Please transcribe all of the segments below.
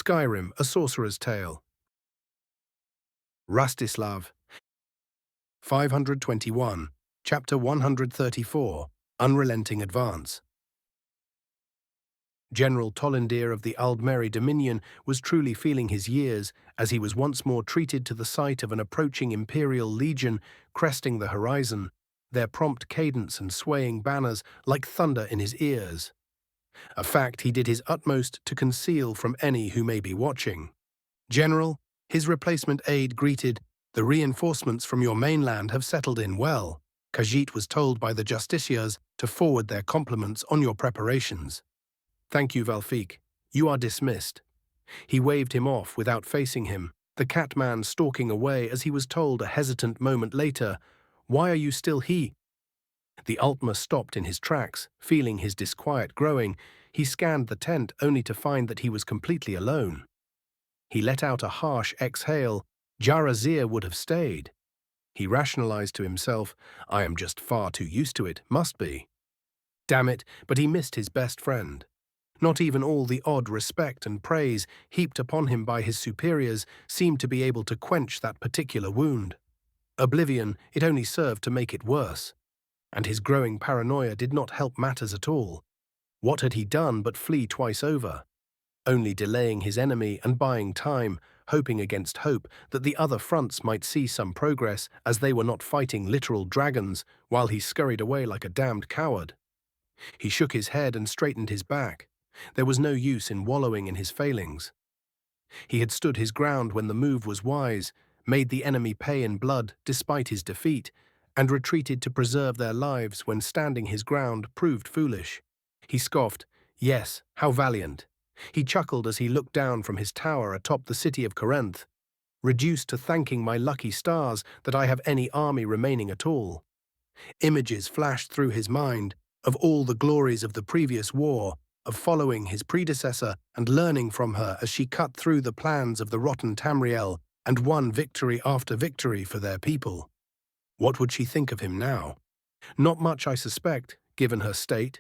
Skyrim, A Sorcerer's Tale. Rastislav. 521. Chapter 134. Unrelenting Advance. General Tolindir of the Aldmeri Dominion was truly feeling his years as he was once more treated to the sight of an approaching Imperial Legion cresting the horizon, their prompt cadence and swaying banners like thunder in his ears. A fact he did his utmost to conceal from any who may be watching. General, his replacement aide greeted, "The reinforcements from your mainland have settled in well." Khajiit was told by the justiciars to forward their compliments on your preparations. "Thank you, Valfik. You are dismissed." He waved him off without facing him, the catman stalking away as he was told a hesitant moment later, "Why are you still he?" The Altmer stopped in his tracks, feeling his disquiet growing. He scanned the tent only to find that he was completely alone. He let out a harsh exhale. Jarazir would have stayed. He rationalized to himself, "I am just far too used to it, must be." Damn it, but he missed his best friend. Not even all the odd respect and praise heaped upon him by his superiors seemed to be able to quench that particular wound. Oblivion, it only served to make it worse. And his growing paranoia did not help matters at all. What had he done but flee twice over? Only delaying his enemy and buying time, hoping against hope that the other fronts might see some progress as they were not fighting literal dragons while he scurried away like a damned coward. He shook his head and straightened his back. There was no use in wallowing in his failings. He had stood his ground when the move was wise, made the enemy pay in blood despite his defeat, and retreated to preserve their lives when standing his ground proved foolish. He scoffed, "Yes, how valiant." He chuckled as he looked down from his tower atop the city of Corinth, reduced to thanking my lucky stars that I have any army remaining at all. Images flashed through his mind of all the glories of the previous war, of following his predecessor and learning from her as she cut through the plans of the rotten Tamriel and won victory after victory for their people. What would she think of him now? Not much, I suspect, given her state.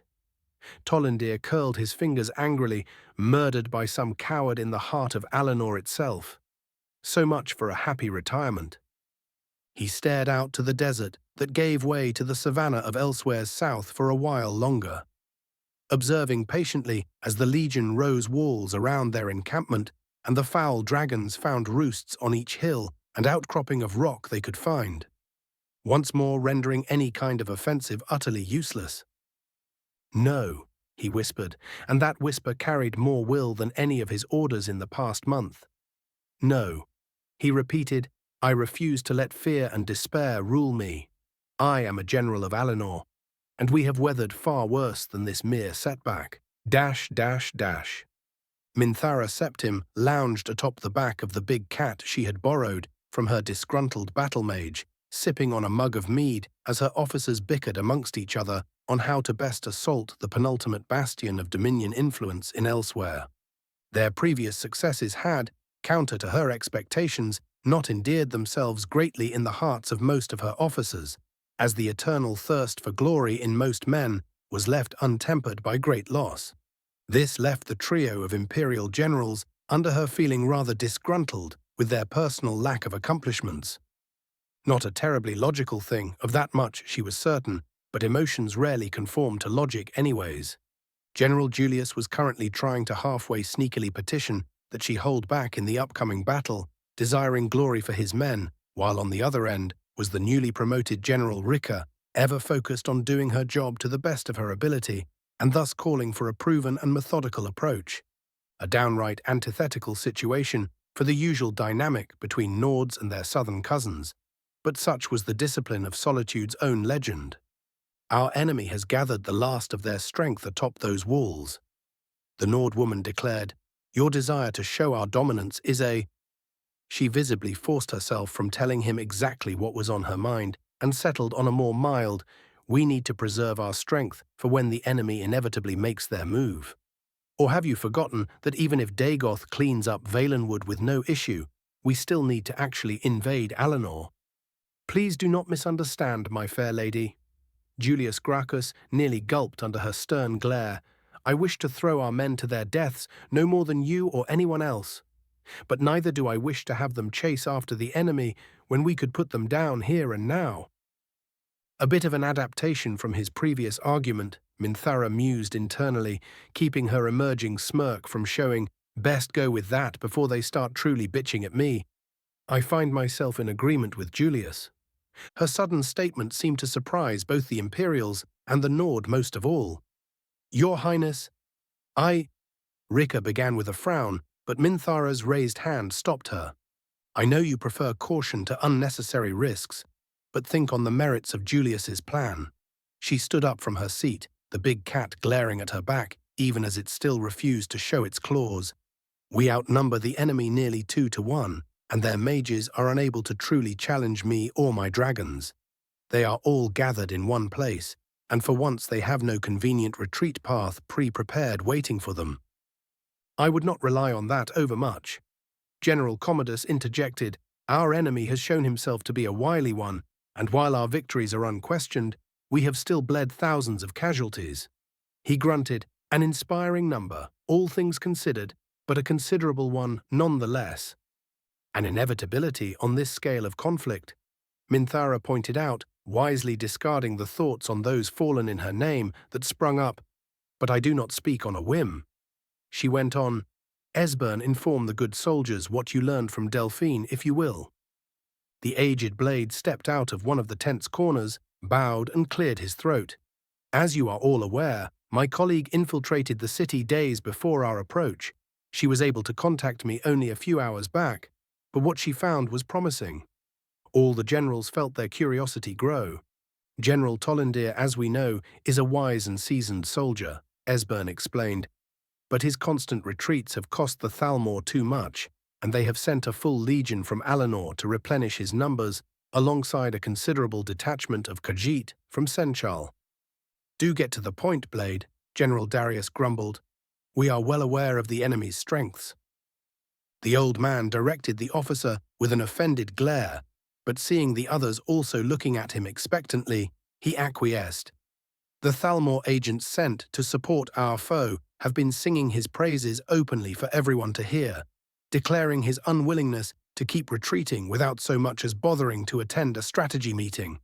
Tolindir curled his fingers angrily, murdered by some coward in the heart of Alinor itself. So much for a happy retirement. He stared out to the desert that gave way to the savanna of Elswere's south for a while longer. Observing patiently as the legion rose walls around their encampment and the foul dragons found roosts on each hill and outcropping of rock they could find, once more rendering any kind of offensive utterly useless. "No," he whispered, and that whisper carried more will than any of his orders in the past month. "No," he repeated, "I refuse to let fear and despair rule me. I am a general of Alinor, and we have weathered far worse than this mere setback." Minthara Septim lounged atop the back of the big cat she had borrowed from her disgruntled battle mage, sipping on a mug of mead as her officers bickered amongst each other on how to best assault the penultimate bastion of Dominion influence in Elsewhere. Their previous successes had, counter to her expectations, not endeared themselves greatly in the hearts of most of her officers, as the eternal thirst for glory in most men was left untempered by great loss. This left the trio of imperial generals under her feeling rather disgruntled with their personal lack of accomplishments. Not a terribly logical thing, of that much she was certain, but emotions rarely conform to logic anyways. General Julius was currently trying to halfway sneakily petition that she hold back in the upcoming battle, desiring glory for his men, while on the other end was the newly promoted General Rika, ever focused on doing her job to the best of her ability, and thus calling for a proven and methodical approach. A downright antithetical situation for the usual dynamic between Nords and their southern cousins, but such was the discipline of Solitude's own legend. "Our enemy has gathered the last of their strength atop those walls," the Nord woman declared. "Your desire to show our dominance is a—" She visibly forced herself from telling him exactly what was on her mind and settled on a more mild, "We need to preserve our strength for when the enemy inevitably makes their move. Or have you forgotten that even if Dagoth cleans up Valenwood with no issue, we still need to actually invade Alinor? Please do not misunderstand, my fair lady." Julius Gracchus nearly gulped under her stern glare. I wish to throw our men to their deaths no more than you or anyone else. But neither do I wish to have them chase after the enemy when we could put them down here and now." A bit of an adaptation from his previous argument, Minthara mused internally, keeping her emerging smirk from showing, "Best go with that before they start truly bitching at me." I find myself in agreement with Julius. Her sudden statement seemed to surprise both the Imperials and the Nord most of all. "Your Highness, I—" Rika began with a frown, but Minthara's raised hand stopped her. "I know you prefer caution to unnecessary risks, but think on the merits of Julius's plan." She stood up from her seat, the big cat glaring at her back, even as it still refused to show its claws. "We outnumber the enemy nearly 2-1, and their mages are unable to truly challenge me or my dragons. They are all gathered in one place, and for once they have no convenient retreat path pre-prepared waiting for them." "I would not rely on that overmuch." General Commodus interjected, "Our enemy has shown himself to be a wily one, and while our victories are unquestioned, we have still bled thousands of casualties." He grunted, "An inspiring number, all things considered, but a considerable one nonetheless." "An inevitability on this scale of conflict," Minthara pointed out, wisely discarding the thoughts on those fallen in her name that sprung up. "But I do not speak on a whim." She went on, "Esbern, inform the good soldiers what you learned from Delphine, if you will." The aged blade stepped out of one of the tent's corners, bowed and cleared his throat. "As you are all aware, my colleague infiltrated the city days before our approach. She was able to contact me only a few hours back, but what she found was promising. All the generals felt their curiosity grow. General Tollendir, as we know, is a wise and seasoned soldier," Esbern explained, "but his constant retreats have cost the Thalmor too much, and they have sent a full legion from Alinor to replenish his numbers, alongside a considerable detachment of Khajiit from Senchal." "Do get to the point, Blade," General Darius grumbled. "We are well aware of the enemy's strengths." The old man directed the officer with an offended glare, but seeing the others also looking at him expectantly, he acquiesced. "The Thalmor agents sent to support our foe have been singing his praises openly for everyone to hear, declaring his unwillingness to keep retreating without so much as bothering to attend a strategy meeting.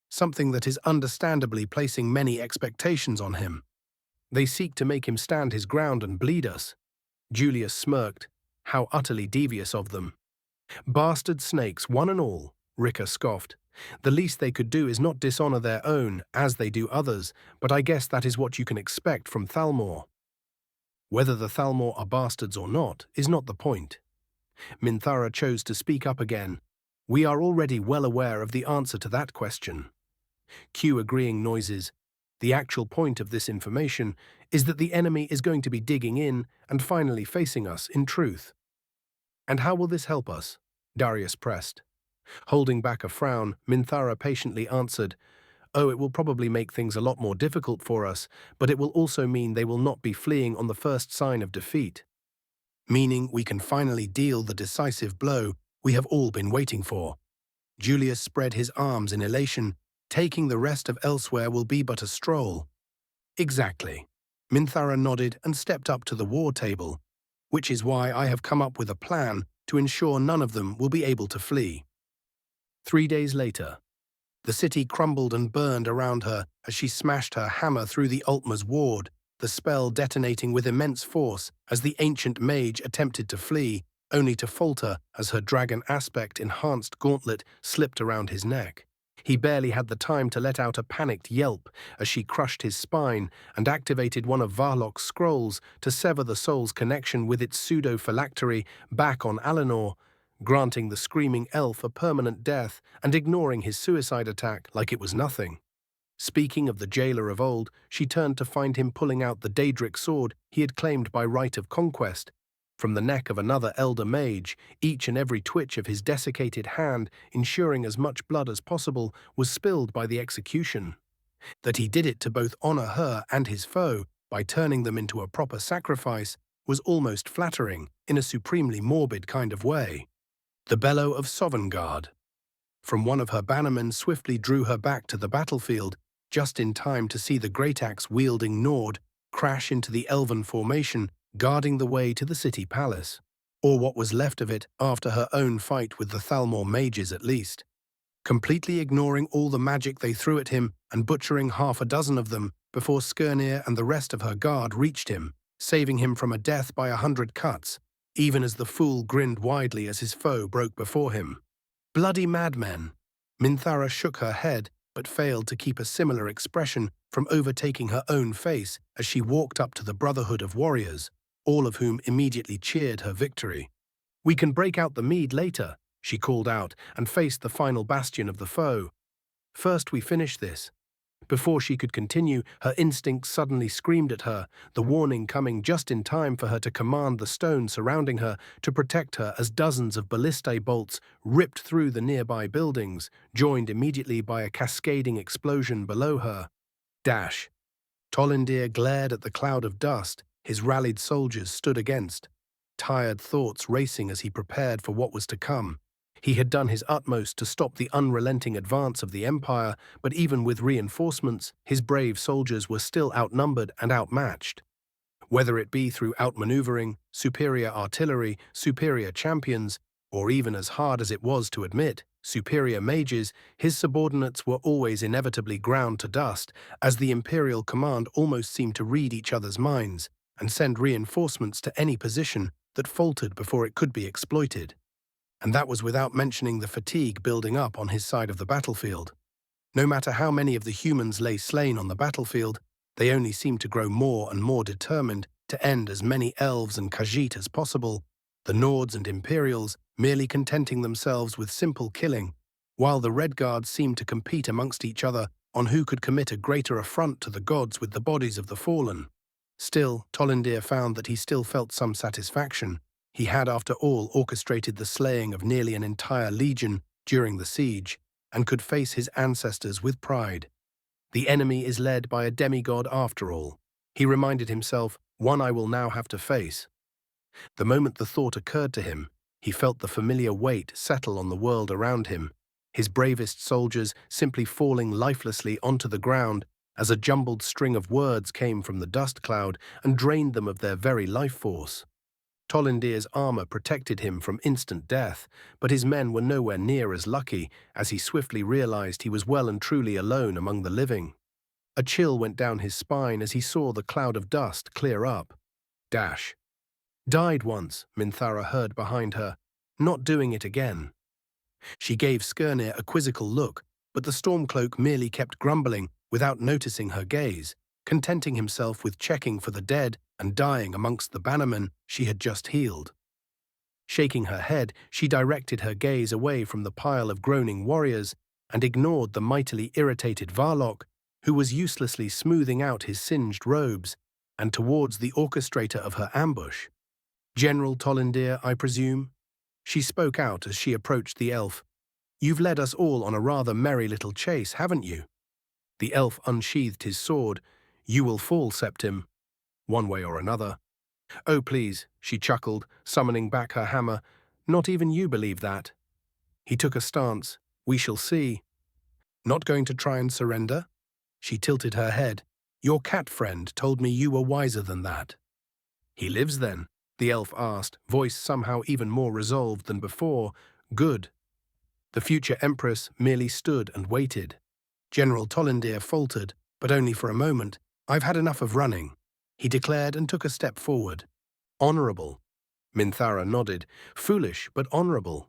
Something that is understandably placing many expectations on him. They seek to make him stand his ground and bleed us." Julius smirked. "How utterly devious of them." "Bastard snakes, one and all," Rika scoffed. "The least they could do is not dishonor their own, as they do others, but I guess that is what you can expect from Thalmor." "Whether the Thalmor are bastards or not is not the point." Minthara chose to speak up again. "We are already well aware of the answer to that question." Cue agreeing noises. "The actual point of this information is that the enemy is going to be digging in and finally facing us in truth." "And how will this help us?" Darius pressed. Holding back a frown, Minthara patiently answered, "Oh, it will probably make things a lot more difficult for us, but it will also mean they will not be fleeing on the first sign of defeat. Meaning we can finally deal the decisive blow we have all been waiting for." Julius spread his arms in elation. "Taking the rest of elsewhere will be but a stroll." "Exactly." Minthara nodded and stepped up to the war table, "which is why I have come up with a plan to ensure none of them will be able to flee." 3 days later, the city crumbled and burned around her as she smashed her hammer through the Altmar's ward, the spell detonating with immense force as the ancient mage attempted to flee, only to falter as her dragon aspect-enhanced gauntlet slipped around his neck. He barely had the time to let out a panicked yelp as she crushed his spine and activated one of Varlock's scrolls to sever the soul's connection with its pseudo-phylactery back on Alinor, granting the screaming elf a permanent death and ignoring his suicide attack like it was nothing. Speaking of the jailer of old, she turned to find him pulling out the Daedric sword he had claimed by right of conquest from the neck of another elder mage, each and every twitch of his desiccated hand ensuring as much blood as possible was spilled by the execution. That he did it to both honor her and his foe by turning them into a proper sacrifice was almost flattering in a supremely morbid kind of way. The bellow of Sovngarde from one of her bannermen swiftly drew her back to the battlefield, just in time to see the great axe-wielding Nord crash into the elven formation, guarding the way to the city palace, or what was left of it after her own fight with the Thalmor mages at least. Completely ignoring all the magic they threw at him and butchering half a dozen of them before Skirnir and the rest of her guard reached him, saving him from a death by 100 cuts, even as the fool grinned widely as his foe broke before him. Bloody madmen! Minthara shook her head, but failed to keep a similar expression from overtaking her own face as she walked up to the Brotherhood of Warriors, all of whom immediately cheered her victory. "We can break out the mead later," she called out, and faced the final bastion of the foe. "First we finish this." Before she could continue, her instinct suddenly screamed at her, the warning coming just in time for her to command the stone surrounding her to protect her as dozens of ballistae bolts ripped through the nearby buildings, joined immediately by a cascading explosion below her. Dash! Tollindir glared at the cloud of dust his rallied soldiers stood against, tired thoughts racing as he prepared for what was to come. He had done his utmost to stop the unrelenting advance of the Empire, but even with reinforcements, his brave soldiers were still outnumbered and outmatched. Whether it be through outmaneuvering, superior artillery, superior champions, or even as hard as it was to admit, superior mages, his subordinates were always inevitably ground to dust, as the Imperial command almost seemed to read each other's minds and send reinforcements to any position that faltered before it could be exploited. And that was without mentioning the fatigue building up on his side of the battlefield. No matter how many of the humans lay slain on the battlefield, they only seemed to grow more and more determined to end as many elves and Khajiit as possible, the Nords and Imperials merely contenting themselves with simple killing, while the Red Guards seemed to compete amongst each other on who could commit a greater affront to the gods with the bodies of the fallen. Still, Tollindir found that he still felt some satisfaction. He had, after all, orchestrated the slaying of nearly an entire legion during the siege, and could face his ancestors with pride. The enemy is led by a demigod after all. He reminded himself, one I will now have to face. The moment the thought occurred to him, he felt the familiar weight settle on the world around him, his bravest soldiers simply falling lifelessly onto the ground as a jumbled string of words came from the dust cloud and drained them of their very life force. Tollindir's armor protected him from instant death, but his men were nowhere near as lucky, as he swiftly realized he was well and truly alone among the living. A chill went down his spine as he saw the cloud of dust clear up. Dash! "Died once," Minthara heard behind her, "not doing it again." She gave Skirnir a quizzical look, but the Stormcloak merely kept grumbling without noticing her gaze, contenting himself with checking for the dead and dying amongst the bannermen she had just healed. Shaking her head, she directed her gaze away from the pile of groaning warriors and ignored the mightily irritated Varlock, who was uselessly smoothing out his singed robes, and towards the orchestrator of her ambush. "General Tollindir, I presume?" She spoke out as she approached the elf. "You've led us all on a rather merry little chase, haven't you?" The elf unsheathed his sword. "You will fall, Septim, one way or another." "Oh, please," she chuckled, summoning back her hammer. "Not even you believe that." He took a stance. "We shall see." "Not going to try and surrender?" She tilted her head. "Your cat friend told me you were wiser than that." "He lives then?" the elf asked, voice somehow even more resolved than before. "Good." The future empress merely stood and waited. General Tollindir faltered, but only for a moment. "I've had enough of running," he declared and took a step forward. "Honorable." Minthara nodded. "Foolish, but honorable."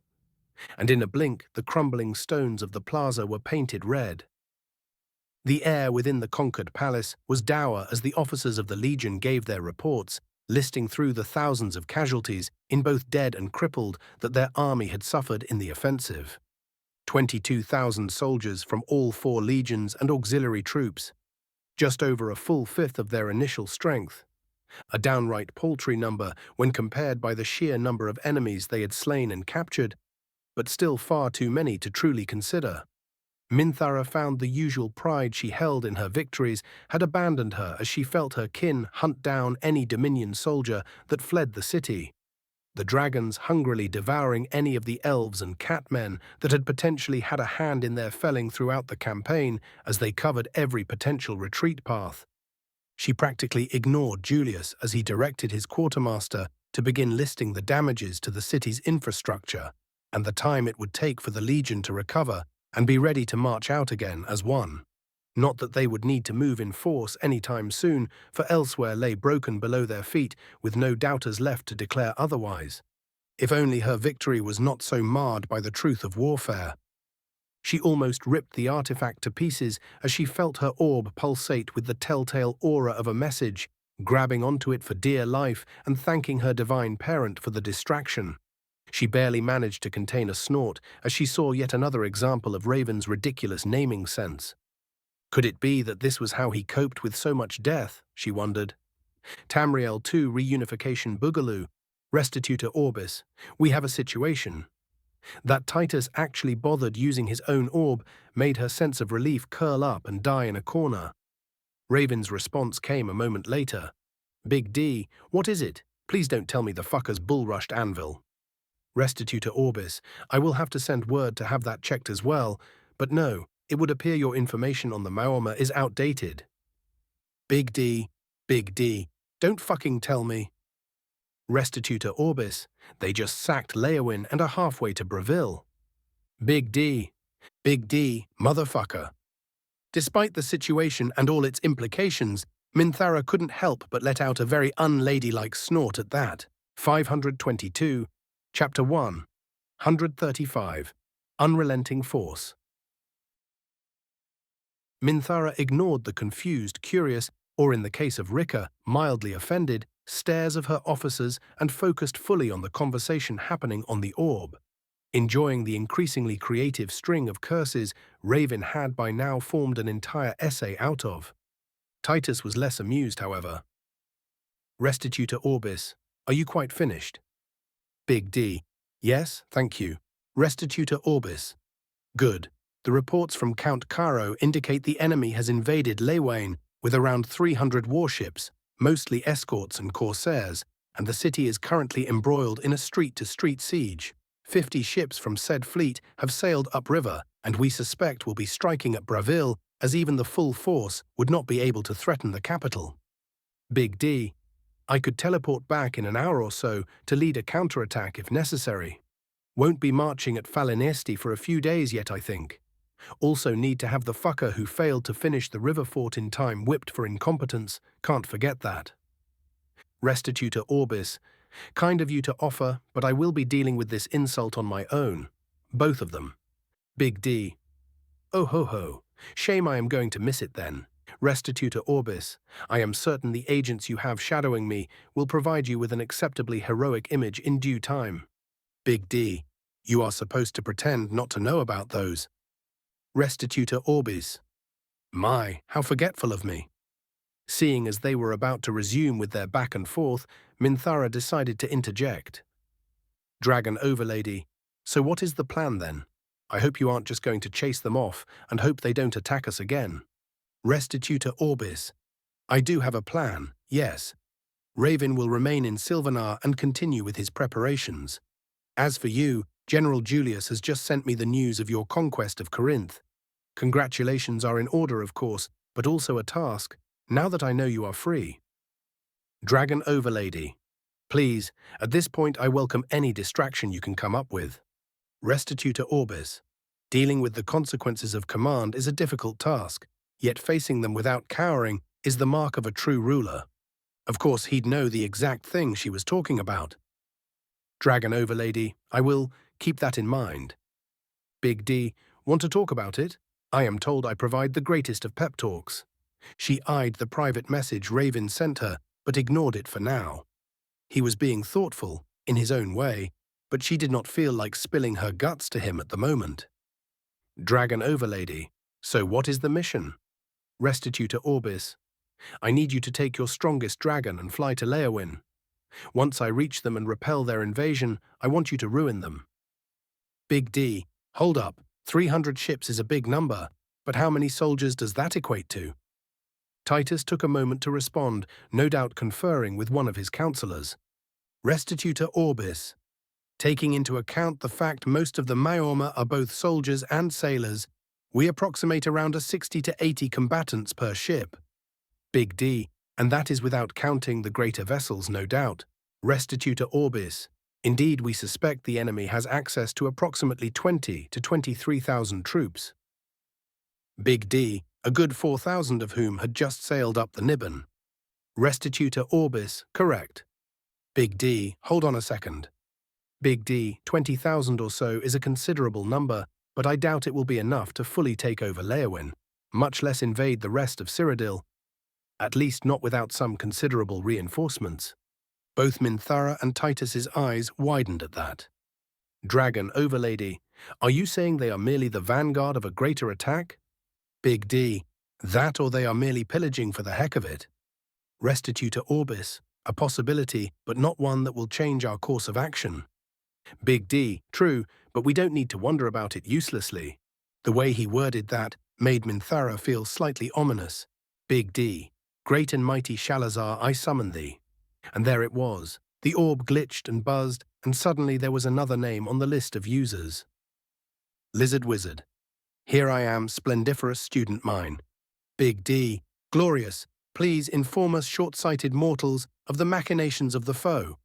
And in a blink, the crumbling stones of the plaza were painted red. The air within the conquered palace was dour as the officers of the Legion gave their reports, listing through the thousands of casualties, in both dead and crippled, that their army had suffered in the offensive. 22,000 soldiers from all 4 legions and auxiliary troops, just over a full fifth of their initial strength. A downright paltry number when compared by the sheer number of enemies they had slain and captured, but still far too many to truly consider. Minthara found the usual pride she held in her victories had abandoned her as she felt her kin hunt down any Dominion soldier that fled the city, the dragons hungrily devouring any of the elves and catmen that had potentially had a hand in their felling throughout the campaign as they covered every potential retreat path. She practically ignored Julius as he directed his quartermaster to begin listing the damages to the city's infrastructure and the time it would take for the Legion to recover and be ready to march out again as one. Not that they would need to move in force anytime soon, for elsewhere lay broken below their feet with no doubters left to declare otherwise. If only her victory was not so marred by the truth of warfare. She almost ripped the artifact to pieces as she felt her orb pulsate with the telltale aura of a message, grabbing onto it for dear life and thanking her divine parent for the distraction. She barely managed to contain a snort as she saw yet another example of Raven's ridiculous naming sense. Could it be that this was how he coped with so much death, she wondered. Tamriel 2 Reunification Boogaloo, Restituta Orbis, we have a situation. That Titus actually bothered using his own orb made her sense of relief curl up and die in a corner. Raven's response came a moment later. Big D, what is it? Please don't tell me the fucker's bull-rushed anvil. Restituta Orbis, I will have to send word to have that checked as well, but no, it would appear your information on the Maorma is outdated. Big D, don't fucking tell me. Restituta Orbis, they just sacked Leowin and are halfway to Breville. Big D, motherfucker. Despite the situation and all its implications, Minthara couldn't help but let out a very unladylike snort at that. 522, Chapter 1, 135, Unrelenting Force. Minthara ignored the confused, curious, or in the case of Rika, mildly offended, stares of her officers and focused fully on the conversation happening on the orb. Enjoying the increasingly creative string of curses Raven had by now formed an entire essay out of. Titus was less amused, however. Restituta Orbis, are you quite finished? Big D, yes, thank you. Restituta Orbis. Good. The reports from Count Caro indicate the enemy has invaded Lewain with around 300 warships, mostly escorts and corsairs, and the city is currently embroiled in a street-to-street siege. 50 ships from said fleet have sailed upriver, and we suspect will be striking at Breville, as even the full force would not be able to threaten the capital. Big D, I could teleport back in an hour or so to lead a counterattack if necessary. Won't be marching at Falinesti for a few days yet, I think. Also need to have the fucker who failed to finish the river fort in time whipped for incompetence, can't forget that. Restituta Orbis, kind of you to offer, but I will be dealing with this insult on my own. Both of them. Big D, oh ho ho, shame I am going to miss it then. Restituta Orbis, I am certain the agents you have shadowing me will provide you with an acceptably heroic image in due time. Big D, you are supposed to pretend not to know about those. Restituta Orbis. My, how forgetful of me. Seeing as they were about to resume with their back and forth, Minthara decided to interject. Dragon Overlady, so what is the plan then? I hope you aren't just going to chase them off and hope they don't attack us again. Restituta Orbis. I do have a plan, yes. Raven will remain in Silvanar and continue with his preparations. As for you, General Julius has just sent me the news of your conquest of Corinth. Congratulations are in order, of course, but also a task, now that I know you are free. Dragon Overlady. Please, at this point I welcome any distraction you can come up with. Restituta Orbis. Dealing with the consequences of command is a difficult task, yet facing them without cowering is the mark of a true ruler. Of course, he'd know the exact thing she was talking about. Dragon Overlady, I will keep that in mind. Big D, want to talk about it? I am told I provide the greatest of pep talks. She eyed the private message Raven sent her, but ignored it for now. He was being thoughtful, in his own way, but she did not feel like spilling her guts to him at the moment. Dragon Overlady, so what is the mission? Restituta Orbis, I need you to take your strongest dragon and fly to Leowin. Once I reach them and repel their invasion, I want you to ruin them. Big D, hold up, 300 ships is a big number, but how many soldiers does that equate to? Titus took a moment to respond, no doubt conferring with one of his counselors. Restituta Orbis. Taking into account the fact most of the Maorma are both soldiers and sailors, we approximate around 60 to 80 combatants per ship. Big D, And that is without counting the greater vessels, no doubt. Restituta orbis. Indeed, we suspect the enemy has access to approximately 20 to 23,000 troops. Big D, a good 4,000 of whom had just sailed up the Nibbon. Restituta orbis, correct. Big D, hold on a second. Big D, 20,000 or so is a considerable number, but I doubt it will be enough to fully take over Leowin, much less invade the rest of Cyrodiil, at least not without some considerable reinforcements. Both Minthara and Titus's eyes widened at that. Dragon Overlady, are you saying they are merely the vanguard of a greater attack? Big D, that or they are merely pillaging for the heck of it. Restituta orbis, a possibility, but not one that will change our course of action. Big D, true, but we don't need to wonder about it uselessly. The way he worded that made Minthara feel slightly ominous. Big D, great and mighty Shalazar, I summon thee. And there it was. The orb glitched and buzzed, and suddenly there was another name on the list of users. Lizard Wizard. Here I am, splendiferous student mine. Big D, glorious, please inform us short-sighted mortals of the machinations of the foe.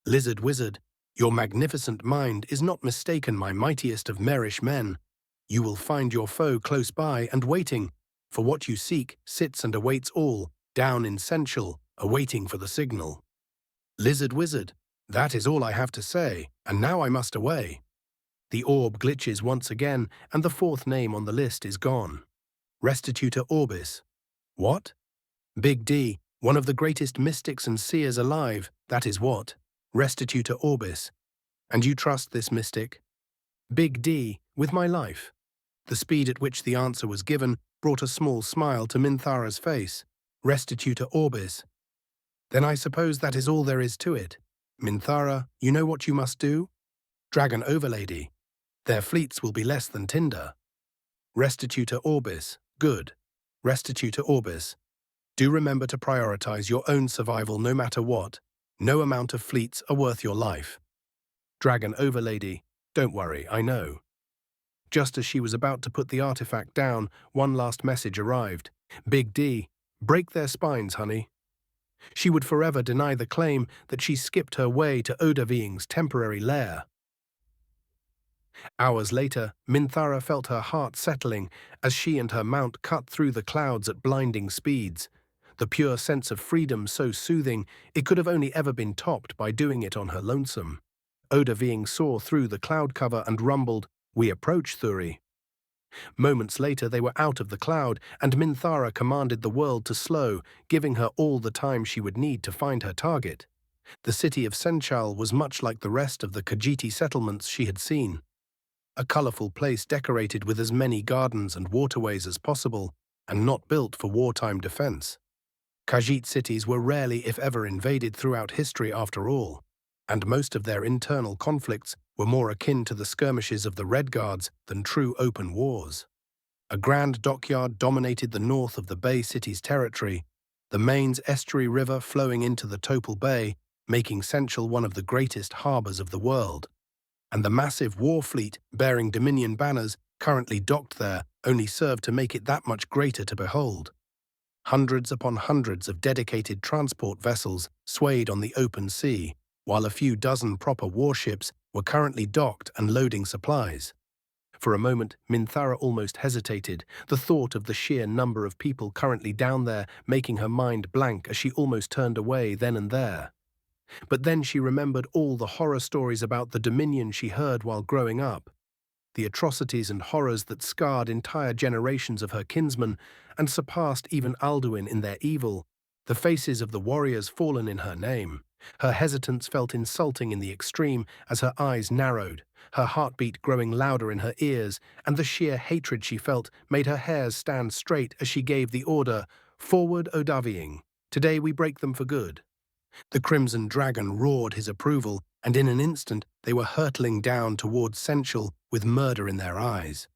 Lizard Wizard, your magnificent mind is not mistaken, my mightiest of Merish men. You will find your foe close by and waiting, for what you seek sits and awaits all, down in Sensual, awaiting for the signal. Lizard Wizard, that is all I have to say, and now I must away. The orb glitches once again, and the fourth name on the list is gone. Restituta orbis. What? Big D, one of the greatest mystics and seers alive, that is what. Restituta orbis. And you trust this mystic? Big D, with my life. The speed at which the answer was given brought a small smile to Minthara's face. Restituta orbis. Then I suppose that is all there is to it. Minthara, you know what you must do? Dragon Overlady. Their fleets will be less than tinder. Restituta orbis. Good. Restituta orbis. Do remember to prioritize your own survival no matter what. No amount of fleets are worth your life. Dragon Overlady. Don't worry, I know. Just as she was about to put the artifact down, one last message arrived. Big D. Break their spines, honey. She would forever deny the claim that she skipped her way to Odahviing's temporary lair. Hours later, Minthara felt her heart settling as she and her mount cut through the clouds at blinding speeds. The pure sense of freedom so soothing, it could have only ever been topped by doing it on her lonesome. Odahviing saw through the cloud cover and rumbled, "We approach, Thuri." Moments later they were out of the cloud, and Minthara commanded the world to slow, giving her all the time she would need to find her target. The city of Senchal was much like the rest of the Khajiiti settlements she had seen. A colourful place decorated with as many gardens and waterways as possible, and not built for wartime defence. Khajiit cities were rarely, if ever, invaded throughout history after all, and most of their internal conflicts were more akin to the skirmishes of the Red Guards than true open wars. A grand dockyard dominated the north of the Bay City's territory, the Maine's estuary river flowing into the Topal Bay, making Senchal one of the greatest harbours of the world. And the massive war fleet bearing Dominion banners currently docked there only served to make it that much greater to behold. Hundreds upon hundreds of dedicated transport vessels swayed on the open sea, while a few dozen proper warships were currently docked and loading supplies. For a moment, Minthara almost hesitated, the thought of the sheer number of people currently down there making her mind blank as she almost turned away then and there. But then she remembered all the horror stories about the Dominion she heard while growing up, the atrocities and horrors that scarred entire generations of her kinsmen and surpassed even Alduin in their evil, the faces of the warriors fallen in her name. Her hesitance felt insulting in the extreme as her eyes narrowed, her heartbeat growing louder in her ears, and the sheer hatred she felt made her hairs stand straight as she gave the order, "Forward, Odahviing. Today we break them for good." The Crimson Dragon roared his approval, and in an instant they were hurtling down towards Senchal with murder in their eyes.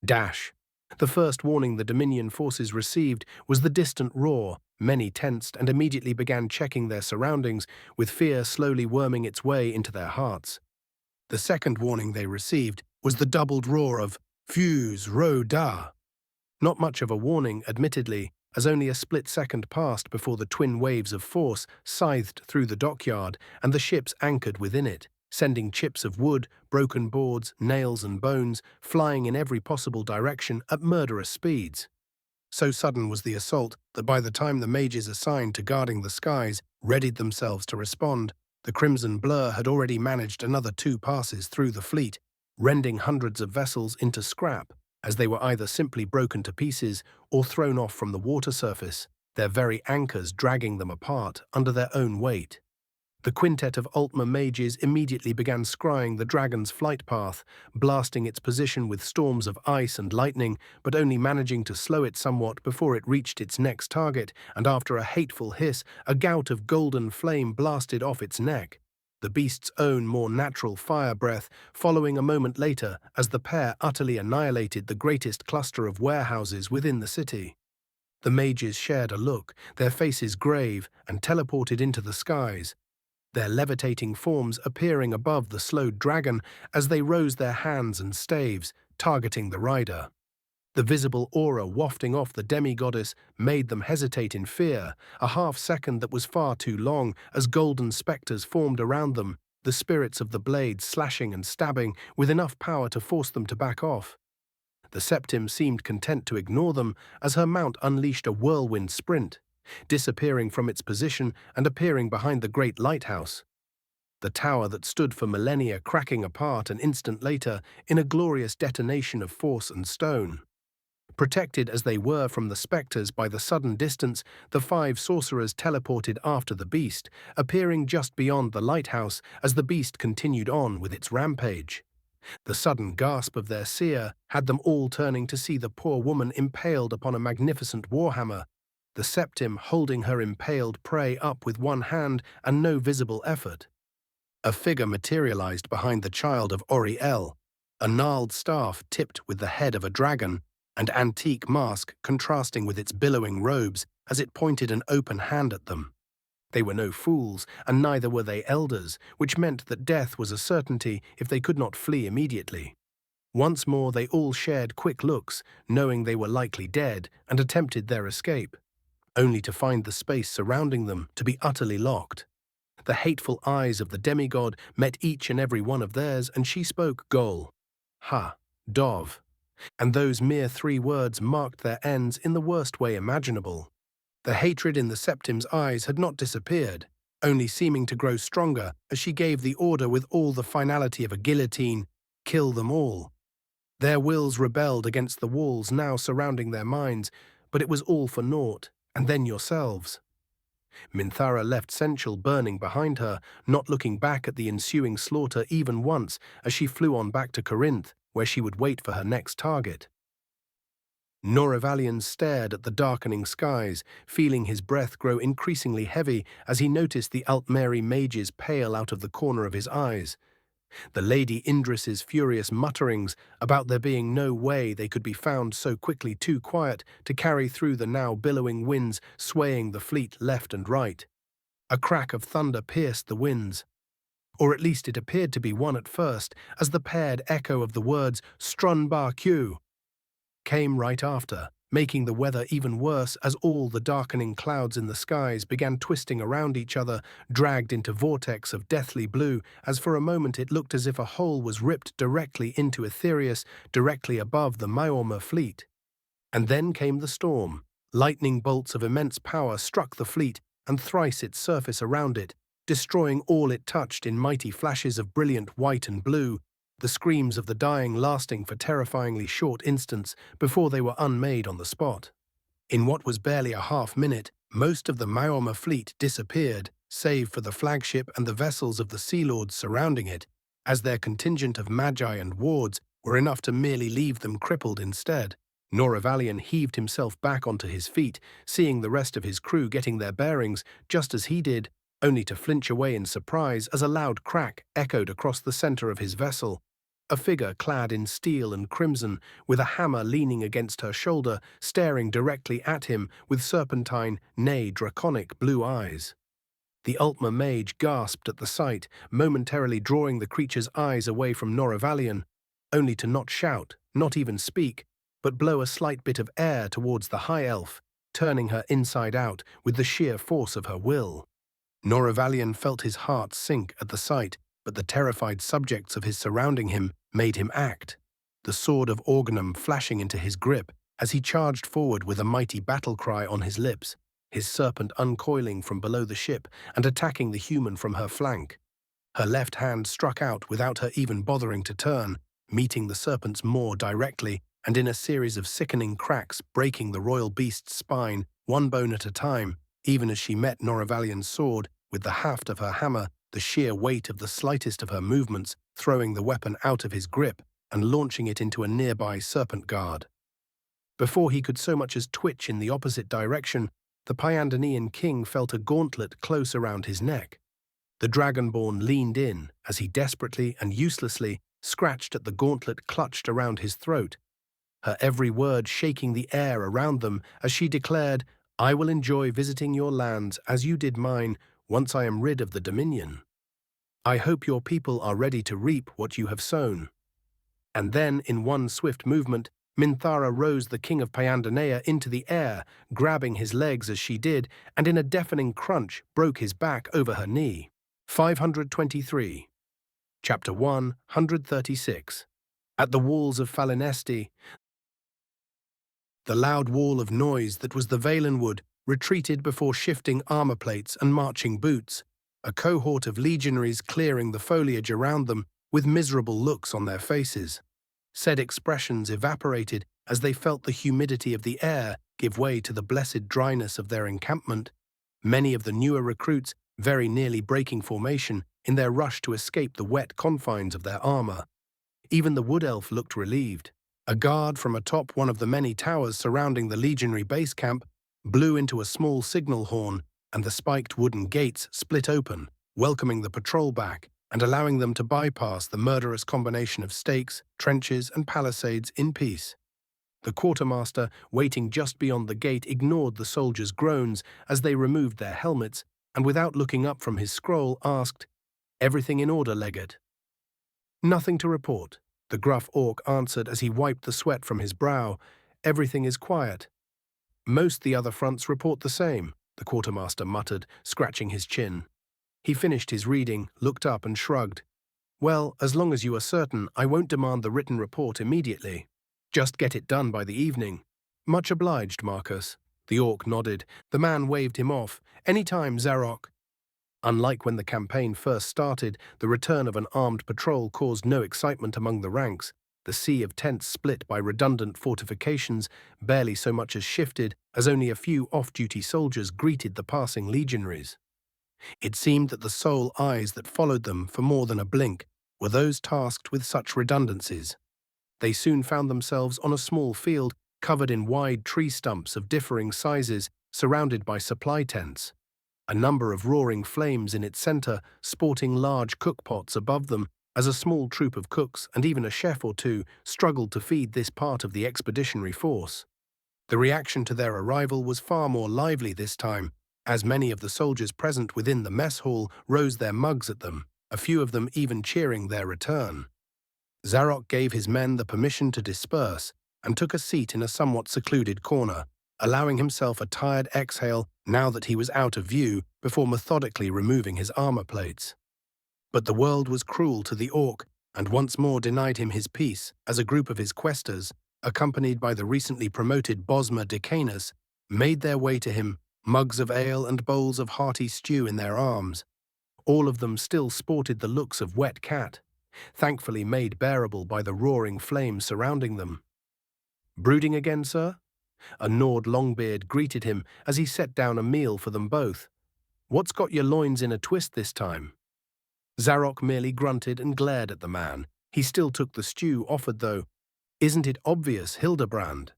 Dash. The first warning the Dominion forces received was the distant roar. Many tensed and immediately began checking their surroundings, with fear slowly worming its way into their hearts. The second warning they received was the doubled roar of "Fuse, Ro Da." Not much of a warning, admittedly, as only a split second passed before the twin waves of force scythed through the dockyard and the ships anchored within it, sending chips of wood, broken boards, nails and bones flying in every possible direction at murderous speeds. So sudden was the assault that by the time the mages assigned to guarding the skies readied themselves to respond, the crimson blur had already managed another 2 passes through the fleet, rending hundreds of vessels into scrap, as they were either simply broken to pieces or thrown off from the water surface, their very anchors dragging them apart under their own weight. The quintet of Altmer mages immediately began scrying the dragon's flight path, blasting its position with storms of ice and lightning, but only managing to slow it somewhat before it reached its next target, and after a hateful hiss, a gout of golden flame blasted off its neck, the beast's own more natural fire breath following a moment later as the pair utterly annihilated the greatest cluster of warehouses within the city. The mages shared a look, their faces grave, and teleported into the skies, their levitating forms appearing above the slowed dragon as they rose their hands and staves, targeting the rider. The visible aura wafting off the demigoddess made them hesitate in fear, a half-second that was far too long as golden spectres formed around them, the spirits of the blades slashing and stabbing with enough power to force them to back off. The Septim seemed content to ignore them as her mount unleashed a whirlwind sprint, disappearing from its position and appearing behind the great lighthouse. The tower that stood for millennia cracking apart an instant later in a glorious detonation of force and stone. Protected as they were from the spectres by the sudden distance, the 5 sorcerers teleported after the beast, appearing just beyond the lighthouse as the beast continued on with its rampage. The sudden gasp of their seer had them all turning to see the poor woman impaled upon a magnificent warhammer, the Septim holding her impaled prey up with one hand and no visible effort. A figure materialized behind the child of Oriel, a gnarled staff tipped with the head of a dragon, and antique mask contrasting with its billowing robes as it pointed an open hand at them. They were no fools, and neither were they elders, which meant that death was a certainty if they could not flee immediately. Once more they all shared quick looks, knowing they were likely dead, and attempted their escape, only to find the space surrounding them to be utterly locked. The hateful eyes of the demigod met each and every one of theirs, and she spoke Gol, Ha, Dov, and those mere 3 words marked their ends in the worst way imaginable. The hatred in the Septim's eyes had not disappeared, only seeming to grow stronger as she gave the order with all the finality of a guillotine, kill them all. Their wills rebelled against the walls now surrounding their minds, but it was all for naught, and then yourselves. Minthara left Sensual burning behind her, not looking back at the ensuing slaughter even once as she flew on back to Corinth, where she would wait for her next target. Norevalian stared at the darkening skies, feeling his breath grow increasingly heavy as he noticed the Altmeri mages pale out of the corner of his eyes. The Lady Indris's furious mutterings about there being no way they could be found so quickly too quiet to carry through the now billowing winds swaying the fleet left and right. A crack of thunder pierced the winds, or at least it appeared to be one at first, as the paired echo of the words "Strun bar Q" came right after, making the weather even worse as all the darkening clouds in the skies began twisting around each other, dragged into vortex of deathly blue, as for a moment it looked as if a hole was ripped directly into Aetherius, directly above the Maiorma fleet. And then came the storm. Lightning bolts of immense power struck the fleet and thrice its surface around it, destroying all it touched in mighty flashes of brilliant white and blue, the screams of the dying lasting for terrifyingly short instants before they were unmade on the spot. In what was barely a half-minute, most of the Maiorma fleet disappeared, save for the flagship and the vessels of the Sea Lords surrounding it, as their contingent of magi and wards were enough to merely leave them crippled instead. Norevalian heaved himself back onto his feet, seeing the rest of his crew getting their bearings just as he did, only to flinch away in surprise as a loud crack echoed across the center of his vessel. A figure clad in steel and crimson, with a hammer leaning against her shoulder, staring directly at him with serpentine, nay, draconic blue eyes. The Altmer mage gasped at the sight, momentarily drawing the creature's eyes away from Norevalian, only to not shout, not even speak, but blow a slight bit of air towards the high elf, turning her inside out with the sheer force of her will. Noravalian felt his heart sink at the sight, but the terrified subjects of his surrounding him made him act. The sword of Organum flashing into his grip as he charged forward with a mighty battle cry on his lips, his serpent uncoiling from below the ship and attacking the human from her flank. Her left hand struck out without her even bothering to turn, meeting the serpent's maw directly and in a series of sickening cracks breaking the royal beast's spine, one bone at a time, even as she met Noravalian's sword with the haft of her hammer, the sheer weight of the slightest of her movements throwing the weapon out of his grip and launching it into a nearby serpent guard. Before he could so much as twitch in the opposite direction, the Pyandanian king felt a gauntlet close around his neck. The dragonborn leaned in as he desperately and uselessly scratched at the gauntlet clutched around his throat, her every word shaking the air around them as she declared, "I will enjoy visiting your lands as you did mine once I am rid of the Dominion. I hope your people are ready to reap what you have sown." And then, in one swift movement, Minthara rose the king of Pyandanea into the air, grabbing his legs as she did, and in a deafening crunch broke his back over her knee. 523. Chapter 136. At the walls of Falinesti, the loud wall of noise that was the Valenwood retreated before shifting armor plates and marching boots, a cohort of legionaries clearing the foliage around them with miserable looks on their faces. Said expressions evaporated as they felt the humidity of the air give way to the blessed dryness of their encampment, many of the newer recruits very nearly breaking formation in their rush to escape the wet confines of their armor. Even the wood elf looked relieved. A guard from atop one of the many towers surrounding the legionary base camp blew into a small signal horn, and the spiked wooden gates split open, welcoming the patrol back and allowing them to bypass the murderous combination of stakes, trenches, and palisades in peace. The quartermaster, waiting just beyond the gate, ignored the soldiers' groans as they removed their helmets, and without looking up from his scroll, asked, "Everything in order, Legate?" "Nothing to report," the gruff orc answered as he wiped the sweat from his brow. "Everything is quiet." "Most the other fronts report the same," the quartermaster muttered, scratching his chin. He finished his reading, looked up and shrugged. "Well, as long as you are certain, I won't demand the written report immediately. Just get it done by the evening." "Much obliged, Marcus." The orc nodded. The man waved him off. "Any time, Zarok." Unlike when the campaign first started, the return of an armed patrol caused no excitement among the ranks. The sea of tents split by redundant fortifications barely so much as shifted as only a few off-duty soldiers greeted the passing legionaries. It seemed that the sole eyes that followed them for more than a blink were those tasked with such redundancies. They soon found themselves on a small field covered in wide tree stumps of differing sizes, surrounded by supply tents. A number of roaring flames in its center, sporting large cookpots above them, as a small troop of cooks and even a chef or two struggled to feed this part of the expeditionary force. The reaction to their arrival was far more lively this time, as many of the soldiers present within the mess hall rose their mugs at them, a few of them even cheering their return. Zarok gave his men the permission to disperse and took a seat in a somewhat secluded corner, allowing himself a tired exhale now that he was out of view before methodically removing his armor plates. But the world was cruel to the orc and once more denied him his peace as a group of his questors, accompanied by the recently promoted Bosma Decanus, made their way to him, mugs of ale and bowls of hearty stew in their arms. All of them still sported the looks of wet cat, thankfully made bearable by the roaring flames surrounding them. "Brooding again, sir?" A gnawed Longbeard greeted him as he set down a meal for them both. "What's got your loins in a twist this time?" Zarok merely grunted and glared at the man. He still took the stew offered, though. "Isn't it obvious, Hildebrand?"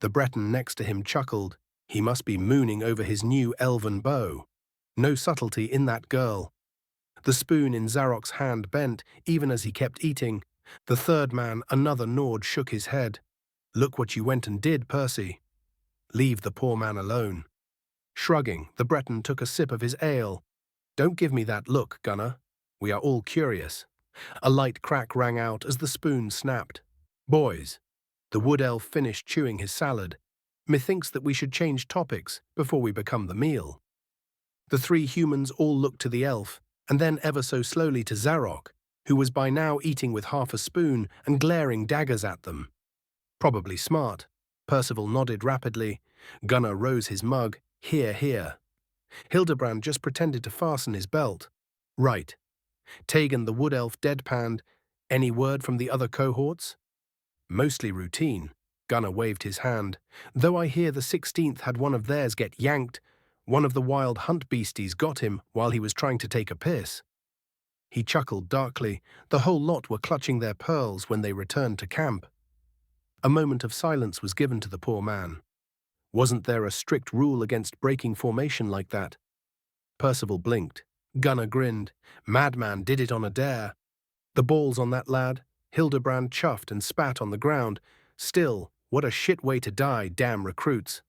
The Breton next to him chuckled. He must be mooning over his new elven bow. No subtlety in that girl. The spoon in Zarok's hand bent, even as he kept eating. The third man, another Nord, shook his head. "Look what you went and did, Percy." "Leave the poor man alone." Shrugging, the Breton took a sip of his ale. "Don't give me that look, Gunner. We are all curious." A light crack rang out as the spoon snapped. "Boys." The wood elf finished chewing his salad. Methinks that we should change topics before we become the meal. The three humans all looked to the elf, and then ever so slowly to Zarok, who was by now eating with half a spoon and glaring daggers at them. Probably smart. Percival nodded rapidly. Gunnar rose his mug. Here, here. Hildebrand just pretended to fasten his belt. Right. Tegan the wood elf deadpanned. Any word from the other cohorts? Mostly routine. Gunnar waved his hand. Though I hear the 16th had one of theirs get yanked, one of the wild hunt beasties got him while he was trying to take a piss. He chuckled darkly. The whole lot were clutching their pearls when they returned to camp. A moment of silence was given to the poor man. Wasn't there a strict rule against breaking formation like that? Percival blinked. Gunnar grinned. Madman did it on a dare. The balls on that lad. Hildebrand chuffed and spat on the ground. Still, what a shit way to die, damn recruits.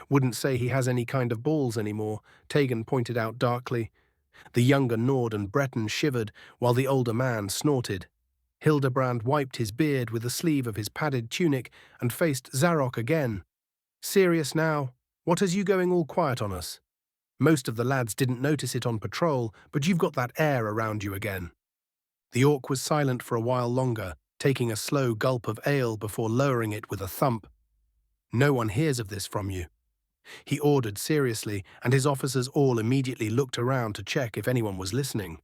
Wouldn't say he has any kind of balls anymore, Tegan pointed out darkly. The younger gnawed and Breton shivered, while the older man snorted. Hildebrand wiped his beard with the sleeve of his padded tunic and faced Zarok again. Serious now? What has you going all quiet on us? Most of the lads didn't notice it on patrol, but you've got that air around you again. The orc was silent for a while longer, taking a slow gulp of ale before lowering it with a thump. No one hears of this from you. He ordered seriously, and his officers all immediately looked around to check if anyone was listening.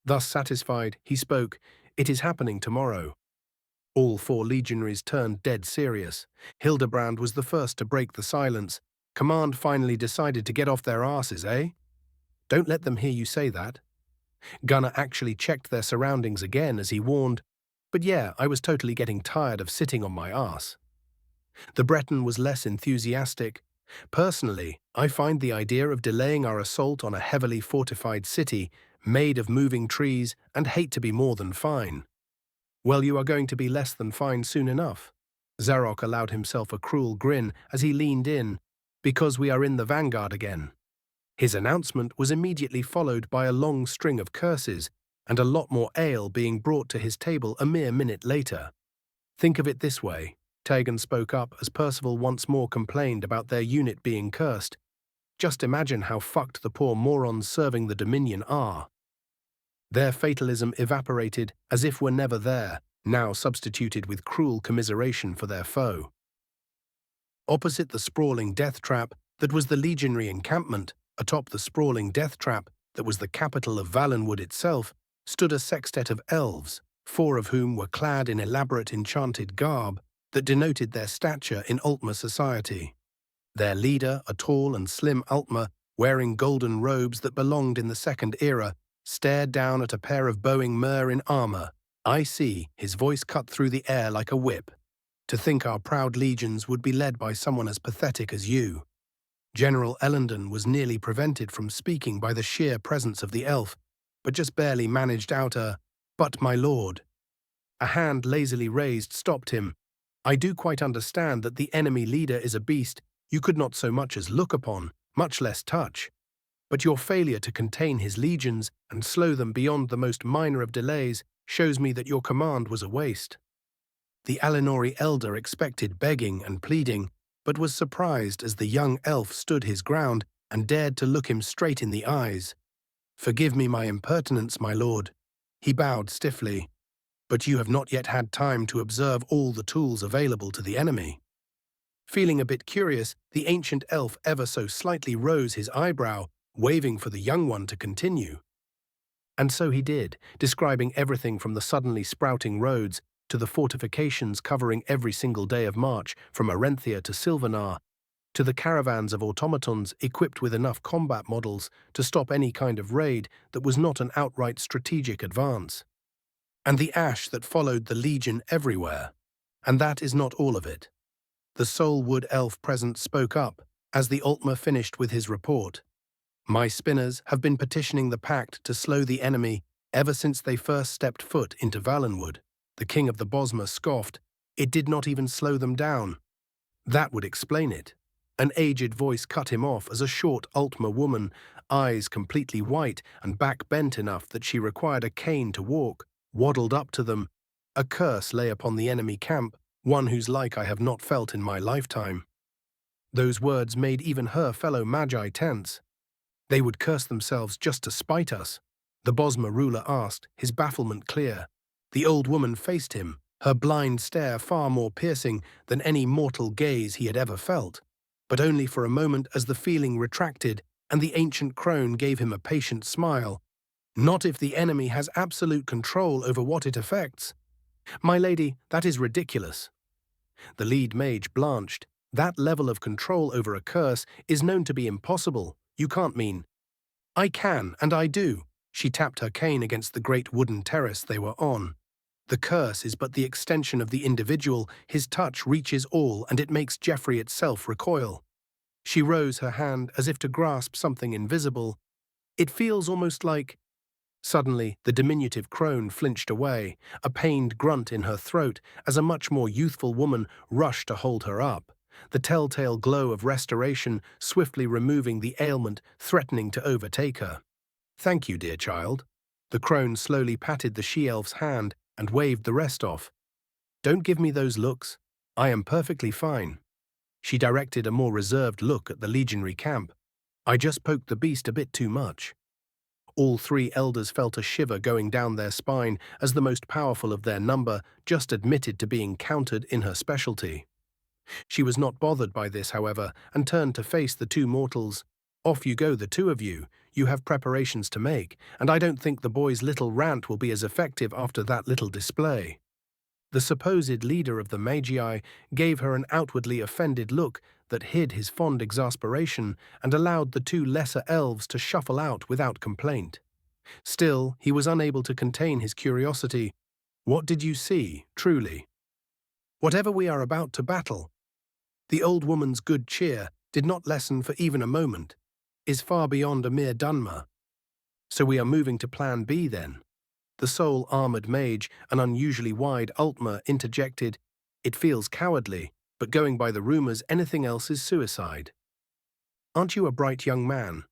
Thus satisfied, he spoke, "It is happening tomorrow." All four legionaries turned dead serious. Hildebrand was the first to break the silence. Command finally decided to get off their asses, eh? Don't let them hear you say that. Gunnar actually checked their surroundings again as he warned, but yeah, I was totally getting tired of sitting on my ass. The Breton was less enthusiastic. Personally, I find the idea of delaying our assault on a heavily fortified city, made of moving trees, and hate to be more than fine. Well, you are going to be less than fine soon enough. Zarok allowed himself a cruel grin as he leaned in, because we are in the vanguard again. His announcement was immediately followed by a long string of curses and a lot more ale being brought to his table a mere minute later. Think of it this way, Tegan spoke up as Percival once more complained about their unit being cursed. Just imagine how fucked the poor morons serving the Dominion are. Their fatalism evaporated as if were never there, now substituted with cruel commiseration for their foe. Opposite the sprawling death trap that was the legionary encampment, atop the sprawling death trap that was the capital of Valenwood itself, stood a sextet of elves, 4 of whom were clad in elaborate enchanted garb that denoted their stature in Altmer society. Their leader, a tall and slim Altmer, wearing golden robes that belonged in the Second Era, stared down at a pair of bowing mer in armor. I see, his voice cut through the air like a whip. To think our proud legions would be led by someone as pathetic as you. General Ellendon was nearly prevented from speaking by the sheer presence of the elf, but just barely managed out a, "But my lord." A hand lazily raised stopped him. I do quite understand that the enemy leader is a beast you could not so much as look upon, much less touch. But your failure to contain his legions and slow them beyond the most minor of delays shows me that your command was a waste. The Alinori elder expected begging and pleading, but was surprised as the young elf stood his ground and dared to look him straight in the eyes. "Forgive me my impertinence, my lord." He bowed stiffly. "But you have not yet had time to observe all the tools available to the enemy." Feeling a bit curious, the ancient elf ever so slightly rose his eyebrow, waving for the young one to continue. And so he did, describing everything from the suddenly sprouting roads to the fortifications covering every single day of march from Arenthia to Silvanar, to the caravans of automatons equipped with enough combat models to stop any kind of raid that was not an outright strategic advance. And the ash that followed the legion everywhere. And that is not all of it. The sole wood elf present spoke up as the Altmer finished with his report. "My spinners have been petitioning the Pact to slow the enemy ever since they first stepped foot into Valenwood." The king of the Bosmer scoffed. "It did not even slow them down." "That would explain it." An aged voice cut him off as a short Altmer woman, eyes completely white and back bent enough that she required a cane to walk, waddled up to them. "A curse lay upon the enemy camp, one whose like I have not felt in my lifetime." Those words made even her fellow magi tense. They would curse themselves just to spite us. The Bosma ruler asked, his bafflement clear. The old woman faced him, her blind stare far more piercing than any mortal gaze he had ever felt. But only for a moment, as the feeling retracted and the ancient crone gave him a patient smile. Not if the enemy has absolute control over what it affects. My lady, that is ridiculous. The lead mage blanched. That level of control over a curse is known to be impossible. You can't mean. I can, and I do. She tapped her cane against the great wooden terrace they were on. The curse is but the extension of the individual. His touch reaches all, and it makes Geoffrey itself recoil. She rose her hand as if to grasp something invisible. It feels almost like. Suddenly, the diminutive crone flinched away, a pained grunt in her throat, as a much more youthful woman rushed to hold her up, the telltale glow of restoration swiftly removing the ailment threatening to overtake her. Thank you, dear child. The crone slowly patted the she-elf's hand and waved the rest off. Don't give me those looks. I am perfectly fine. She directed a more reserved look at the legionary camp. I just poked the beast a bit too much. All three elders felt a shiver going down their spine as the most powerful of their number just admitted to being countered in her specialty. She was not bothered by this, however, and turned to face the two mortals. Off you go, the two of you. You have preparations to make, and I don't think the boy's little rant will be as effective after that little display. The supposed leader of the Magi gave her an outwardly offended look that hid his fond exasperation and allowed the two lesser elves to shuffle out without complaint. Still, he was unable to contain his curiosity. What did you see, truly? Whatever we are about to battle. The old woman's good cheer did not lessen for even a moment, is far beyond a mere Dunmer. So we are moving to Plan B then. The sole armored mage, an unusually wide Altmer, interjected, It feels cowardly, but going by the rumors, anything else is suicide. Aren't you a bright young man?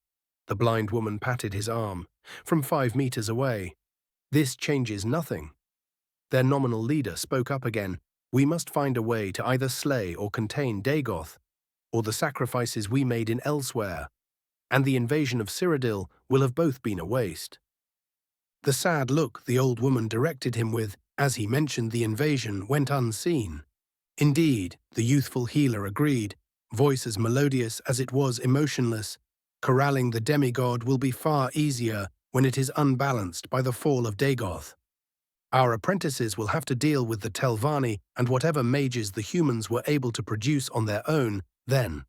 The blind woman patted his arm, from 5 meters away. This changes nothing. Their nominal leader spoke up again. We must find a way to either slay or contain Dagoth, or the sacrifices we made in elsewhere, and the invasion of Cyrodiil will have both been a waste. The sad look the old woman directed him with, as he mentioned the invasion, went unseen. Indeed, the youthful healer agreed, voice as melodious as it was emotionless. Corralling the demigod will be far easier when it is unbalanced by the fall of Dagoth. Our apprentices will have to deal with the Telvanni and whatever mages the humans were able to produce on their own then.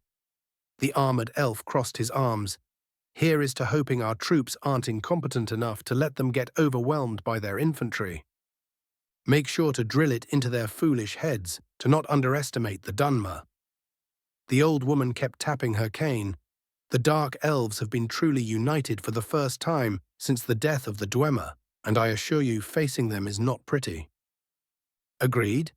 The armored elf crossed his arms. Here is to hoping our troops aren't incompetent enough to let them get overwhelmed by their infantry. Make sure to drill it into their foolish heads to not underestimate the Dunmer. The old woman kept tapping her cane. The dark elves have been truly united for the first time since the death of the Dwemer, and I assure you facing them is not pretty. Agreed?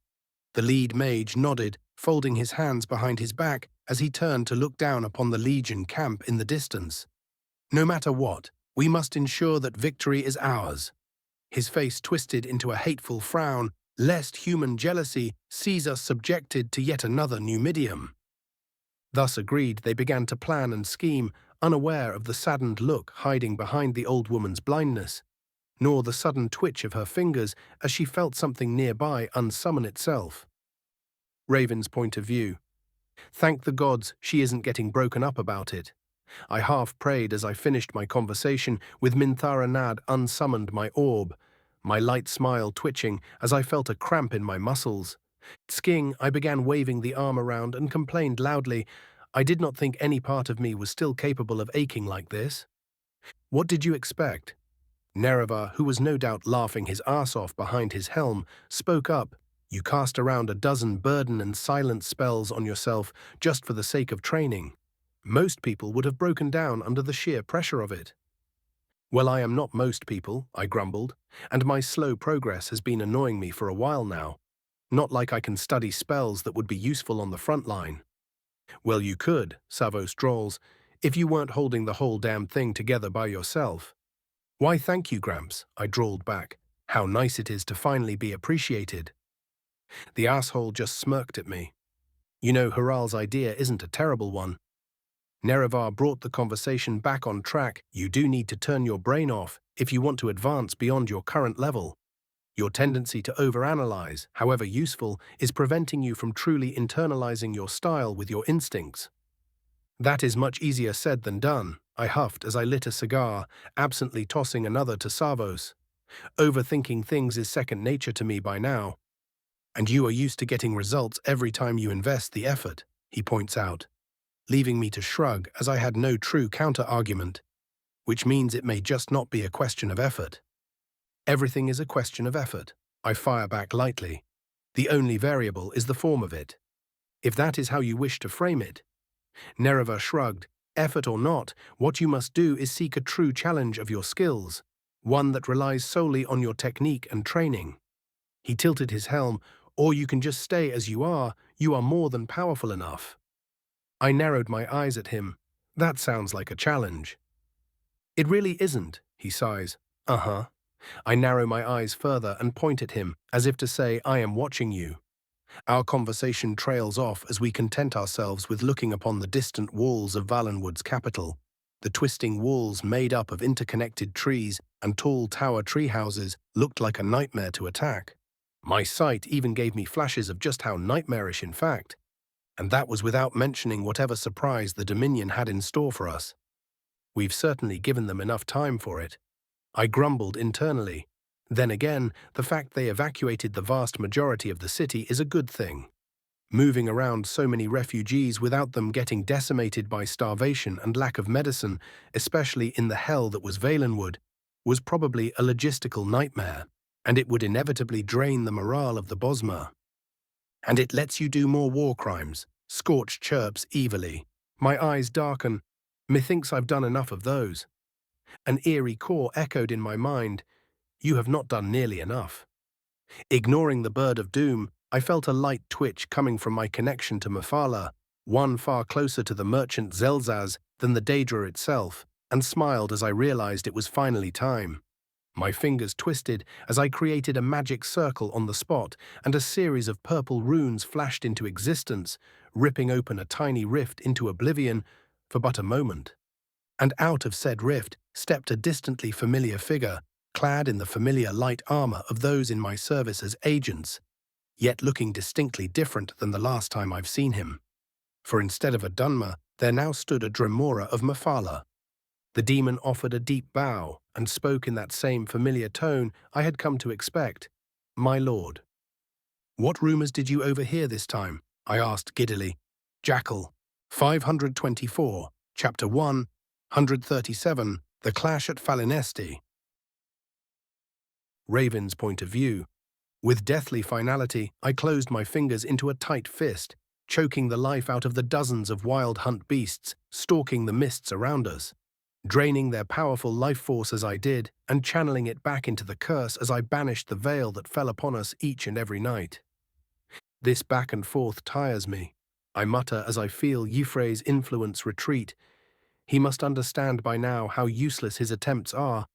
The lead mage nodded, folding his hands behind his back as he turned to look down upon the Legion camp in the distance. No matter what, we must ensure that victory is ours. His face twisted into a hateful frown, lest human jealousy sees us subjected to yet another Numidium. Thus agreed, they began to plan and scheme, unaware of the saddened look hiding behind the old woman's blindness, nor the sudden twitch of her fingers as she felt something nearby unsummon itself. Raven's point of view. Thank the gods she isn't getting broken up about it. I half prayed as I finished my conversation with Minthara Nad unsummoned my orb, my light smile twitching as I felt a cramp in my muscles. Sking, I began waving the arm around and complained loudly. I did not think any part of me was still capable of aching like this. What did you expect? Nerevar, who was no doubt laughing his ass off behind his helm, spoke up. You cast around a dozen burden and silent spells on yourself just for the sake of training. Most people would have broken down under the sheer pressure of it. Well, I am not most people, I grumbled, and my slow progress has been annoying me for a while now. Not like I can study spells that would be useful on the front line. Well, you could, Savos drawls, if you weren't holding the whole damn thing together by yourself. Why, thank you, Gramps, I drawled back. How nice it is to finally be appreciated. The asshole just smirked at me. You know, Haral's idea isn't a terrible one. Nerevar brought the conversation back on track. You do need to turn your brain off if you want to advance beyond your current level. Your tendency to overanalyze, however useful, is preventing you from truly internalizing your style with your instincts. That is much easier said than done, I huffed as I lit a cigar, absently tossing another to Savos. Overthinking things is second nature to me by now. And you are used to getting results every time you invest the effort, he points out, leaving me to shrug as I had no true counter-argument, which means it may just not be a question of effort. Everything is a question of effort, I fire back lightly. The only variable is the form of it. If that is how you wish to frame it. Nerevar shrugged. Effort or not, what you must do is seek a true challenge of your skills, one that relies solely on your technique and training. He tilted his helm. Or you can just stay as you are more than powerful enough. I narrowed my eyes at him. That sounds like a challenge. It really isn't, he sighs. Uh-huh. I narrow my eyes further and point at him, as if to say, I am watching you. Our conversation trails off as we content ourselves with looking upon the distant walls of Valenwood's capital. The twisting walls made up of interconnected trees and tall tower tree houses looked like a nightmare to attack. My sight even gave me flashes of just how nightmarish in fact, and that was without mentioning whatever surprise the Dominion had in store for us. We've certainly given them enough time for it. I grumbled internally. Then again, the fact they evacuated the vast majority of the city is a good thing. Moving around so many refugees without them getting decimated by starvation and lack of medicine, especially in the hell that was Valenwood, was probably a logistical nightmare, and it would inevitably drain the morale of the Bosmer. And it lets you do more war crimes, Scorch chirps evilly. My eyes darken. Methinks I've done enough of those. An eerie caw echoed in my mind. You have not done nearly enough. Ignoring the bird of doom, I felt a light twitch coming from my connection to Mephala, one far closer to the merchant Zelzaz than the Daedra itself, and smiled as I realized it was finally time. My fingers twisted as I created a magic circle on the spot, and a series of purple runes flashed into existence, ripping open a tiny rift into oblivion for but a moment. And out of said rift stepped a distantly familiar figure, clad in the familiar light armor of those in my service as agents, yet looking distinctly different than the last time I've seen him. For instead of a Dunmer, there now stood a Dremora of Mephala. The demon offered a deep bow and spoke in that same familiar tone I had come to expect. My lord. What rumors did you overhear this time? I asked giddily. Jackal. 524, Chapter 1, 137, The Clash at Falinesti. Raven's point of view. With deathly finality, I closed my fingers into a tight fist, choking the life out of the dozens of wild hunt beasts stalking the mists around us, draining their powerful life force as I did, and channeling it back into the curse as I banished the veil that fell upon us each and every night. This back and forth tires me, I mutter as I feel Y'ffre's influence retreat. He must understand by now how useless his attempts are.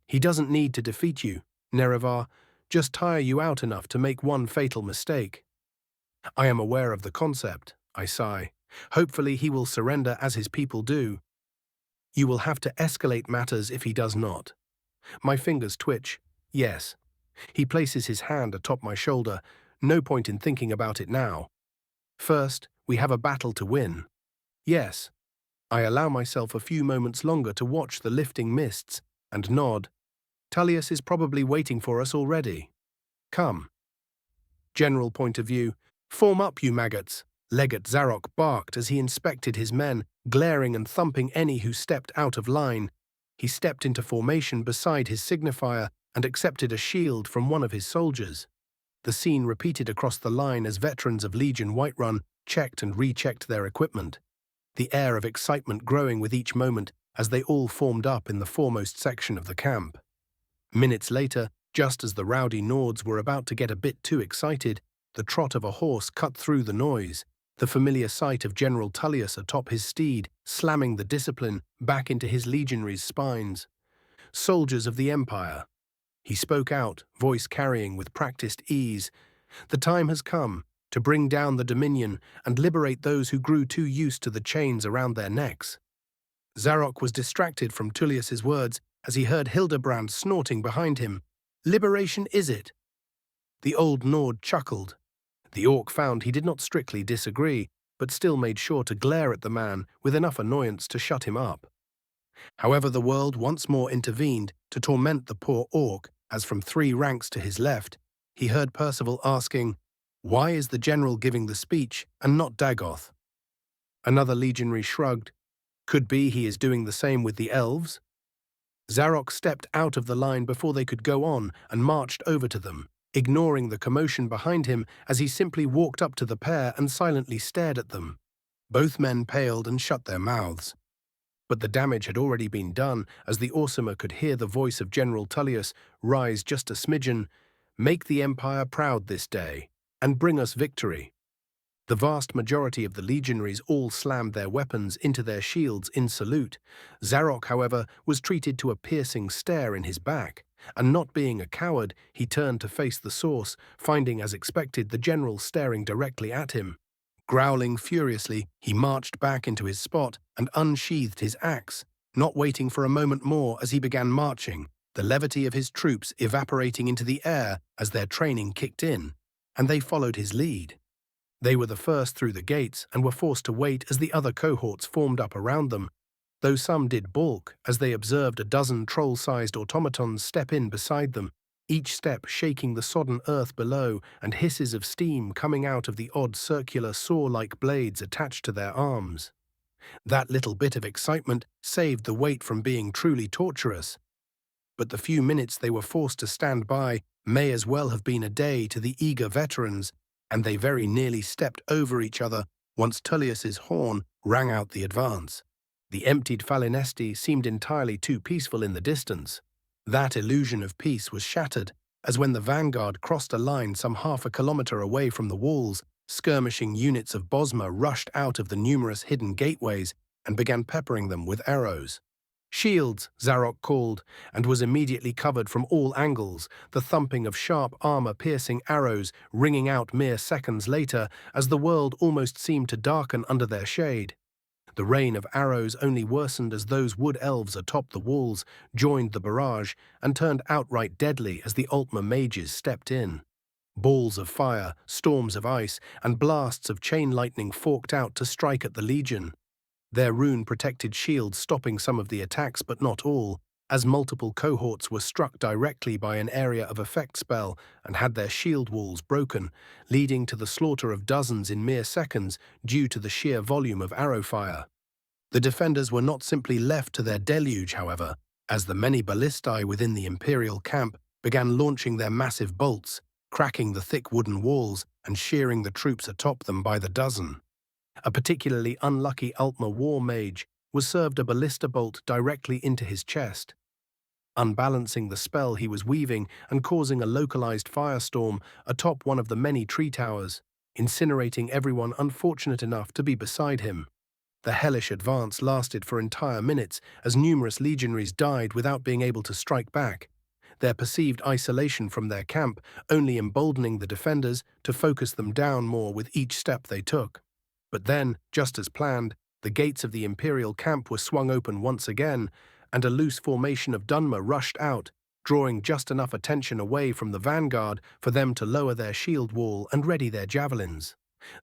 He doesn't need to defeat you, Nerevar, just tire you out enough to make one fatal mistake. I am aware of the concept, I sigh. Hopefully he will surrender as his people do. You will have to escalate matters if he does not. My fingers twitch. Yes. He places his hand atop my shoulder. No point in thinking about it now. First, we have a battle to win. Yes. I allow myself a few moments longer to watch the lifting mists and nod. Tullius is probably waiting for us already. Come. General point of view. Form up, you maggots. Legate Zarok barked as he inspected his men, glaring and thumping any who stepped out of line. He stepped into formation beside his signifier and accepted a shield from one of his soldiers. The scene repeated across the line as veterans of Legion Whiterun checked and rechecked their equipment, the air of excitement growing with each moment as they all formed up in the foremost section of the camp. Minutes later, just as the rowdy Nords were about to get a bit too excited, the trot of a horse cut through the noise, the familiar sight of General Tullius atop his steed, slamming the discipline back into his legionaries' spines. Soldiers of the Empire. He spoke out, voice carrying with practiced ease. The time has come to bring down the Dominion and liberate those who grew too used to the chains around their necks. Zarok was distracted from Tullius's words as he heard Hildebrand snorting behind him. "Liberation is it?" The old Nord chuckled. The orc found he did not strictly disagree, but still made sure to glare at the man with enough annoyance to shut him up. However, the world once more intervened to torment the poor orc as from 3 ranks to his left, he heard Percival asking, "Why is the general giving the speech and not Dagoth?" Another legionary shrugged. "Could be he is doing the same with the elves." Zarok stepped out of the line before they could go on and marched over to them, ignoring the commotion behind him as he simply walked up to the pair and silently stared at them. Both men paled and shut their mouths. But the damage had already been done, as the Orsimer could hear the voice of General Tullius rise just a smidgen. "Make the Empire proud this day, and bring us victory." The vast majority of the legionaries all slammed their weapons into their shields in salute. Zarok, however, was treated to a piercing stare in his back, and not being a coward, he turned to face the source, finding as expected the general staring directly at him. Growling furiously, he marched back into his spot and unsheathed his axe, not waiting for a moment more as he began marching, the levity of his troops evaporating into the air as their training kicked in, and they followed his lead. They were the first through the gates and were forced to wait as the other cohorts formed up around them, though some did balk as they observed a dozen troll-sized automatons step in beside them, each step shaking the sodden earth below and hisses of steam coming out of the odd circular saw-like blades attached to their arms. That little bit of excitement saved the wait from being truly torturous. But the few minutes they were forced to stand by may as well have been a day to the eager veterans, and they very nearly stepped over each other once Tullius's horn rang out the advance. The emptied Falinesti seemed entirely too peaceful in the distance. That illusion of peace was shattered, as when the vanguard crossed a line some 1/2 kilometer away from the walls, skirmishing units of Bosma rushed out of the numerous hidden gateways and began peppering them with arrows. "Shields," Zarok called, and was immediately covered from all angles, the thumping of sharp armor-piercing arrows ringing out mere seconds later as the world almost seemed to darken under their shade. The rain of arrows only worsened as those wood elves atop the walls joined the barrage and turned outright deadly as the Altmer mages stepped in. Balls of fire, storms of ice, and blasts of chain lightning forked out to strike at the legion. Their rune-protected shields stopping some of the attacks but not all, as multiple cohorts were struck directly by an area of effect spell and had their shield walls broken, leading to the slaughter of dozens in mere seconds due to the sheer volume of arrow fire. The defenders were not simply left to their deluge, however, as the many ballistae within the Imperial camp began launching their massive bolts, cracking the thick wooden walls and shearing the troops atop them by the dozen. A particularly unlucky Altmer war mage was served a ballista bolt directly into his chest, unbalancing the spell he was weaving and causing a localized firestorm atop one of the many tree towers, incinerating everyone unfortunate enough to be beside him. The hellish advance lasted for entire minutes as numerous legionaries died without being able to strike back, their perceived isolation from their camp only emboldening the defenders to focus them down more with each step they took. But then, just as planned, the gates of the Imperial camp were swung open once again, and a loose formation of Dunmer rushed out, drawing just enough attention away from the vanguard for them to lower their shield wall and ready their javelins.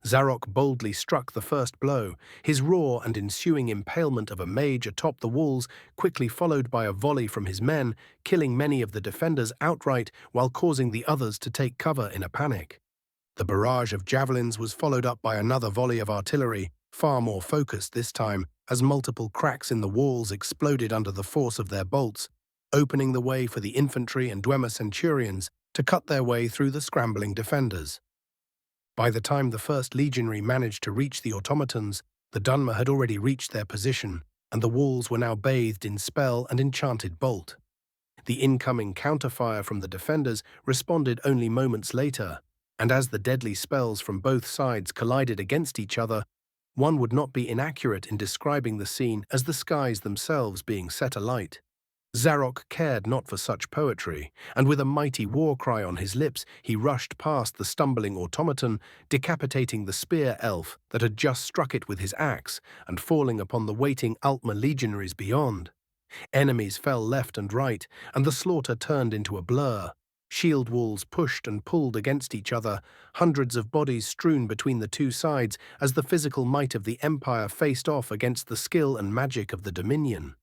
Zarok boldly struck the first blow, his roar and ensuing impalement of a mage atop the walls quickly followed by a volley from his men, killing many of the defenders outright while causing the others to take cover in a panic. The barrage of javelins was followed up by another volley of artillery, far more focused this time, as multiple cracks in the walls exploded under the force of their bolts, opening the way for the infantry and Dwemer centurions to cut their way through the scrambling defenders. By the time the first legionary managed to reach the automatons, the Dunmer had already reached their position, and the walls were now bathed in spell and enchanted bolt. The incoming counterfire from the defenders responded only moments later, and as the deadly spells from both sides collided against each other, one would not be inaccurate in describing the scene as the skies themselves being set alight. Zarok cared not for such poetry, and with a mighty war cry on his lips, he rushed past the stumbling automaton, decapitating the spear elf that had just struck it with his axe, and falling upon the waiting Altmer legionaries beyond. Enemies fell left and right, and the slaughter turned into a blur. Shield walls pushed and pulled against each other, hundreds of bodies strewn between the two sides as the physical might of the Empire faced off against the skill and magic of the Dominion.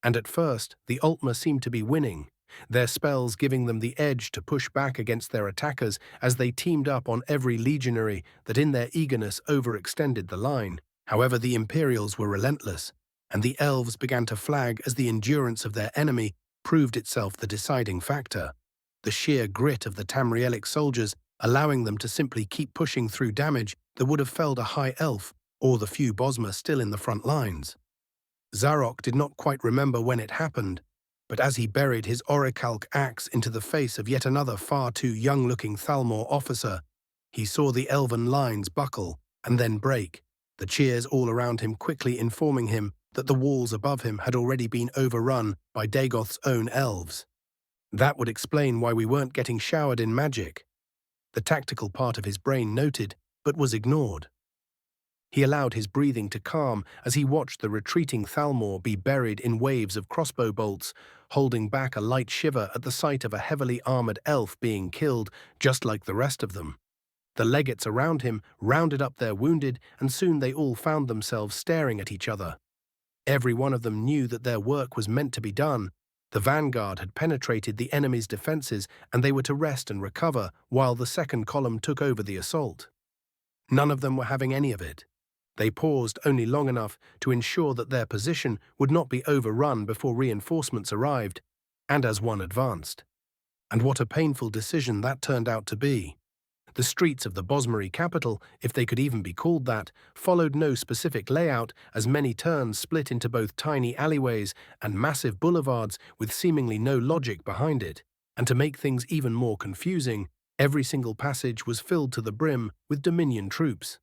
And at first, the Altmer seemed to be winning, their spells giving them the edge to push back against their attackers as they teamed up on every legionary that in their eagerness overextended the line. However, the Imperials were relentless, and the elves began to flag as the endurance of their enemy proved itself the deciding factor. The sheer grit of the Tamrielic soldiers allowing them to simply keep pushing through damage that would have felled a high elf or the few Bosmer still in the front lines. Zarok did not quite remember when it happened, but as he buried his orichalc axe into the face of yet another far too young-looking Thalmor officer, he saw the elven lines buckle and then break, the cheers all around him quickly informing him that the walls above him had already been overrun by Dagoth's own elves. That would explain why we weren't getting showered in magic. The tactical part of his brain noted, but was ignored. He allowed his breathing to calm as he watched the retreating Thalmor be buried in waves of crossbow bolts, holding back a light shiver at the sight of a heavily armored elf being killed just like the rest of them. The legates around him rounded up their wounded, and soon they all found themselves staring at each other. Every one of them knew that their work was meant to be done. The vanguard had penetrated the enemy's defenses, and they were to rest and recover while the second column took over the assault. None of them were having any of it. They paused only long enough to ensure that their position would not be overrun before reinforcements arrived, and as one advanced. And what a painful decision that turned out to be. The streets of the Bosmery capital, if they could even be called that, followed no specific layout as many turns split into both tiny alleyways and massive boulevards with seemingly no logic behind it. And to make things even more confusing, every single passage was filled to the brim with Dominion troops.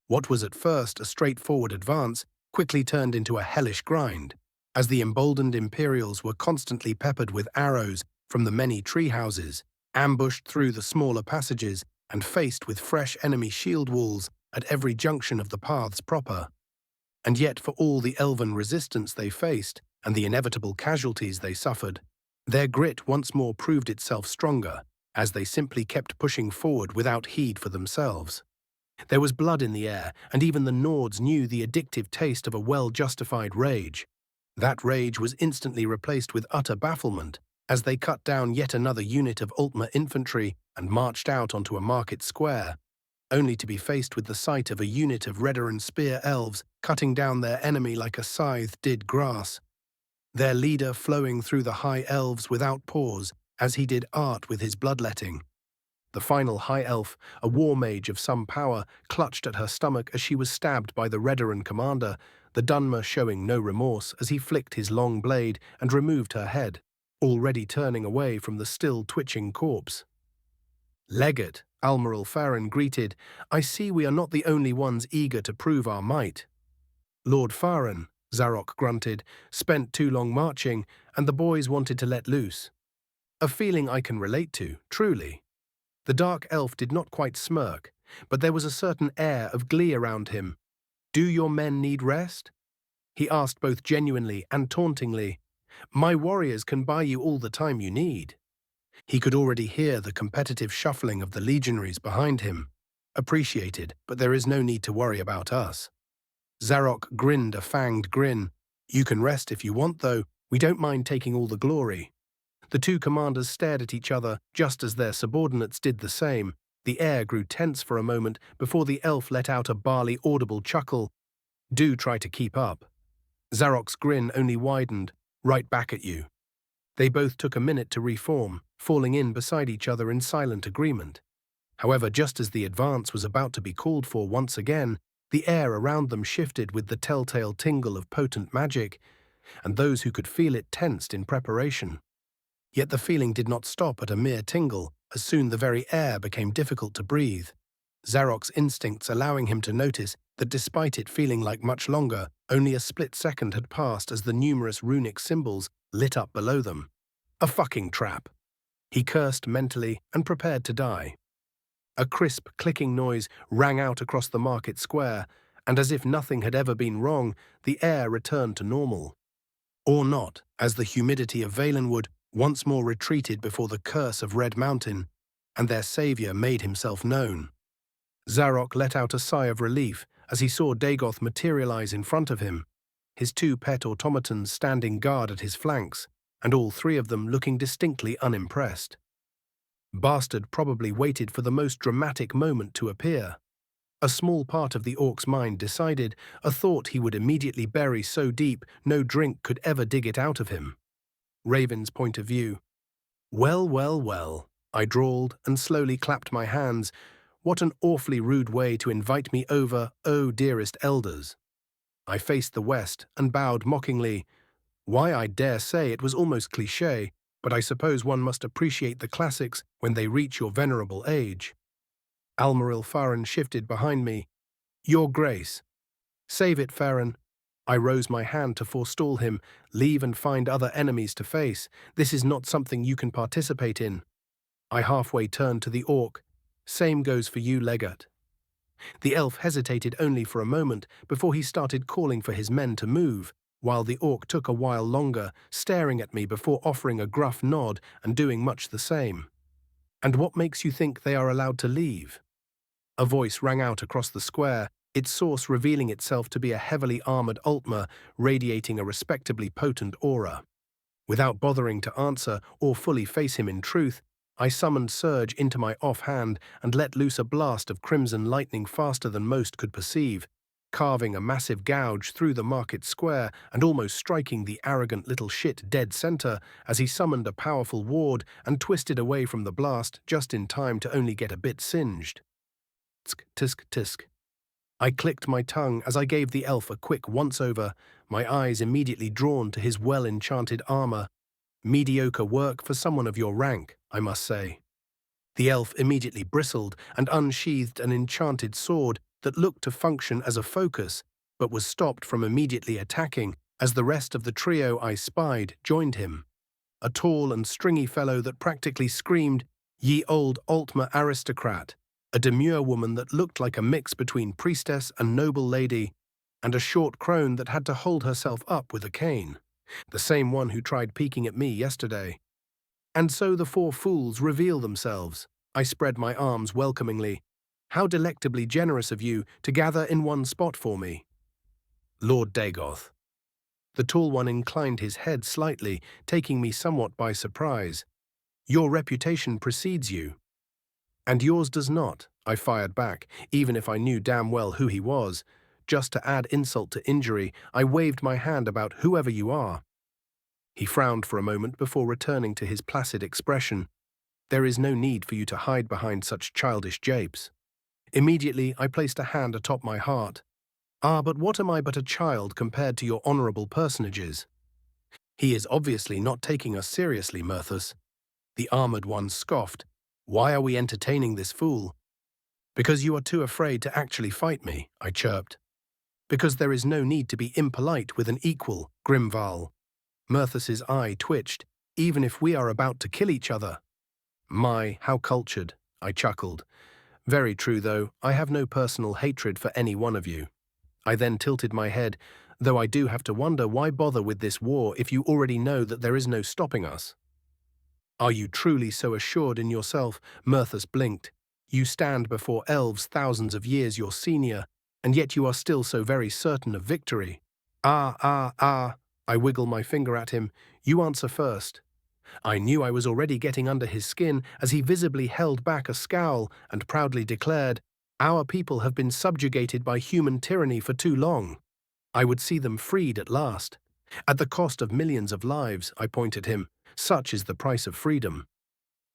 What was at first a straightforward advance quickly turned into a hellish grind, as the emboldened Imperials were constantly peppered with arrows from the many tree houses, ambushed through the smaller passages, and faced with fresh enemy shield walls at every junction of the paths proper. And yet for all the elven resistance they faced, and the inevitable casualties they suffered, their grit once more proved itself stronger, as they simply kept pushing forward without heed for themselves. There was blood in the air, and even the Nords knew the addictive taste of a well-justified rage. That rage was instantly replaced with utter bafflement, as they cut down yet another unit of Altmer infantry and marched out onto a market square, only to be faced with the sight of a unit of Redaran spear elves cutting down their enemy like a scythe did grass, their leader flowing through the high elves without pause, as he did art with his bloodletting. The final high elf, a war mage of some power, clutched at her stomach as she was stabbed by the Redaran commander, the Dunmer showing no remorse as he flicked his long blade and removed her head, already turning away from the still twitching corpse. Legate, Almiral Farron greeted, "I see we are not the only ones eager to prove our might." Lord Farron, Zarok grunted, spent too long marching, and the boys wanted to let loose. A feeling I can relate to, truly. The dark elf did not quite smirk, but there was a certain air of glee around him. "Do your men need rest?" He asked both genuinely and tauntingly. "My warriors can buy you all the time you need." He could already hear the competitive shuffling of the legionaries behind him. "Appreciated, but there is no need to worry about us." Zarok grinned a fanged grin. "You can rest if you want, though. We don't mind taking all the glory." The two commanders stared at each other just as their subordinates did the same. The air grew tense for a moment before the elf let out a barely audible chuckle. "Do try to keep up." Zarok's grin only widened. "Right back at you." They both took a minute to reform, falling in beside each other in silent agreement. However, just as the advance was about to be called for once again, the air around them shifted with the telltale tingle of potent magic, and those who could feel it tensed in preparation. Yet the feeling did not stop at a mere tingle, as soon the very air became difficult to breathe, Zarok's instincts allowing him to notice that despite it feeling like much longer, only a split second had passed as the numerous runic symbols lit up below them. A fucking trap. He cursed mentally and prepared to die. A crisp, clicking noise rang out across the market square, and as if nothing had ever been wrong, the air returned to normal. Or not, as the humidity of Valenwood once more retreated before the curse of Red Mountain, and their saviour made himself known. Zarok let out a sigh of relief as he saw Dagoth materialize in front of him, his two pet automatons standing guard at his flanks, and all three of them looking distinctly unimpressed. Bastard probably waited for the most dramatic moment to appear. A small part of the orc's mind decided, a thought he would immediately bury so deep no drink could ever dig it out of him. Raven's point of view. Well, well, well, I drawled and slowly clapped my hands. What an awfully rude way to invite me over, oh dearest elders. I faced the west and bowed mockingly. Why, I dare say it was almost cliché, but I suppose one must appreciate the classics when they reach your venerable age. Almaril Farron shifted behind me. Your Grace. Save it, Farron. I rose my hand to forestall him. Leave and find other enemies to face. This is not something you can participate in. I halfway turned to the orc. Same goes for you, Legat. The elf hesitated only for a moment before he started calling for his men to move, while the orc took a while longer, staring at me before offering a gruff nod and doing much the same. And what makes you think they are allowed to leave? A voice rang out across the square, its source revealing itself to be a heavily armored Altmer radiating a respectably potent aura. Without bothering to answer or fully face him in truth, I summoned Surge into my offhand and let loose a blast of crimson lightning faster than most could perceive, carving a massive gouge through the market square and almost striking the arrogant little shit dead center as he summoned a powerful ward and twisted away from the blast just in time to only get a bit singed. Tsk, tisk, tisk. I clicked my tongue as I gave the elf a quick once-over, my eyes immediately drawn to his well-enchanted armor. Mediocre work for someone of your rank, I must say. The elf immediately bristled and unsheathed an enchanted sword that looked to function as a focus, but was stopped from immediately attacking as the rest of the trio I spied joined him. A tall and stringy fellow that practically screamed, "Ye old Altmer aristocrat," a demure woman that looked like a mix between priestess and noble lady, and a short crone that had to hold herself up with a cane, the same one who tried peeking at me yesterday. And so the four fools reveal themselves. I spread my arms welcomingly. How delectably generous of you to gather in one spot for me. Lord Dagoth. The tall one inclined his head slightly, taking me somewhat by surprise. Your reputation precedes you. And yours does not, I fired back, even if I knew damn well who he was. Just to add insult to injury, I waved my hand about whoever you are. He frowned for a moment before returning to his placid expression. There is no need for you to hide behind such childish japes. Immediately, I placed a hand atop my heart. Ah, but what am I but a child compared to your honorable personages? He is obviously not taking us seriously, Mirthus. The armored one scoffed. Why are we entertaining this fool? Because you are too afraid to actually fight me, I chirped. Because there is no need to be impolite with an equal, Grimval. Mirthus's eye twitched, even if we are about to kill each other. My, how cultured, I chuckled. Very true, though, I have no personal hatred for any one of you. I then tilted my head, though I do have to wonder why bother with this war if you already know that there is no stopping us. Are you truly so assured in yourself? Mirthus blinked. You stand before elves thousands of years your senior, and yet you are still so very certain of victory. Ah. I wiggle my finger at him. You answer first. I knew I was already getting under his skin as he visibly held back a scowl and proudly declared, Our people have been subjugated by human tyranny for too long. I would see them freed at last. At the cost of millions of lives, I pointed him. Such is the price of freedom.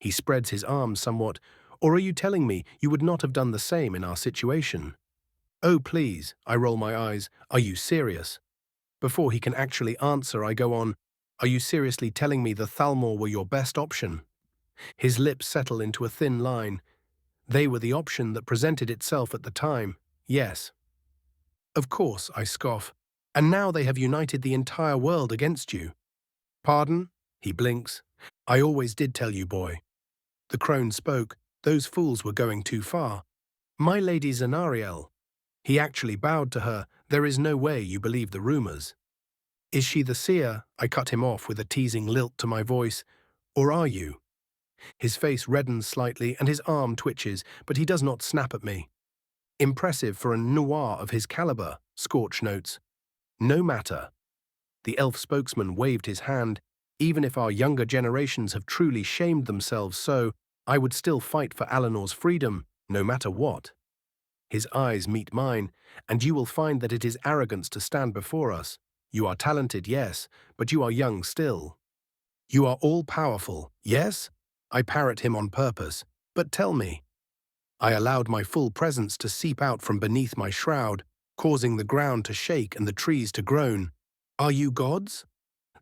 He spreads his arms somewhat. Or are you telling me you would not have done the same in our situation? Oh, please, I roll my eyes. Are you serious? Before he can actually answer, I go on, Are you seriously telling me the Thalmor were your best option? His lips settle into a thin line. They were the option that presented itself at the time, yes. Of course, I scoff. And now they have united the entire world against you. Pardon? He blinks. I always did tell you, boy. The crone spoke. Those fools were going too far. My lady Zanariel. He actually bowed to her. There is no way you believe the rumors. Is she the seer? I cut him off with a teasing lilt to my voice. Or are you? His face reddens slightly and his arm twitches, but he does not snap at me. Impressive for a noir of his caliber, Scorch notes. No matter. The elf spokesman waved his hand. Even if our younger generations have truly shamed themselves so, I would still fight for Alinor's freedom, no matter what. His eyes meet mine, and you will find that it is arrogance to stand before us. You are talented, yes, but you are young still. You are all-powerful, yes? I parrot him on purpose. But tell me. I allowed my full presence to seep out from beneath my shroud, causing the ground to shake and the trees to groan. Are you gods?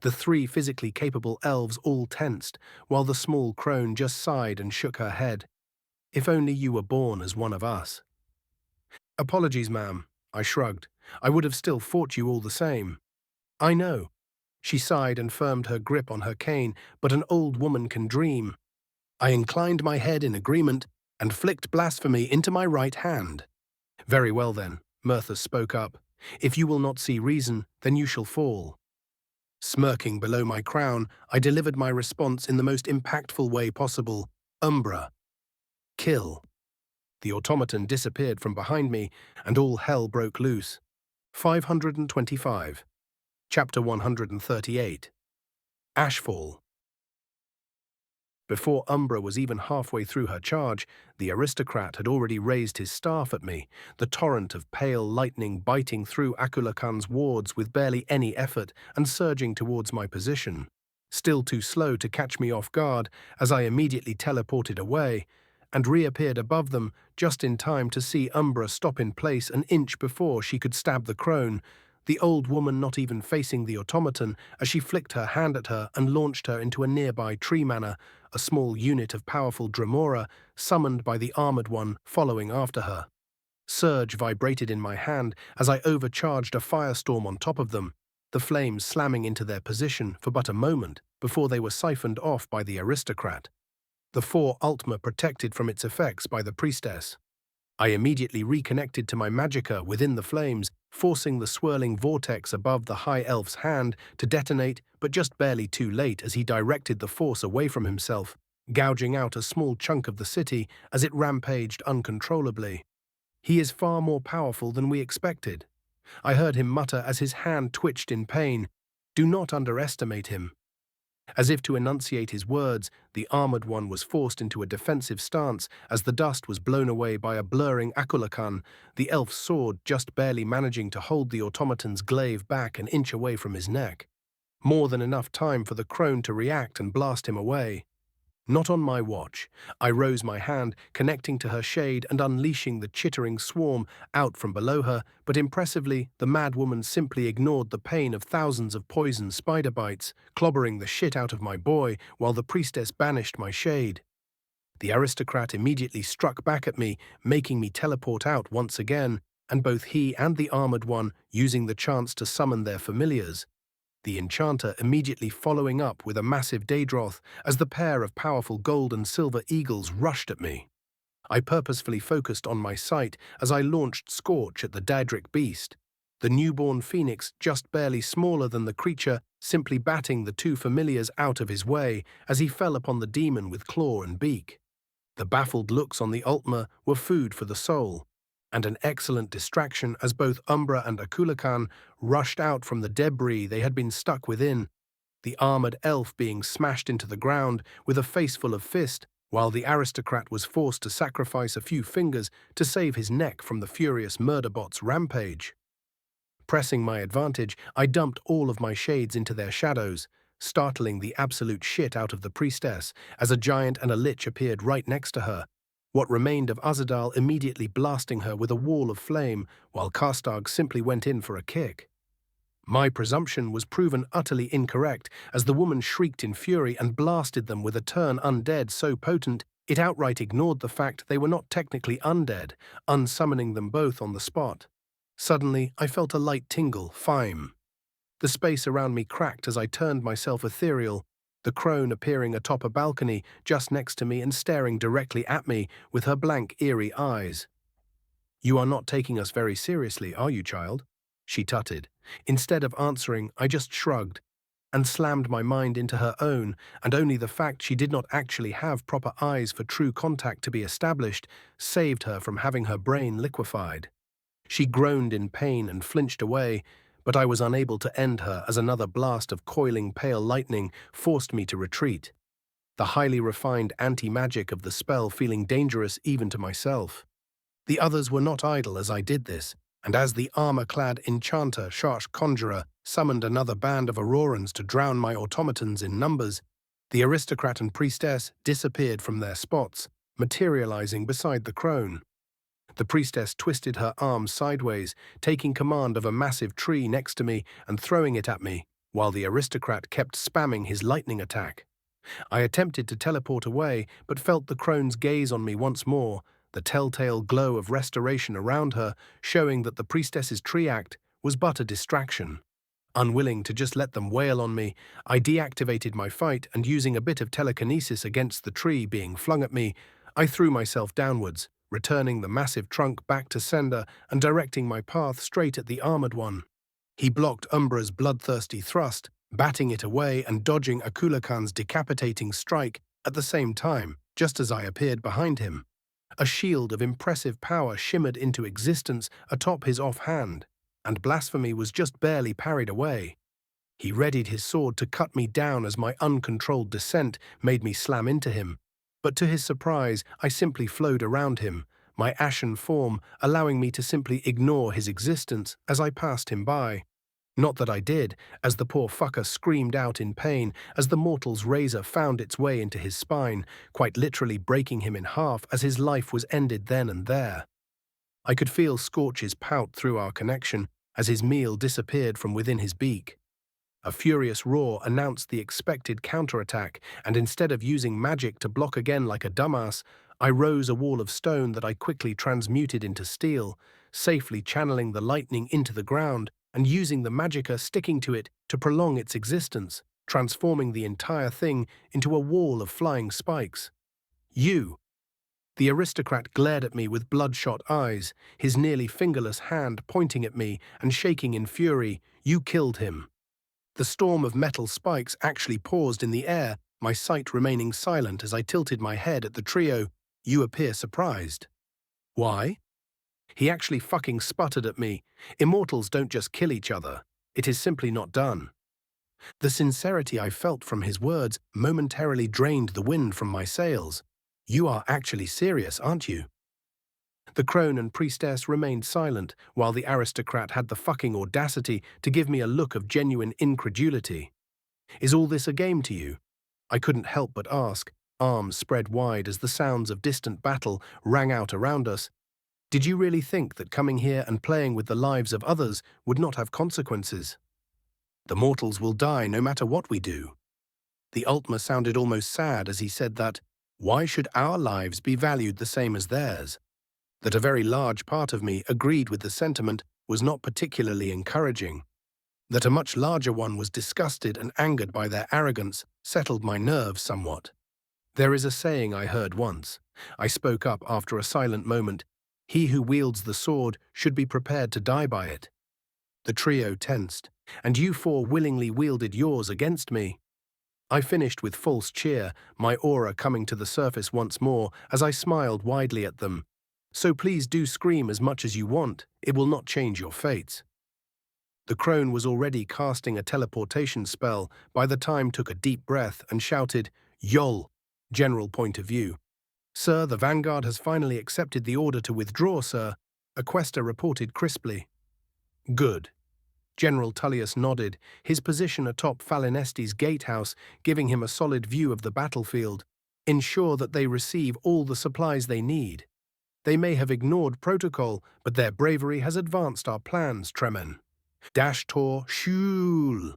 The three physically capable elves all tensed, while the small crone just sighed and shook her head. If only you were born as one of us. Apologies, ma'am, I shrugged. I would have still fought you all the same. I know. She sighed and firmed her grip on her cane, but an old woman can dream. I inclined my head in agreement and flicked blasphemy into my right hand. Very well then, Mirthus spoke up. If you will not see reason, then you shall fall. Smirking below my crown, I delivered my response in the most impactful way possible. Umbra. Kill. The automaton disappeared from behind me, and all hell broke loose. 525. Chapter 138. Ashfall. Before Umbra was even halfway through her charge, the aristocrat had already raised his staff at me, the torrent of pale lightning biting through Akulakan's wards with barely any effort and surging towards my position. Still too slow to catch me off guard, as I immediately teleported away, and reappeared above them just in time to see Umbra stop in place an inch before she could stab the crone, the old woman not even facing the automaton as she flicked her hand at her and launched her into a nearby tree manor, a small unit of powerful Dremora summoned by the armored one following after her. Surge vibrated in my hand as I overcharged a firestorm on top of them, the flames slamming into their position for but a moment before they were siphoned off by the aristocrat. The 4 Ultima protected from its effects by the priestess. I immediately reconnected to my magicka within the flames, forcing the swirling vortex above the High Elf's hand to detonate, but just barely too late as he directed the force away from himself, gouging out a small chunk of the city as it rampaged uncontrollably. He is far more powerful than we expected. I heard him mutter as his hand twitched in pain. Do not underestimate him. As if to enunciate his words, the armored one was forced into a defensive stance as the dust was blown away by a blurring Akulakan, the elf's sword just barely managing to hold the automaton's glaive back an inch away from his neck. More than enough time for the crone to react and blast him away. Not on my watch. I rose my hand, connecting to her shade and unleashing the chittering swarm out from below her, but impressively, the madwoman simply ignored the pain of thousands of poison spider bites, clobbering the shit out of my boy while the priestess banished my shade. The aristocrat immediately struck back at me, making me teleport out once again, and both he and the armored one using the chance to summon their familiars. The enchanter immediately following up with a massive Daedroth as the pair of powerful gold and silver eagles rushed at me. I purposefully focused on my sight as I launched Scorch at the Daedric beast, the newborn phoenix just barely smaller than the creature, simply batting the 2 familiars out of his way as he fell upon the demon with claw and beak. The baffled looks on the Ultima were food for the soul, and an excellent distraction as both Umbra and Akulakan rushed out from the debris they had been stuck within, the armored elf being smashed into the ground with a face full of fist, while the aristocrat was forced to sacrifice a few fingers to save his neck from the furious murderbot's rampage. Pressing my advantage, I dumped all of my shades into their shadows, startling the absolute shit out of the priestess as a giant and a lich appeared right next to her, what remained of Azadal immediately blasting her with a wall of flame, while Karstag simply went in for a kick. My presumption was proven utterly incorrect as the woman shrieked in fury and blasted them with a turn undead so potent it outright ignored the fact they were not technically undead, unsummoning them both on the spot. Suddenly, I felt a light tingle, Fime. The space around me cracked as I turned myself ethereal, the crone appearing atop a balcony just next to me and staring directly at me with her blank, eerie eyes. "You are not taking us very seriously, are you, child?" she tutted. Instead of answering, I just shrugged and slammed my mind into her own, and only the fact she did not actually have proper eyes for true contact to be established saved her from having her brain liquefied. She groaned in pain and flinched away, but I was unable to end her as another blast of coiling pale lightning forced me to retreat, the highly refined anti-magic of the spell feeling dangerous even to myself. The others were not idle as I did this, and as the armor-clad enchanter Conjurer summoned another band of Aurorans to drown my automatons in numbers, the aristocrat and priestess disappeared from their spots, materializing beside the crone. The priestess twisted her arms sideways, taking command of a massive tree next to me and throwing it at me, while the aristocrat kept spamming his lightning attack. I attempted to teleport away, but felt the crone's gaze on me once more, the telltale glow of restoration around her, showing that the priestess's tree act was but a distraction. Unwilling to just let them wail on me, I deactivated my fight and using a bit of telekinesis against the tree being flung at me, I threw myself downwards, returning the massive trunk back to sender and directing my path straight at the armored one. He blocked Umbra's bloodthirsty thrust, batting it away and dodging Akulakan's decapitating strike at the same time, just as I appeared behind him. A shield of impressive power shimmered into existence atop his offhand, and blasphemy was just barely parried away. He readied his sword to cut me down as my uncontrolled descent made me slam into him, but to his surprise, I simply flowed around him, my ashen form allowing me to simply ignore his existence as I passed him by. Not that I did, as the poor fucker screamed out in pain as the mortal's razor found its way into his spine, quite literally breaking him in half as his life was ended then and there. I could feel Scorch's pout through our connection as his meal disappeared from within his beak. A furious roar announced the expected counterattack, and instead of using magic to block again like a dumbass, I rose a wall of stone that I quickly transmuted into steel, safely channeling the lightning into the ground and using the magicka sticking to it to prolong its existence, transforming the entire thing into a wall of flying spikes. "You!" The aristocrat glared at me with bloodshot eyes, his nearly fingerless hand pointing at me and shaking in fury. "You killed him." The storm of metal spikes actually paused in the air, my sight remaining silent as I tilted my head at the trio. "You appear surprised." "Why?" He actually fucking sputtered at me. Immortals don't just kill each other. It is simply not done. The sincerity I felt from his words momentarily drained the wind from my sails. "You are actually serious, aren't you?" The crone and priestess remained silent, while the aristocrat had the fucking audacity to give me a look of genuine incredulity. "Is all this a game to you?" I couldn't help but ask, arms spread wide as the sounds of distant battle rang out around us. "Did you really think that coming here and playing with the lives of others would not have consequences? The mortals will die no matter what we do." The Ultima sounded almost sad as he said that, why should our lives be valued the same as theirs? That a very large part of me agreed with the sentiment was not particularly encouraging. That a much larger one was disgusted and angered by their arrogance settled my nerves somewhat. There is a saying I heard once. I spoke up after a silent moment. He who wields the sword should be prepared to die by it. The trio tensed, and you four willingly wielded yours against me. I finished with false cheer, my aura coming to the surface once more as I smiled widely at them. "So please do scream as much as you want, it will not change your fates." The crone was already casting a teleportation spell by the time took a deep breath and shouted, "Yol!" General point of view. "Sir, the Vanguard has finally accepted the order to withdraw, sir," a quester reported crisply. "Good." General Tullius nodded, his position atop Falinesti's gatehouse giving him a solid view of the battlefield. "Ensure that they receive all the supplies they need. They may have ignored protocol, but their bravery has advanced our plans, Tremen." Dash Tor Shul.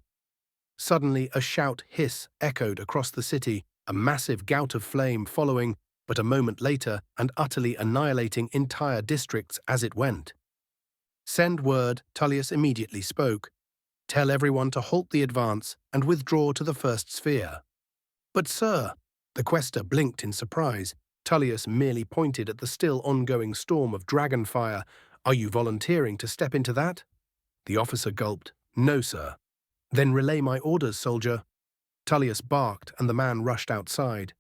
Suddenly a shout hiss echoed across the city, a massive gout of flame following, but a moment later and utterly annihilating entire districts as it went. "Send word," Tullius immediately spoke. Tell everyone to halt the advance and withdraw to the first sphere." "But, sir," the quester blinked in surprise. Tullius merely pointed at the still ongoing storm of dragon fire. "Are you volunteering to step into that?" The officer gulped. "No, sir." "Then relay my orders, soldier." Tullius barked, and the man rushed outside.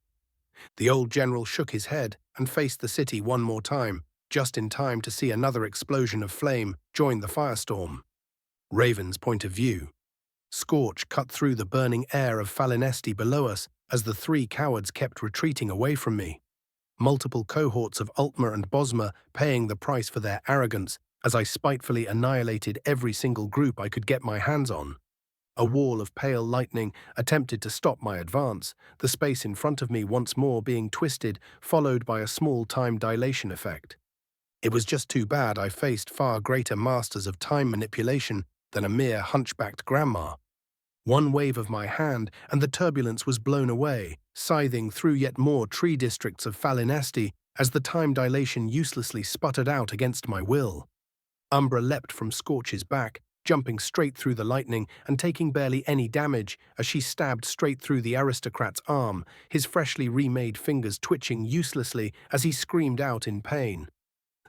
The old general shook his head and faced the city one more time, just in time to see another explosion of flame join the firestorm. Raven's point of view. Scorch cut through the burning air of Falinesti below us as the three cowards kept retreating away from me. Multiple cohorts of Altmer and Bosma paying the price for their arrogance as I spitefully annihilated every single group I could get my hands on. A wall of pale lightning attempted to stop my advance, the space in front of me once more being twisted, followed by a small time dilation effect. It was just too bad I faced far greater masters of time manipulation than a mere hunchbacked grandma. One wave of my hand, and the turbulence was blown away, scything through yet more tree districts of Falinesti as the time dilation uselessly sputtered out against my will. Umbra leapt from Scorch's back, jumping straight through the lightning and taking barely any damage as she stabbed straight through the aristocrat's arm, his freshly remade fingers twitching uselessly as he screamed out in pain.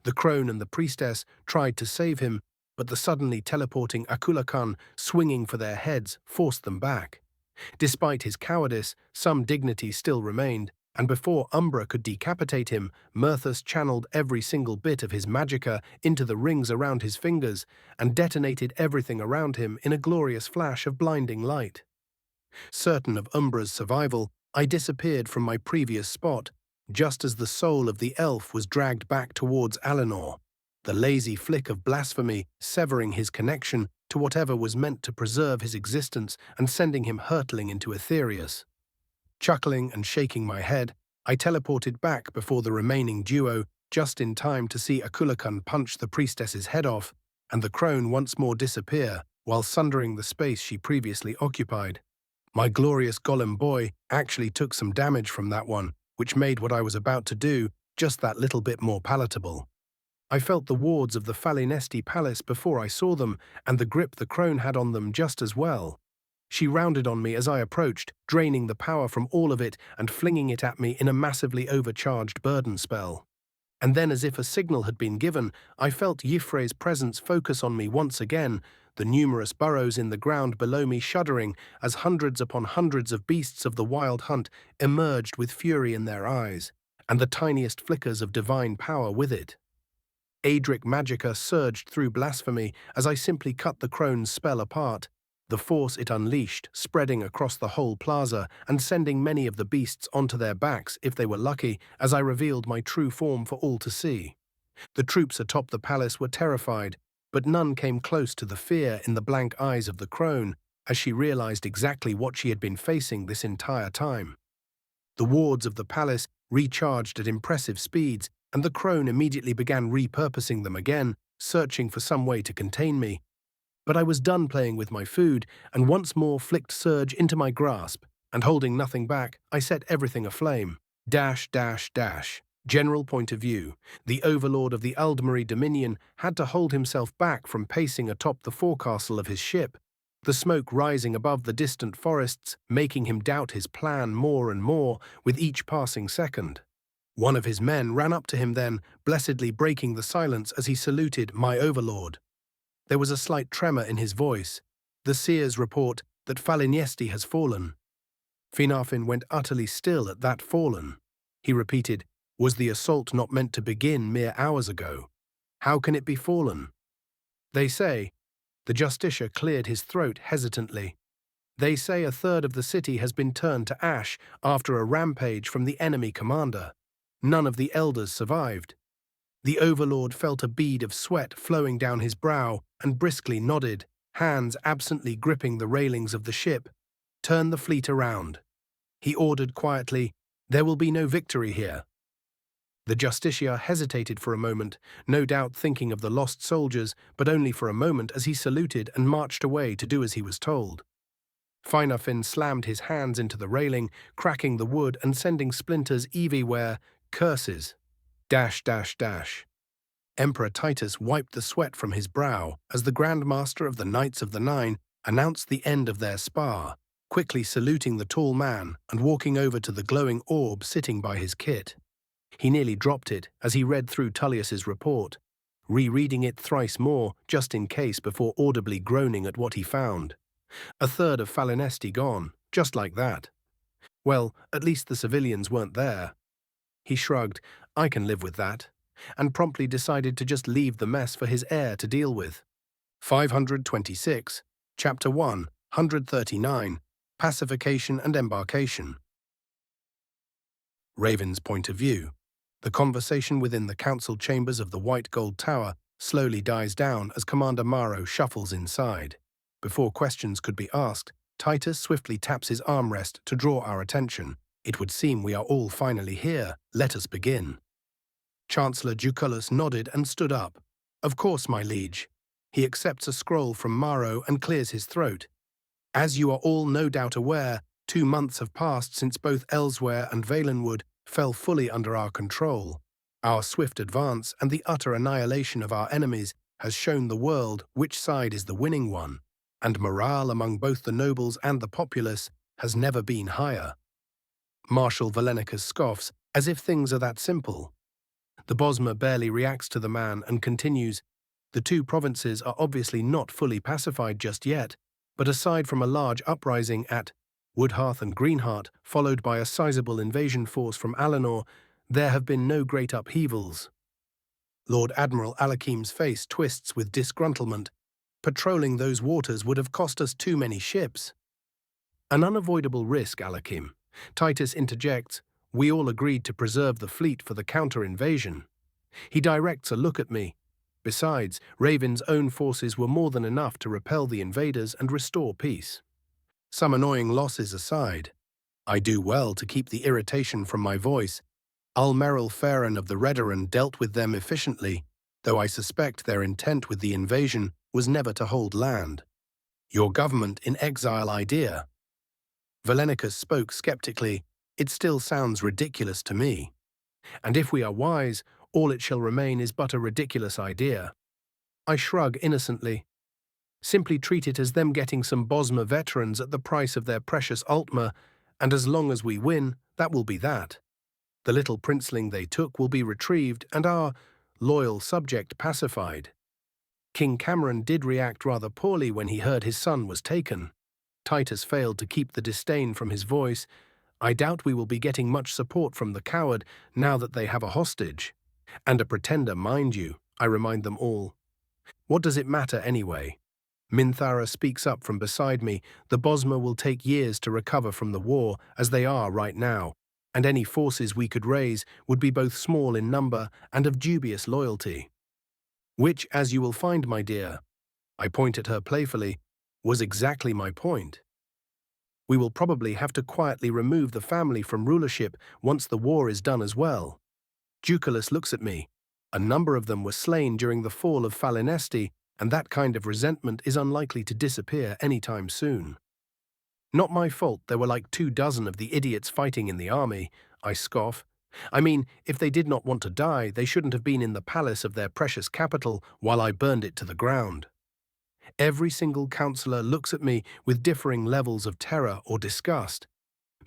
The crone and the priestess tried to save him, but the suddenly teleporting Akulakan, swinging for their heads, forced them back. Despite his cowardice, some dignity still remained, and before Umbra could decapitate him, Mirthus channeled every single bit of his magicka into the rings around his fingers and detonated everything around him in a glorious flash of blinding light. Certain of Umbra's survival, I disappeared from my previous spot, just as the soul of the elf was dragged back towards Alinor, the lazy flick of blasphemy severing his connection to whatever was meant to preserve his existence and sending him hurtling into Etherius. Chuckling and shaking my head, I teleported back before the remaining duo, just in time to see Akulakan punch the priestess's head off and the crone once more disappear while sundering the space she previously occupied. My glorious golem boy actually took some damage from that one, which made what I was about to do just that little bit more palatable. I felt the wards of the Falinesti palace before I saw them, and the grip the crone had on them just as well. She rounded on me as I approached, draining the power from all of it and flinging it at me in a massively overcharged burden spell. And then, as if a signal had been given, I felt Yifre's presence focus on me once again, the numerous burrows in the ground below me shuddering as hundreds upon hundreds of beasts of the wild hunt emerged with fury in their eyes, and the tiniest flickers of divine power with it. Adric Magicka surged through blasphemy as I simply cut the crone's spell apart, the force it unleashed spreading across the whole plaza and sending many of the beasts onto their backs if they were lucky as I revealed my true form for all to see. The troops atop the palace were terrified, but none came close to the fear in the blank eyes of the crone as she realized exactly what she had been facing this entire time. The wards of the palace recharged at impressive speeds, and the crone immediately began repurposing them again, searching for some way to contain me. But I was done playing with my food and once more flicked Surge into my grasp, and holding nothing back, I set everything aflame. General point of view. The overlord of the Aldmeri Dominion had to hold himself back from pacing atop the forecastle of his ship, the smoke rising above the distant forests, making him doubt his plan more and more with each passing second. One of his men ran up to him then, blessedly breaking the silence as he saluted my overlord. There was a slight tremor in his voice. The seers report that Falinesti has fallen. Finarfin went utterly still at that fallen. He repeated, "Was the assault not meant to begin mere hours ago? How can it be fallen?" They say, the Justicia cleared his throat hesitantly. They say a third of the city has been turned to ash after a rampage from the enemy commander. None of the elders survived. The overlord felt a bead of sweat flowing down his brow and briskly nodded, hands absently gripping the railings of the ship. "Turn the fleet around." He ordered quietly, "There will be no victory here." The Justicia hesitated for a moment, no doubt thinking of the lost soldiers, but only for a moment as he saluted and marched away to do as he was told. Finarfin slammed his hands into the railing, cracking the wood and sending splinters everywhere. Curses. Emperor Titus wiped the sweat from his brow as the Grand Master of the Knights of the Nine announced the end of their spar, quickly saluting the tall man and walking over to the glowing orb sitting by his kit. He nearly dropped it as he read through Tullius's report, rereading it thrice more just in case before audibly groaning at what he found. A third of Falinesti gone, just like that. Well, at least the civilians weren't there. He shrugged, I can live with that, and promptly decided to just leave the mess for his heir to deal with. 526, Chapter 1, 139, Pacification and Embarkation. Raven's point of view. The conversation within the council chambers of the White Gold Tower slowly dies down as Commander Maro shuffles inside. Before questions could be asked, Titus swiftly taps his armrest to draw our attention. It would seem we are all finally here. Let us begin. Chancellor Ducullus nodded and stood up. Of course, my liege. He accepts a scroll from Maro and clears his throat. As you are all no doubt aware, 2 months have passed since both Elsewhere and Valenwood fell fully under our control. Our swift advance and the utter annihilation of our enemies has shown the world which side is the winning one, and morale among both the nobles and the populace has never been higher. Marshal Valenicus scoffs, as if things are that simple. The Bosmer barely reacts to the man and continues, the 2 provinces are obviously not fully pacified just yet, but aside from a large uprising at Woodhearth and Greenheart, followed by a sizable invasion force from Alinor, there have been no great upheavals. Lord Admiral Alakim's face twists with disgruntlement. Patrolling those waters would have cost us too many ships. An unavoidable risk, Alakim. Titus interjects, we all agreed to preserve the fleet for the counter-invasion. He directs a look at me. Besides, Raven's own forces were more than enough to repel the invaders and restore peace. Some annoying losses aside, I do well to keep the irritation from my voice. Almeril Farron of the Redoran dealt with them efficiently, though I suspect their intent with the invasion was never to hold land. Your government in exile idea. Valenicus spoke skeptically. It still sounds ridiculous to me. And if we are wise, all it shall remain is but a ridiculous idea. I shrug innocently. Simply treat it as them getting some Bosmer veterans at the price of their precious Altmer, and as long as we win, that will be that. The little princeling they took will be retrieved and our loyal subject pacified. King Cameron did react rather poorly when he heard his son was taken. Titus failed to keep the disdain from his voice. I doubt we will be getting much support from the coward now that they have a hostage. And a pretender, mind you, I remind them all. What does it matter anyway? Minthara speaks up from beside me. The Bosmer will take years to recover from the war, as they are right now, and any forces we could raise would be both small in number and of dubious loyalty. Which, as you will find, my dear, I point at her playfully, was exactly my point. We will probably have to quietly remove the family from rulership once the war is done as well. Ducullus looks at me. A number of them were slain during the fall of Falinesti, and that kind of resentment is unlikely to disappear anytime soon. Not my fault there were like 24 of the idiots fighting in the army, I scoff. I mean, if they did not want to die, they shouldn't have been in the palace of their precious capital while I burned it to the ground. Every single councillor looks at me with differing levels of terror or disgust.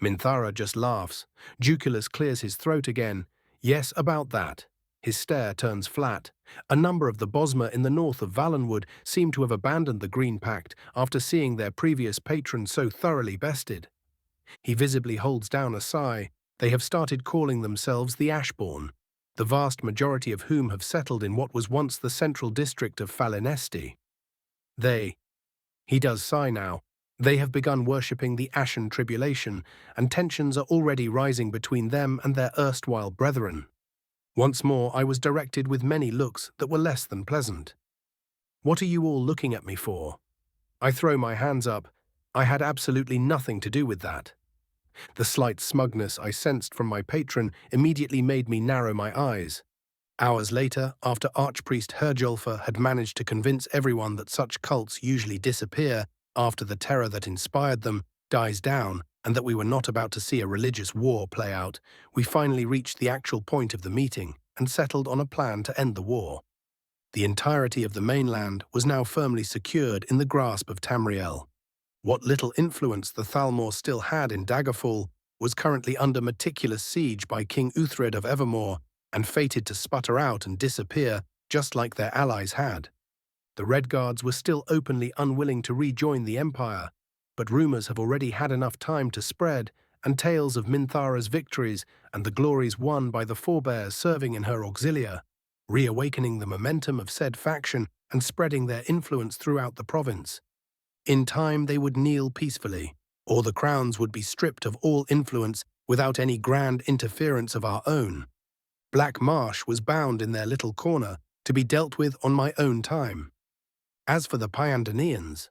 Minthara just laughs. Ducullus clears his throat again. Yes, about that. His stare turns flat. A number of the Bosmer in the north of Valenwood seem to have abandoned the Green Pact after seeing their previous patron so thoroughly bested. He visibly holds down a sigh. They have started calling themselves the Ashbourne, the vast majority of whom have settled in what was once the central district of Falinesti. He does sigh now, they have begun worshipping the Ashen Tribulation, and tensions are already rising between them and their erstwhile brethren. Once more I was directed with many looks that were less than pleasant. What are you all looking at me for? I throw my hands up. I had absolutely nothing to do with that. The slight smugness I sensed from my patron immediately made me narrow my eyes. Hours later, after Archpriest Herjolfer had managed to convince everyone that such cults usually disappear after the terror that inspired them dies down, and that we were not about to see a religious war play out, we finally reached the actual point of the meeting and settled on a plan to end the war. The entirety of the mainland was now firmly secured in the grasp of Tamriel. What little influence the Thalmor still had in Daggerfall was currently under meticulous siege by King Uthred of Evermore and fated to sputter out and disappear just like their allies had. The Red Guards were still openly unwilling to rejoin the Empire, but rumors have already had enough time to spread, and tales of Minthara's victories and the glories won by the forebears serving in her auxilia, reawakening the momentum of said faction and spreading their influence throughout the province. In time they would kneel peacefully, or the crowns would be stripped of all influence without any grand interference of our own. Black Marsh was bound in their little corner to be dealt with on my own time. As for the Pyandanians,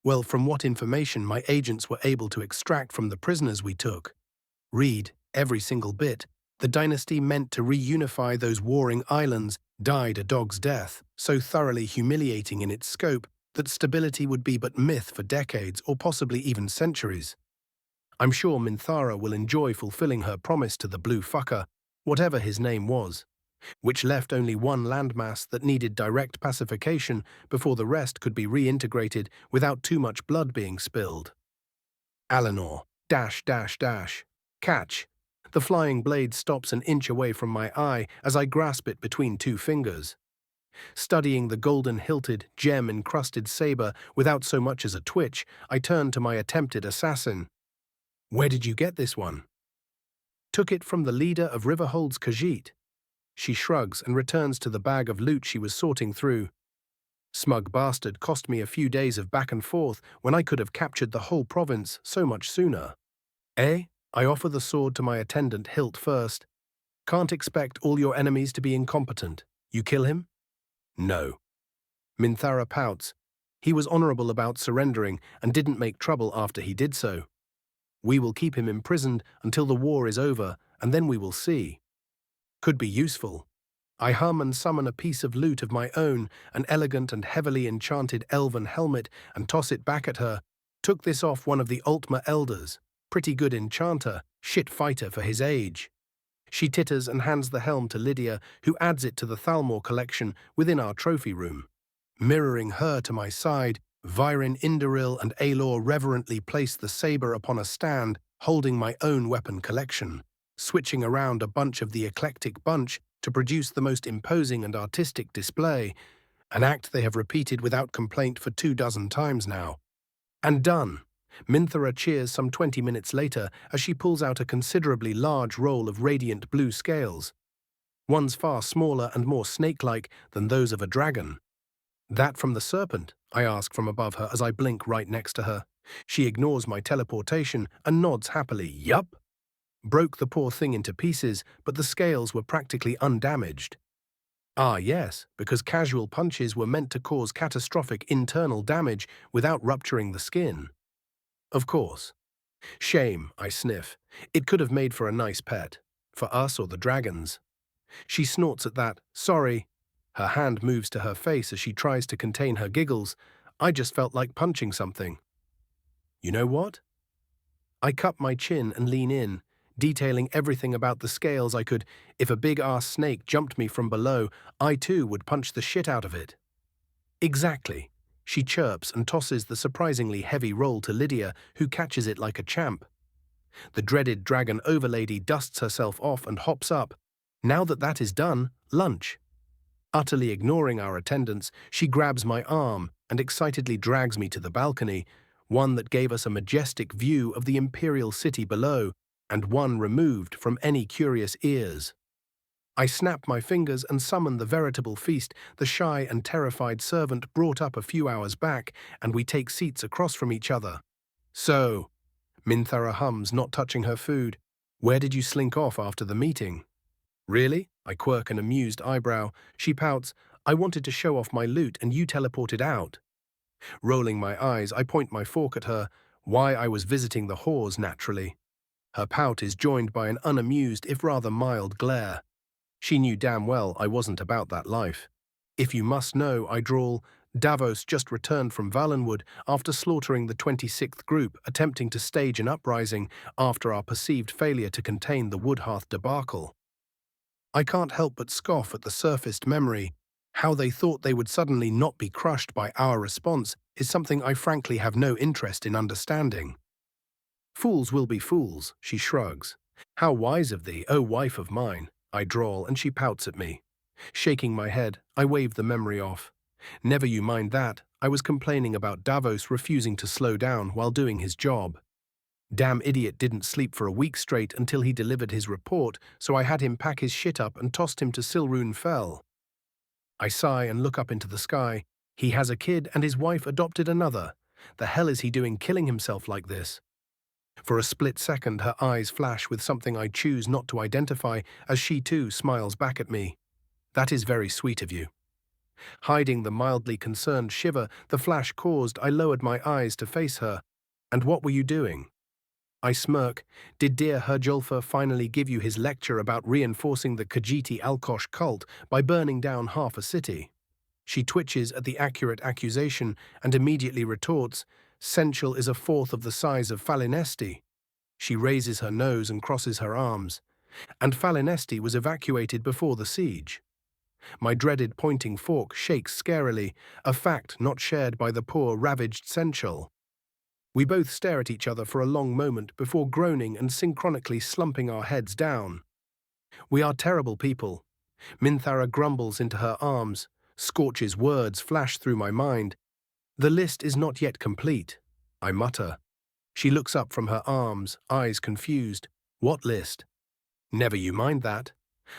well, from what information my agents were able to extract from the prisoners we took, read every single bit, the dynasty meant to reunify those warring islands died a dog's death, so thoroughly humiliating in its scope that stability would be but myth for decades or possibly even centuries. I'm sure Minthara will enjoy fulfilling her promise to the blue fucker, whatever his name was, which left only one landmass that needed direct pacification before the rest could be reintegrated without too much blood being spilled. Alinor, dash, dash, dash. Catch. The flying blade stops an inch away from my eye as I grasp it between two fingers. Studying the golden-hilted, gem-encrusted saber without so much as a twitch, I turn to my attempted assassin. Where did you get this one? Took it from the leader of Riverhold's Khajiit. She shrugs and returns to the bag of loot she was sorting through. Smug bastard cost me a few days of back and forth when I could have captured the whole province so much sooner. Eh? I offer the sword to my attendant hilt first. Can't expect all your enemies to be incompetent. You kill him? No. Minthara pouts. He was honorable about surrendering and didn't make trouble after he did so. We will keep him imprisoned until the war is over, and then we will see. Could be useful. I hum and summon a piece of loot of my own, an elegant and heavily enchanted elven helmet, and toss it back at her. Took this off one of the Altmer elders. Pretty good enchanter, shit fighter for his age. She titters and hands the helm to Lydia, who adds it to the Thalmor collection within our trophy room. Mirroring her to my side, Viren Indaril and Aelor reverently place the saber upon a stand, holding my own weapon collection, switching around a bunch of the eclectic bunch to produce the most imposing and artistic display, an act they have repeated without complaint for 24 times now. And done. Minthara cheers some 20 minutes later as she pulls out a considerably large roll of radiant blue scales. One's far smaller and more snake-like than those of a dragon. That from the serpent? I ask from above her as I blink right next to her. She ignores my teleportation and nods happily. Yup. Broke the poor thing into pieces, but the scales were practically undamaged. Ah yes, because casual punches were meant to cause catastrophic internal damage without rupturing the skin. Of course. Shame, I sniff. It could have made for a nice pet. For us or the dragons. She snorts at that. Sorry. Her hand moves to her face as she tries to contain her giggles. I just felt like punching something. You know what? I cup my chin and lean in, detailing everything about the scales I could. If a big-ass snake jumped me from below, I too would punch the shit out of it. Exactly. She chirps and tosses the surprisingly heavy roll to Lydia, who catches it like a champ. The dreaded dragon overlady dusts herself off and hops up. Now that is done, lunch. Utterly ignoring our attendants, she grabs my arm and excitedly drags me to the balcony, one that gave us a majestic view of the imperial city below, and one removed from any curious ears. I snap my fingers and summon the veritable feast the shy and terrified servant brought up a few hours back, and we take seats across from each other. So, Minthara hums, not touching her food, where did you slink off after the meeting? Really? I quirk an amused eyebrow. She pouts, I wanted to show off my loot and you teleported out. Rolling my eyes, I point my fork at her, why I was visiting the whores naturally. Her pout is joined by an unamused if rather mild glare. She knew damn well I wasn't about that life. If you must know, I drawl, Davos just returned from Valenwood after slaughtering the 26th group attempting to stage an uprising after our perceived failure to contain the Woodhearth debacle. I can't help but scoff at the surfaced memory. How they thought they would suddenly not be crushed by our response is something I frankly have no interest in understanding. Fools will be fools, she shrugs. How wise of thee, O wife of mine, I drawl, and she pouts at me. Shaking my head, I wave the memory off. Never you mind that, I was complaining about Davos refusing to slow down while doing his job. Damn idiot didn't sleep for a week straight until he delivered his report, so I had him pack his shit up and tossed him to Silrune Fell. I sigh and look up into the sky. He has a kid and his wife adopted another. The hell is he doing killing himself like this? For a split second, her eyes flash with something I choose not to identify as she too smiles back at me. That is very sweet of you. Hiding the mildly concerned shiver the flash caused, I lowered my eyes to face her. And what were you doing? I smirk. Did dear Herjulfa finally give you his lecture about reinforcing the Khajiit Alkosh cult by burning down half a city? She twitches at the accurate accusation and immediately retorts, Senchal is a fourth of the size of Falinesti. She raises her nose and crosses her arms. And Falinesti was evacuated before the siege. My dreaded pointing fork shakes scarily, a fact not shared by the poor ravaged Senchal. We both stare at each other for a long moment before groaning and synchronically slumping our heads down. We are terrible people. Minthara grumbles into her arms. Scorch's words flash through my mind. The list is not yet complete, I mutter. She looks up from her arms, eyes confused. What list? Never you mind that.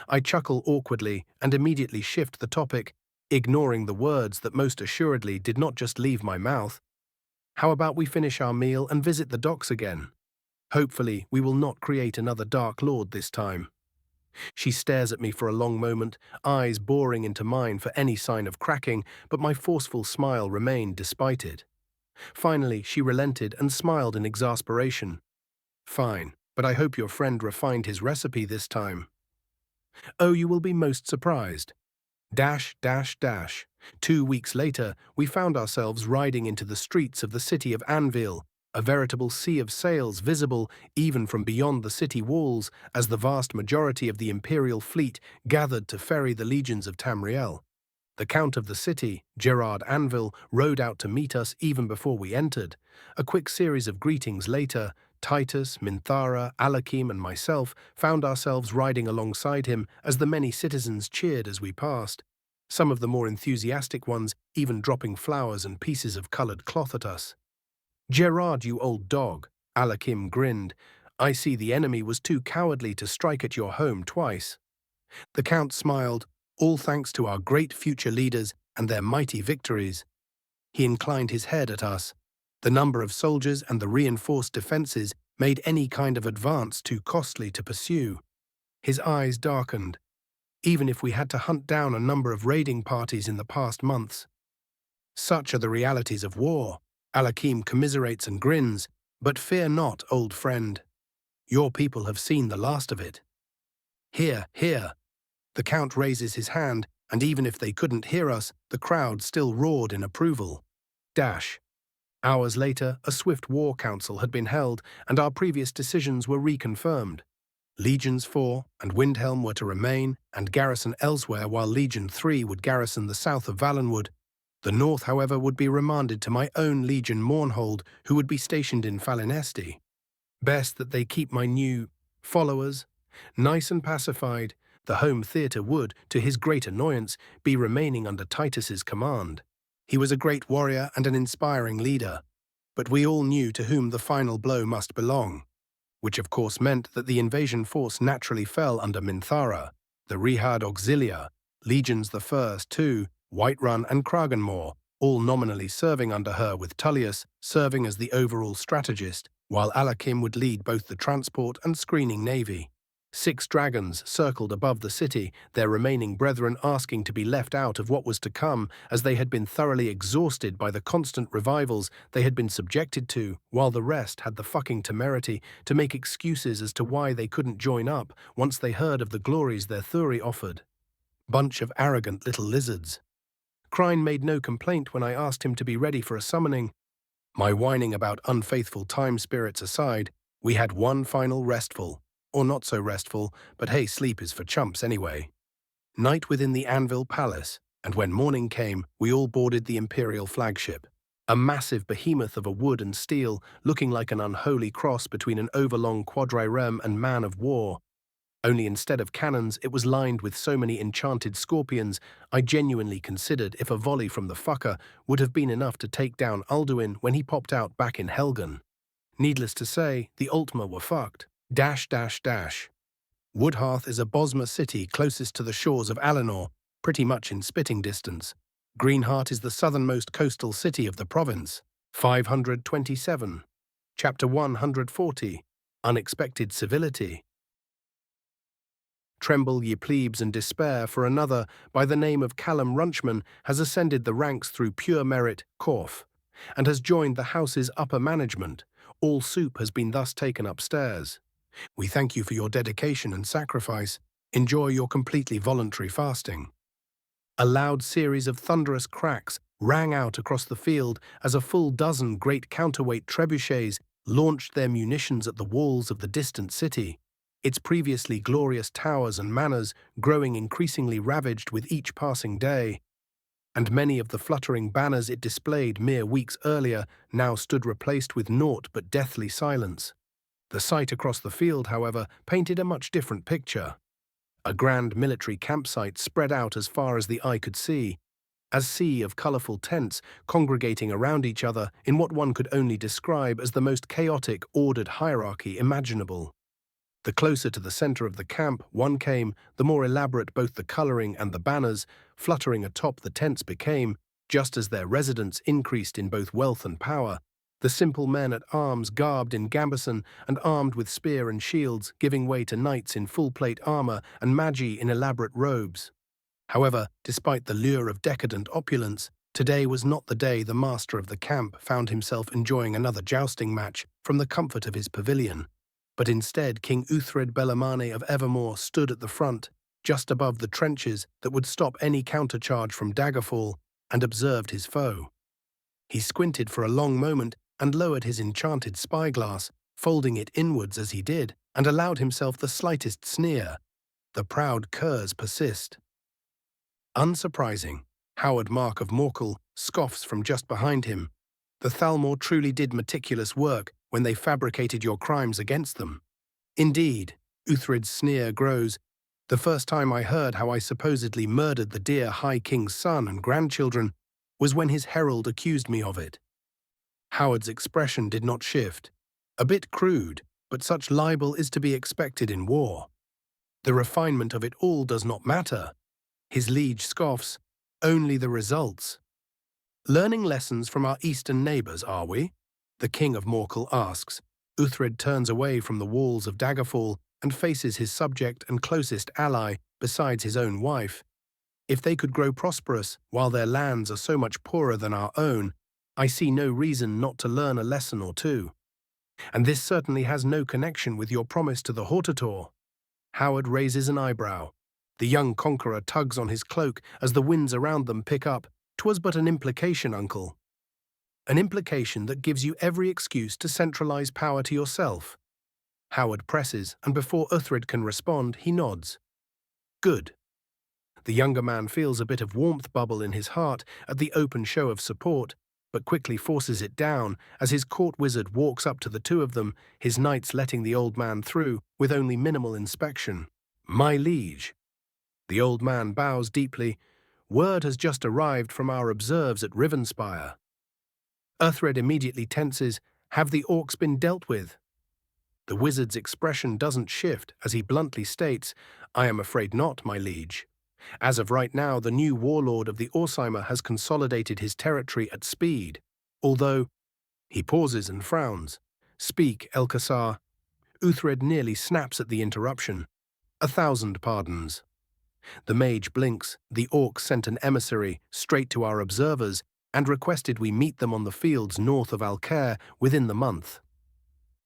I chuckle awkwardly and immediately shift the topic, ignoring the words that most assuredly did not just leave my mouth. How about we finish our meal and visit the docks again? Hopefully, we will not create another Dark Lord this time. She stares at me for a long moment, eyes boring into mine for any sign of cracking, but my forceful smile remained despite it. Finally, she relented and smiled in exasperation. Fine, but I hope your friend refined his recipe this time. Oh, you will be most surprised. 2 weeks later, we found ourselves riding into the streets of the city of Anvil, a veritable sea of sails visible even from beyond the city walls as the vast majority of the imperial fleet gathered to ferry the legions of Tamriel. The Count of the city, Gerard Anvil, rode out to meet us even before we entered. A quick series of greetings later, Titus, Minthara, Alakim, and myself found ourselves riding alongside him as the many citizens cheered as we passed. Some of the more enthusiastic ones even dropping flowers and pieces of colored cloth at us. Gerard, you old dog, Alakim grinned. I see the enemy was too cowardly to strike at your home twice. The Count smiled, all thanks to our great future leaders and their mighty victories. He inclined his head at us. The number of soldiers and the reinforced defenses made any kind of advance too costly to pursue. His eyes darkened. Even if we had to hunt down a number of raiding parties in the past months. Such are the realities of war. Alakim commiserates and grins, but fear not, old friend. Your people have seen the last of it. Hear, hear. The Count raises his hand, and even if they couldn't hear us, the crowd still roared in approval. Hours later, a swift war council had been held, and our previous decisions were reconfirmed. Legions 4 and Windhelm were to remain and garrison elsewhere, while Legion 3 would garrison the south of Valenwood. The north, however, would be remanded to my own Legion Mournhold, who would be stationed in Falinesti. Best that they keep my new followers. Nice and pacified, the home theatre would, to his great annoyance, be remaining under Titus's command. He was a great warrior and an inspiring leader, but we all knew to whom the final blow must belong, which of course meant that the invasion force naturally fell under Minthara, the Rihad Auxilia, Legions the 1st, 2, Whiterun and Kraganmore, all nominally serving under her, with Tullius serving as the overall strategist, while Alakim would lead both the transport and screening navy. 6 dragons circled above the city, their remaining brethren asking to be left out of what was to come, as they had been thoroughly exhausted by the constant revivals they had been subjected to, while the rest had the fucking temerity to make excuses as to why they couldn't join up once they heard of the glories their Thuri offered. Bunch of arrogant little lizards. Crine made no complaint when I asked him to be ready for a summoning. My whining about unfaithful time spirits aside, we had one final restful, or not so restful, but hey, sleep is for chumps anyway. Night within the Anvil Palace, And when morning came, we all boarded the Imperial flagship. A massive behemoth of a wood and steel, looking like an unholy cross between an overlong quadrireme and man of war. Only instead of cannons, it was lined with so many enchanted scorpions, I genuinely considered if a volley from the fucker would have been enough to take down Alduin when he popped out back in Helgen. Needless to say, the Ultima were fucked. Dash dash dash. Woodhearth is a Bosmer city closest to the shores of Alinor, pretty much in spitting distance. Greenheart is the southernmost coastal city of the province. 527. Chapter 140. Unexpected Civility. Tremble, ye plebes, and despair, for another, by the name of Callum Runchman, has ascended the ranks through pure merit, Corf, and has joined the house's upper management. All soup has been thus taken upstairs. We thank you for your dedication and sacrifice. Enjoy your completely voluntary fasting. A loud series of thunderous cracks rang out across the field as a full dozen great counterweight trebuchets launched their munitions at the walls of the distant city, its previously glorious towers and manors growing increasingly ravaged with each passing day. And many of the fluttering banners it displayed mere weeks earlier now stood replaced with naught but deathly silence. The sight across the field, however, painted a much different picture. A grand military campsite spread out as far as the eye could see, a sea of colourful tents congregating around each other in what one could only describe as the most chaotic, ordered hierarchy imaginable. The closer to the centre of the camp one came, the more elaborate both the colouring and the banners fluttering atop the tents became, just as their residents increased in both wealth and power. The simple men at arms garbed in gambeson and armed with spear and shields giving way to knights in full-plate armour and magi in elaborate robes. However, despite the lure of decadent opulence, today was not the day the master of the camp found himself enjoying another jousting match from the comfort of his pavilion. But instead King Uthred Bellarmane of Evermore stood at the front, just above the trenches that would stop any countercharge from Daggerfall, and observed his foe. He squinted for a long moment and lowered his enchanted spyglass, folding it inwards as he did, and allowed himself the slightest sneer. The proud curs persist. Unsurprising, Howard Mark of Morkel scoffs from just behind him. The Thalmor truly did meticulous work when they fabricated your crimes against them. Indeed, Uthred's sneer grows. The first time I heard how I supposedly murdered the dear High King's son and grandchildren was when his herald accused me of it. Howard's expression did not shift. A bit crude, but such libel is to be expected in war. The refinement of it all does not matter. His liege scoffs, only the results. Learning lessons from our eastern neighbours, are we? The King of Morkel asks. Uthred turns away from the walls of Daggerfall and faces his subject and closest ally besides his own wife. If they could grow prosperous while their lands are so much poorer than our own, I see no reason not to learn a lesson or two. And this certainly has no connection with your promise to the Hortator. Howard raises an eyebrow. The young conqueror tugs on his cloak as the winds around them pick up. 'Twas but an implication, uncle. An implication that gives you every excuse to centralize power to yourself. Howard presses, and before Uthred can respond, he nods. Good. The younger man feels a bit of warmth bubble in his heart at the open show of support, but quickly forces it down as his court wizard walks up to the two of them, his knights letting the old man through with only minimal inspection. My liege. The old man bows deeply. Word has just arrived from our observes at Rivenspire. Uthred immediately tenses. Have the orcs been dealt with? The wizard's expression doesn't shift as he bluntly states, I am afraid not, my liege. As of right now, the new warlord of the Orsheimer has consolidated his territory at speed, although... He pauses and frowns. Speak, Elcassar. Uthred nearly snaps at the interruption. 1,000 pardons. The mage blinks. The orcs sent an emissary straight to our observers and requested we meet them on the fields north of Alcair within the month.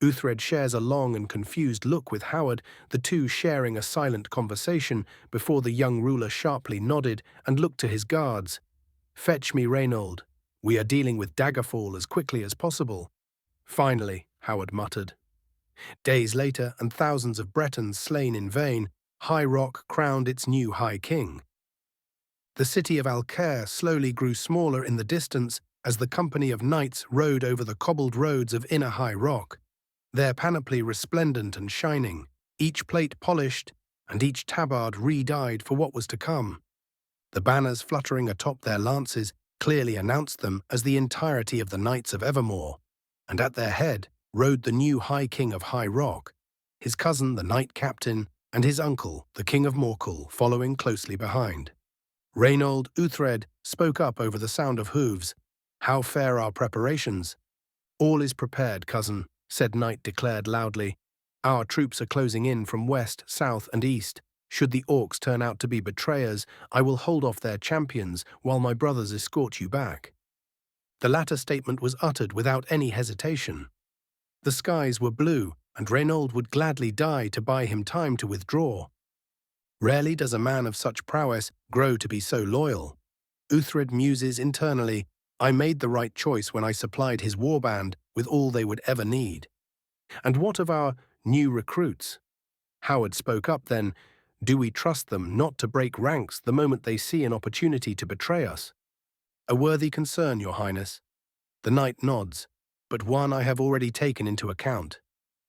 Uthred shares a long and confused look with Howard, the two sharing a silent conversation before the young ruler sharply nodded and looked to his guards. Fetch me Reynold. We are dealing with Daggerfall as quickly as possible. Finally, Howard muttered. Days later, and thousands of Bretons slain in vain, High Rock crowned its new High King. The city of Alcaire slowly grew smaller in the distance as the company of knights rode over the cobbled roads of inner high rock, their panoply resplendent and shining, each plate polished and each tabard re-dyed for what was to come. The banners fluttering atop their lances clearly announced them as the entirety of the Knights of Evermore, and at their head rode the new High King of High Rock, his cousin the Knight Captain, and his uncle, the King of Morkel, following closely behind. Reynold Uthred spoke up over the sound of hooves. "How fare our preparations?" "All is prepared, cousin," said Knight declared loudly. "Our troops are closing in from west, south, and east. Should the orcs turn out to be betrayers, I will hold off their champions while my brothers escort you back." The latter statement was uttered without any hesitation. The skies were blue, and Reynold would gladly die to buy him time to withdraw. Rarely does a man of such prowess grow to be so loyal. Uthred muses internally, "I made the right choice when I supplied his warband with all they would ever need." And what of our new recruits? Howard spoke up then. "Do we trust them not to break ranks the moment they see an opportunity to betray us?" "A worthy concern, Your Highness." The knight nods, "but one I have already taken into account.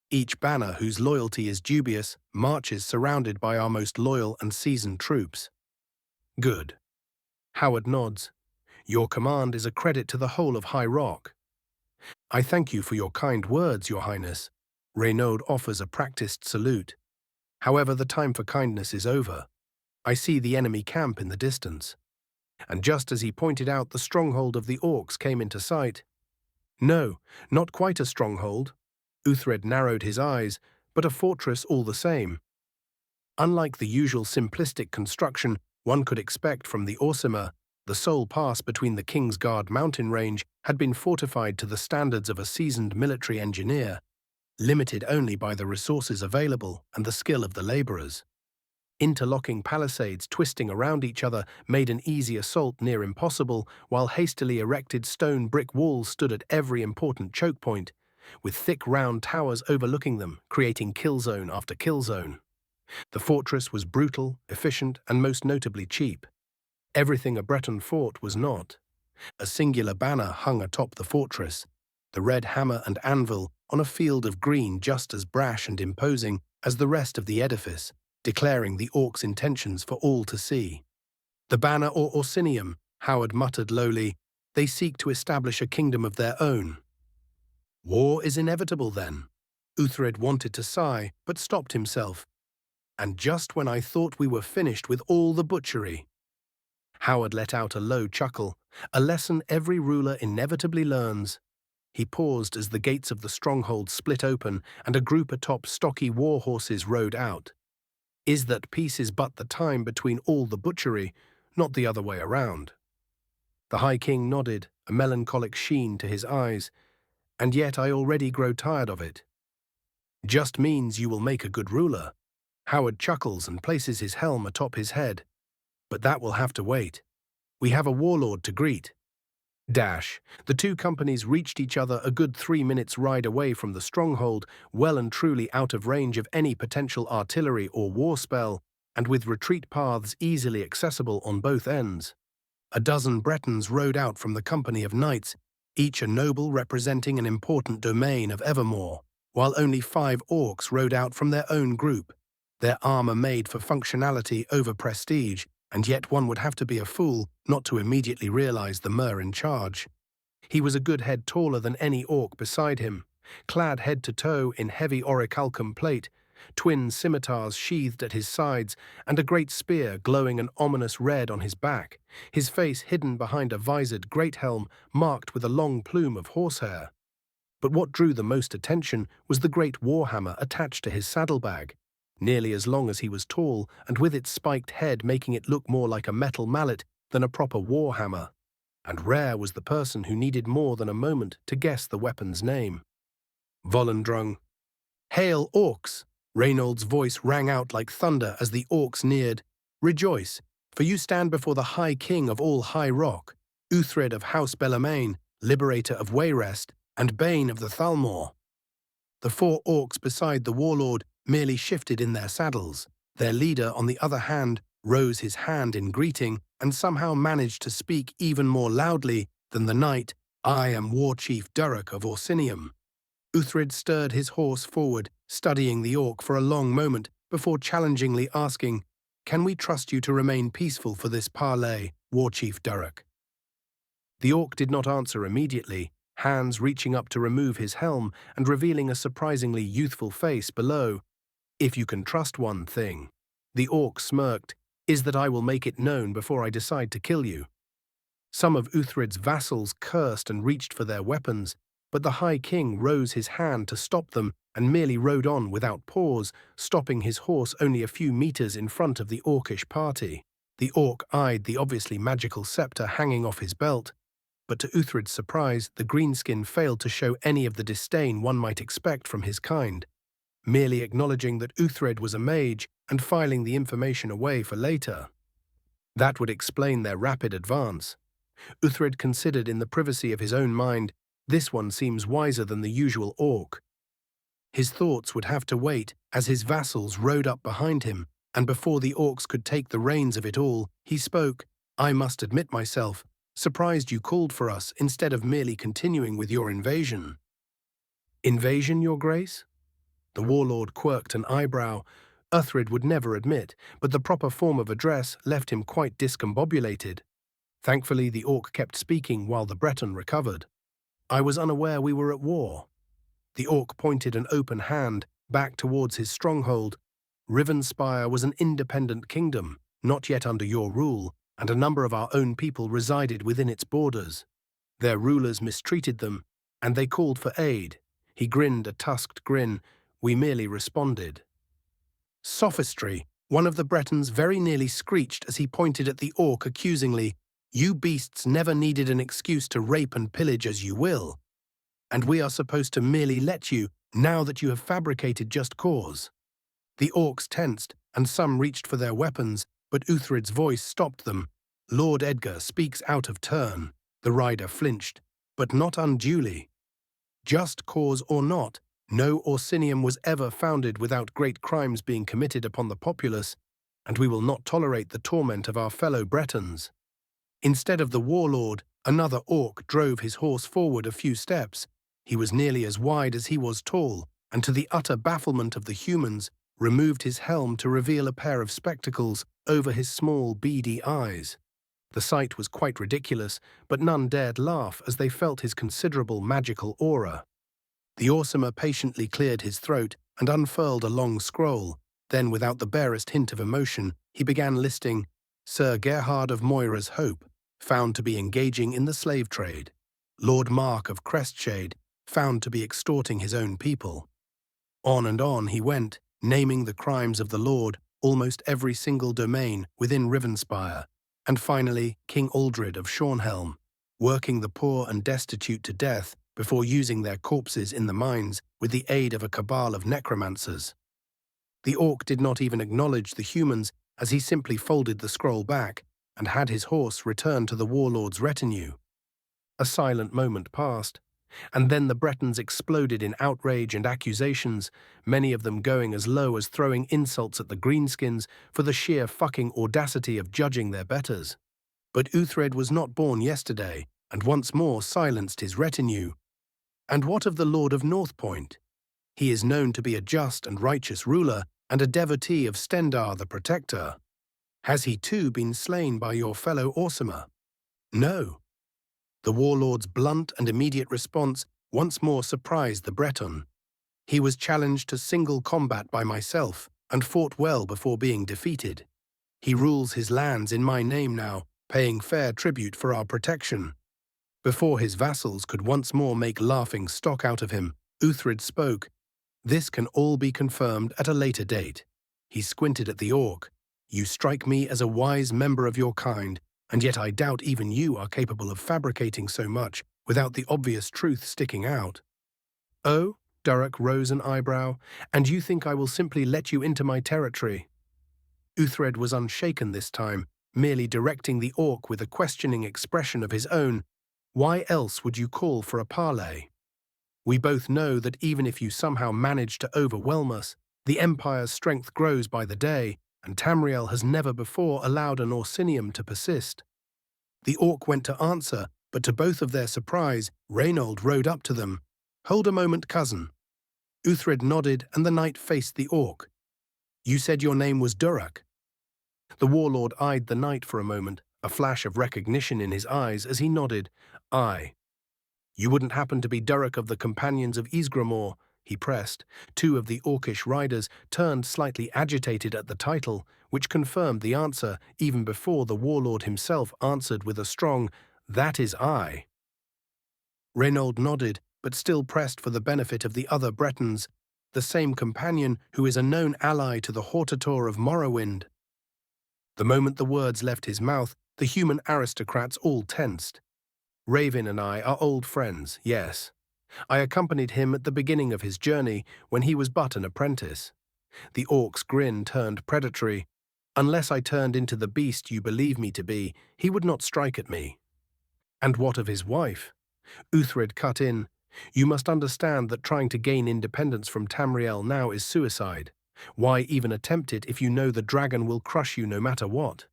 Each banner whose loyalty is dubious marches surrounded by our most loyal and seasoned troops." "Good." Howard nods. "Your command is a credit to the whole of High Rock." "I thank you for your kind words, Your Highness." Reynaud offers a practiced salute. "However, the time for kindness is over. I see the enemy camp in the distance." And just as he pointed out, the stronghold of the orcs came into sight. "No, not quite a stronghold." Uthred narrowed his eyes, "but a fortress all the same. Unlike the usual simplistic construction one could expect from the Orsimer, the sole pass between the Kingsguard mountain range had been fortified to the standards of a seasoned military engineer, limited only by the resources available and the skill of the laborers. Interlocking palisades twisting around each other made an easy assault near impossible, while hastily erected stone brick walls stood at every important choke point, with thick round towers overlooking them, creating kill zone after kill zone. The fortress was brutal, efficient, and most notably cheap. Everything a Breton fort was not. A singular banner hung atop the fortress, the red hammer and anvil on a field of green just as brash and imposing as the rest of the edifice, declaring the orcs' intentions for all to see. "The banner or Orsinium," Howard muttered lowly. "They seek to establish a kingdom of their own." "War is inevitable, then." Uthred wanted to sigh, but stopped himself. "And just when I thought we were finished with all the butchery." Howard let out a low chuckle, a lesson every ruler inevitably learns. He paused as the gates of the stronghold split open and a group atop stocky war horses rode out. "Is that peace is but the time between all the butchery, not the other way around." The High King nodded, a melancholic sheen to his eyes. "And yet I already grow tired of it." "Just means you will make a good ruler." Howard chuckles and places his helm atop his head. "But that will have to wait. We have a warlord to greet." The two companies reached each other a good 3 minutes' ride away from the stronghold, well and truly out of range of any potential artillery or war spell, and with retreat paths easily accessible on both ends. A dozen Bretons rode out from the company of knights, each a noble representing an important domain of Evermore, while only 5 orcs rode out from their own group, their armor made for functionality over prestige, and yet one would have to be a fool not to immediately realize the mer in charge. He was a good head taller than any orc beside him, clad head to toe in heavy orichalcum plate, twin scimitars sheathed at his sides, and a great spear glowing an ominous red on his back, his face hidden behind a visored great helm marked with a long plume of horsehair. But what drew the most attention was the great warhammer attached to his saddlebag, nearly as long as he was tall, and with its spiked head making it look more like a metal mallet than a proper warhammer. And rare was the person who needed more than a moment to guess the weapon's name. Volendrung. "Hail, orcs!" Reynold's voice rang out like thunder as the orcs neared. "Rejoice, for you stand before the High King of all High Rock, Uthred of House Bellarmine, liberator of Wayrest, and Bane of the Thalmor." The 4 orcs beside the warlord merely shifted in their saddles. Their leader, on the other hand, rose his hand in greeting, and somehow managed to speak even more loudly than the knight. "I am War Chief Durek of Orsinium." Uthred stirred his horse forward, studying the orc for a long moment before challengingly asking, "Can we trust you to remain peaceful for this parley, War Chief Durek?" The orc did not answer immediately, hands reaching up to remove his helm and revealing a surprisingly youthful face below. "If you can trust one thing," the orc smirked, "is that I will make it known before I decide to kill you." Some of Uthred's vassals cursed and reached for their weapons, but the High King rose his hand to stop them and merely rode on without pause, stopping his horse only a few meters in front of the orcish party. The orc eyed the obviously magical scepter hanging off his belt, but to Uthred's surprise, the greenskin failed to show any of the disdain one might expect from his kind, merely acknowledging that Uthred was a mage and filing the information away for later. That would explain their rapid advance. Uthred considered in the privacy of his own mind, "This one seems wiser than the usual orc." His thoughts would have to wait as his vassals rode up behind him, and before the orcs could take the reins of it all, he spoke. "I must admit myself, surprised you called for us instead of merely continuing with your invasion." "Invasion, Your Grace?" The warlord quirked an eyebrow. Uthred would never admit, but the proper form of address left him quite discombobulated. Thankfully, the orc kept speaking while the Breton recovered. "I was unaware we were at war." The orc pointed an open hand back towards his stronghold. "Rivenspire was an independent kingdom, not yet under your rule, and a number of our own people resided within its borders. Their rulers mistreated them, and they called for aid." He grinned a tusked grin. "We merely responded." "Sophistry," one of the Bretons very nearly screeched as he pointed at the orc accusingly. "You beasts never needed an excuse to rape and pillage as you will. And we are supposed to merely let you, now that you have fabricated just cause." The orcs tensed, and some reached for their weapons, but Uthred's voice stopped them. "Lord Edgar speaks out of turn." The rider flinched, but not unduly. "Just cause or not, no Orsinium was ever founded without great crimes being committed upon the populace, and we will not tolerate the torment of our fellow Bretons." Instead of the warlord, another orc drove his horse forward a few steps. He was nearly as wide as he was tall, and to the utter bafflement of the humans, removed his helm to reveal a pair of spectacles over his small, beady eyes. The sight was quite ridiculous, but none dared laugh as they felt his considerable magical aura. The Orsimer patiently cleared his throat and unfurled a long scroll. Then, without the barest hint of emotion, he began listing Sir Gerhard of Moira's Hope, found to be engaging in the slave trade. Lord Mark of Crestshade, found to be extorting his own people. On and on he went, naming the crimes of the Lord, almost every single domain within Rivenspire, and finally King Aldred of Shornhelm, working the poor and destitute to death before using their corpses in the mines with the aid of a cabal of necromancers. The orc did not even acknowledge the humans as he simply folded the scroll back and had his horse return to the warlord's retinue. A silent moment passed, and then the Bretons exploded in outrage and accusations, many of them going as low as throwing insults at the greenskins for the sheer fucking audacity of judging their betters. But Uthred was not born yesterday, and once more silenced his retinue. And what of the Lord of Northpoint? He is known to be a just and righteous ruler and a devotee of Stendar the Protector. Has he too been slain by your fellow Orsimer? No. The warlord's blunt and immediate response once more surprised the Breton. He was challenged to single combat by myself and fought well before being defeated. He rules his lands in my name now, paying fair tribute for our protection. Before his vassals could once more make laughing stock out of him, Uthred spoke. This can all be confirmed at a later date. He squinted at the orc. You strike me as a wise member of your kind, and yet I doubt even you are capable of fabricating so much without the obvious truth sticking out. Oh, Durek rose an eyebrow, and you think I will simply let you into my territory? Uthred was unshaken this time, merely directing the orc with a questioning expression of his own. Why else would you call for a parley? We both know that even if you somehow manage to overwhelm us, the Empire's strength grows by the day, and Tamriel has never before allowed an Orsinium to persist. The orc went to answer, but to both of their surprise, Reynold rode up to them. "Hold a moment, cousin." Uthred nodded, and the knight faced the orc. "You said your name was Durak." The warlord eyed the knight for a moment, a flash of recognition in his eyes as he nodded. "Aye." "You wouldn't happen to be Durak of the Companions of Ysgramor?" he pressed. Two of the orcish riders turned slightly agitated at the title, which confirmed the answer even before the warlord himself answered with a strong, "That is I." Reynold nodded, but still pressed for the benefit of the other Bretons, "The same companion who is a known ally to the Hortator of Morrowind." The moment the words left his mouth, the human aristocrats all tensed. "Raven and I are old friends, yes. I accompanied him at the beginning of his journey when he was but an apprentice." The orc's grin turned predatory. "Unless I turned into the beast you believe me to be, he would not strike at me." "And what of his wife?" Uthred cut in. "You must understand that trying to gain independence from Tamriel now is suicide. Why even attempt it if you know the dragon will crush you no matter what?"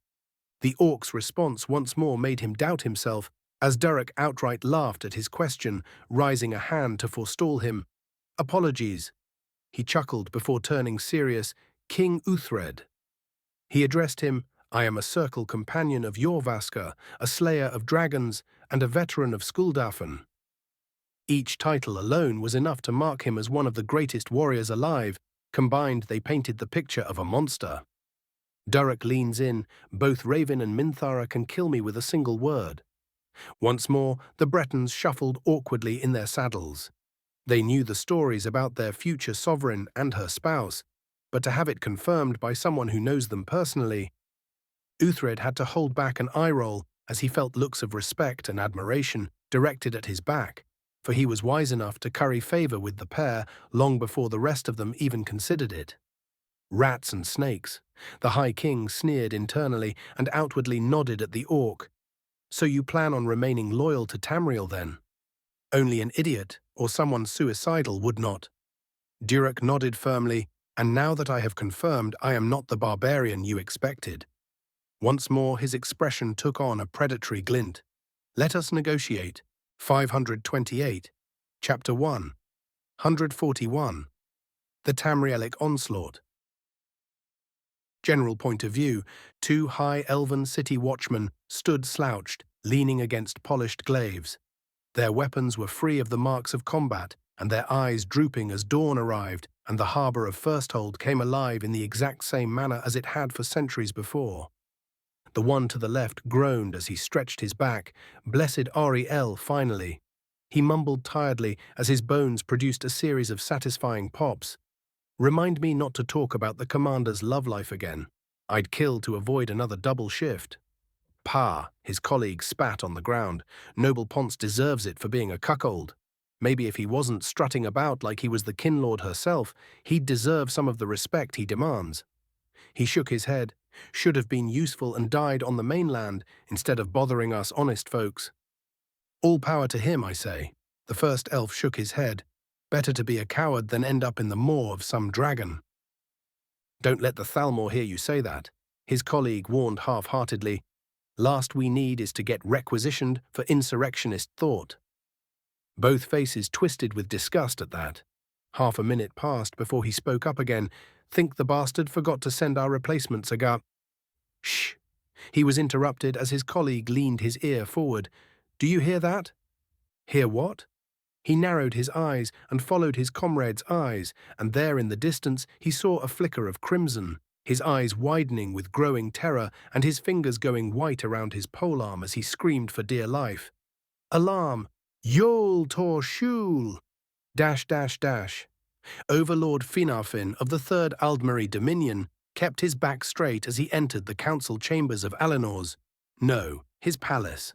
The orc's response once more made him doubt himself, as Durak outright laughed at his question, raising a hand to forestall him. "Apologies." He chuckled before turning serious. "King Uthred." He addressed him. "I am a circle companion of Jorvaskr, a slayer of dragons, and a veteran of Skuldafen." Each title alone was enough to mark him as one of the greatest warriors alive. Combined, they painted the picture of a monster. Durak leans in. "Both Raven and Minthara can kill me with a single word." Once more, the Bretons shuffled awkwardly in their saddles. They knew the stories about their future sovereign and her spouse, but to have it confirmed by someone who knows them personally, Uthred had to hold back an eye roll as he felt looks of respect and admiration directed at his back, for he was wise enough to curry favor with the pair long before the rest of them even considered it. Rats and snakes. The High King sneered internally and outwardly nodded at the orc. "So you plan on remaining loyal to Tamriel then?" "Only an idiot or someone suicidal would not." Durak nodded firmly. "And now that I have confirmed I am not the barbarian you expected." Once more his expression took on a predatory glint. "Let us negotiate." 528, Chapter 1, 141. The Tamrielic Onslaught. General point of view, two high elven city watchmen stood slouched, leaning against polished glaives. Their weapons were free of the marks of combat, and their eyes drooping as dawn arrived and the harbour of Firsthold came alive in the exact same manner as it had for centuries before. The one to the left groaned as he stretched his back. "Blessed Ariel, finally." He mumbled tiredly as his bones produced a series of satisfying pops. "Remind me not to talk about the commander's love life again. I'd kill to avoid another double shift." "Pah," his colleague spat on the ground. "Noble Ponce deserves it for being a cuckold. Maybe if he wasn't strutting about like he was the Kinlord herself, he'd deserve some of the respect he demands." He shook his head. "Should have been useful and died on the mainland instead of bothering us honest folks." "All power to him, I say." The first elf shook his head. "Better to be a coward than end up in the maw of some dragon." "Don't let the Thalmor hear you say that," his colleague warned half-heartedly. "Last we need is to get requisitioned for insurrectionist thought." Both faces twisted with disgust at that. Half a minute passed before he spoke up again. "Think the bastard forgot to send our replacements a gar—" "Shh!" He was interrupted as his colleague leaned his ear forward. "Do you hear that?" "Hear what?" He narrowed his eyes and followed his comrade's eyes, and there in the distance he saw a flicker of crimson, his eyes widening with growing terror and his fingers going white around his polearm as he screamed for dear life. "Alarm! Yol Tor Shul! Dash dash dash." Overlord Finarfin of the Third Aldmeri Dominion kept his back straight as he entered the council chambers of Alinor's. No, his palace.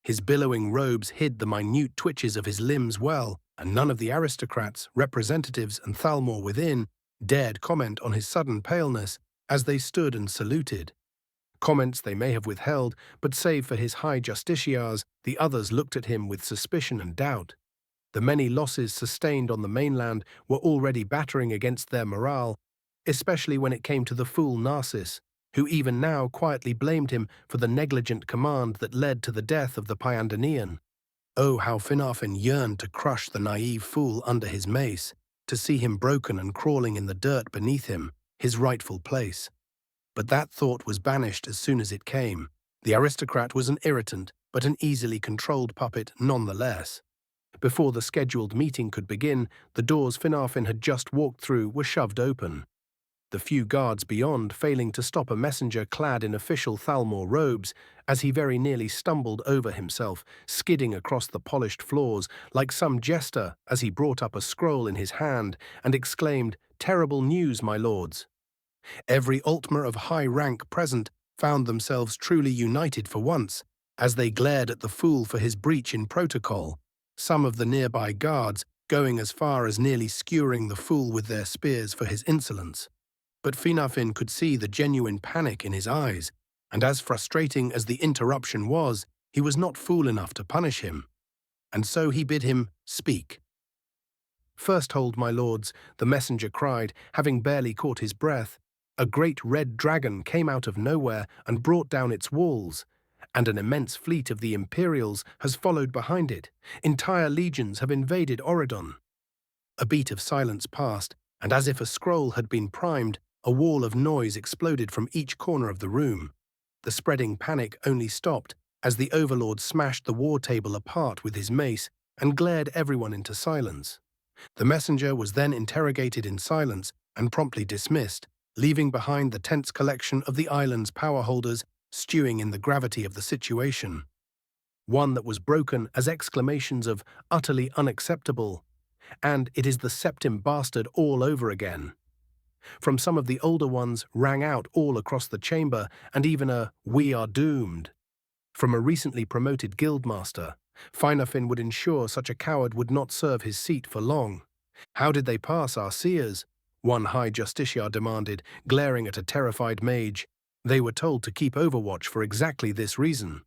His billowing robes hid the minute twitches of his limbs well, and none of the aristocrats, representatives, and Thalmor within dared comment on his sudden paleness as they stood and saluted. Comments they may have withheld, but save for his high justiciars, the others looked at him with suspicion and doubt. The many losses sustained on the mainland were already battering against their morale, especially when it came to the fool Narcissus, who even now quietly blamed him for the negligent command that led to the death of the Pyandanian. Oh, how Finarfin yearned to crush the naive fool under his mace, to see him broken and crawling in the dirt beneath him, his rightful place. But that thought was banished as soon as it came. The aristocrat was an irritant, but an easily controlled puppet nonetheless. Before the scheduled meeting could begin, the doors Finarfin had just walked through were shoved open. The few guards beyond failing to stop a messenger clad in official Thalmor robes, as he very nearly stumbled over himself, skidding across the polished floors like some jester as he brought up a scroll in his hand and exclaimed, "Terrible news, my lords." Every Altmer of high rank present found themselves truly united for once, as they glared at the fool for his breach in protocol, some of the nearby guards going as far as nearly skewering the fool with their spears for his insolence. But Finarfin could see the genuine panic in his eyes, and as frustrating as the interruption was, he was not fool enough to punish him. And so he bid him speak. "First hold, my lords," the messenger cried, having barely caught his breath. "A great red dragon came out of nowhere and brought down its walls, and an immense fleet of the Imperials has followed behind it. Entire legions have invaded Oridon." A beat of silence passed, and as if a scroll had been primed, a wall of noise exploded from each corner of the room. The spreading panic only stopped as the overlord smashed the war table apart with his mace and glared everyone into silence. The messenger was then interrogated in silence and promptly dismissed, leaving behind the tense collection of the island's power holders stewing in the gravity of the situation. One that was broken as exclamations of "utterly unacceptable" and "it is the Septim bastard all over again." From some of the older ones rang out all across the chamber, and even a "we are doomed" from a recently promoted guildmaster. Finarfin would ensure such a coward would not serve his seat for long. "How did they pass our seers?" one high justiciar demanded, glaring at a terrified mage. "They were told to keep overwatch for exactly this reason."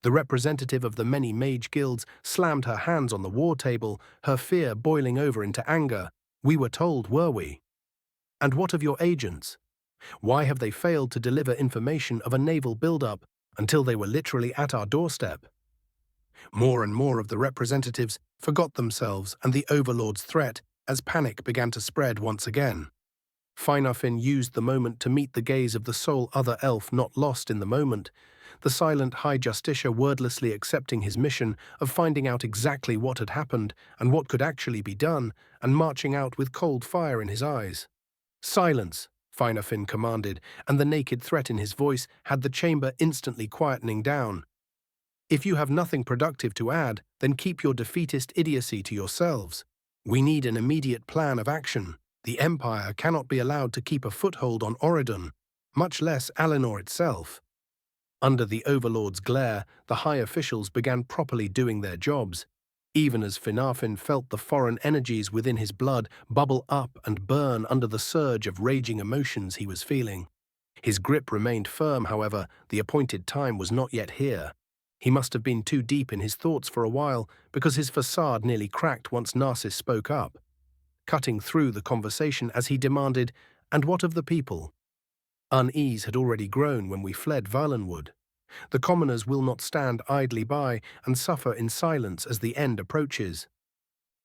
The representative of the many mage guilds slammed her hands on the war table, her fear boiling over into anger. "We were told, were we? And what of your agents? Why have they failed to deliver information of a naval build-up until they were literally at our doorstep?" More and more of the representatives forgot themselves and the overlord's threat as panic began to spread once again. Finarfin used the moment to meet the gaze of the sole other elf not lost in the moment, the silent High Justicia wordlessly accepting his mission of finding out exactly what had happened and what could actually be done, and marching out with cold fire in his eyes. "Silence," Finarfin commanded, and the naked threat in his voice had the chamber instantly quietening down. "If you have nothing productive to add, then keep your defeatist idiocy to yourselves. We need an immediate plan of action. The Empire cannot be allowed to keep a foothold on Oridon, much less Alinor itself." Under the Overlord's glare, the high officials began properly doing their jobs, even as Finarfin felt the foreign energies within his blood bubble up and burn under the surge of raging emotions he was feeling. His grip remained firm, however. The appointed time was not yet here. He must have been too deep in his thoughts for a while, because his facade nearly cracked once Narcissus spoke up, cutting through the conversation as he demanded, "And what of the people?" Unease had already grown when we fled Valenwood. The commoners will not stand idly by and suffer in silence as the end approaches.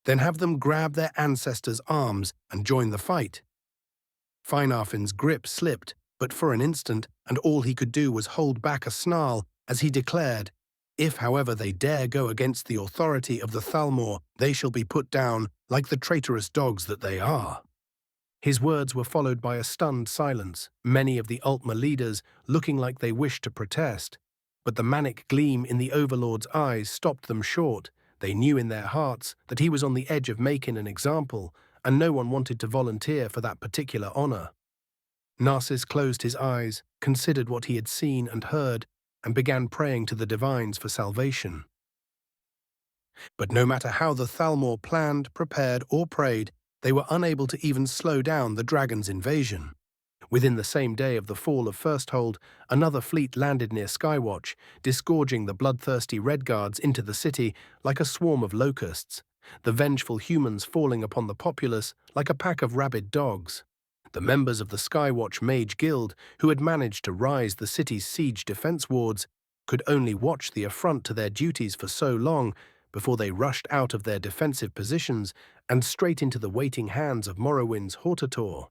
Then have them grab their ancestors' arms and join the fight. Finarfin's grip slipped, but for an instant, and all he could do was hold back a snarl as he declared, "If, however, they dare go against the authority of the Thalmor, they shall be put down like the traitorous dogs that they are." His words were followed by a stunned silence, many of the Altmer leaders looking like they wished to protest. But the manic gleam in the Overlord's eyes stopped them short. They knew in their hearts that he was on the edge of making an example, and no one wanted to volunteer for that particular honor. Narcissus closed his eyes, considered what he had seen and heard, and began praying to the divines for salvation. But no matter how the Thalmor planned, prepared, or prayed, they were unable to even slow down the dragon's invasion. Within the same day of the fall of Firsthold, another fleet landed near Skywatch, disgorging the bloodthirsty Redguards into the city like a swarm of locusts, the vengeful humans falling upon the populace like a pack of rabid dogs. The members of the Skywatch Mage Guild, who had managed to rise the city's siege defense wards, could only watch the affront to their duties for so long before they rushed out of their defensive positions and straight into the waiting hands of Morrowind's Hortator.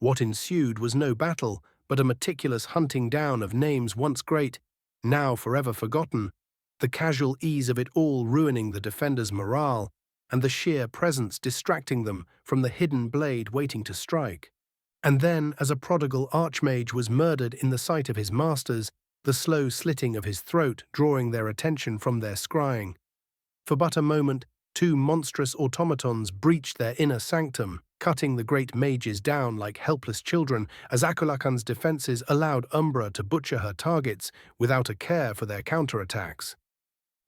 What ensued was no battle, but a meticulous hunting down of names once great, now forever forgotten, the casual ease of it all ruining the defenders' morale, and the sheer presence distracting them from the hidden blade waiting to strike. And then, as a prodigal archmage was murdered in the sight of his masters, the slow slitting of his throat drawing their attention from their scrying. For but a moment, two monstrous automatons breached their inner sanctum, cutting the great mages down like helpless children as Akulakan's defenses allowed Umbra to butcher her targets without a care for their counterattacks.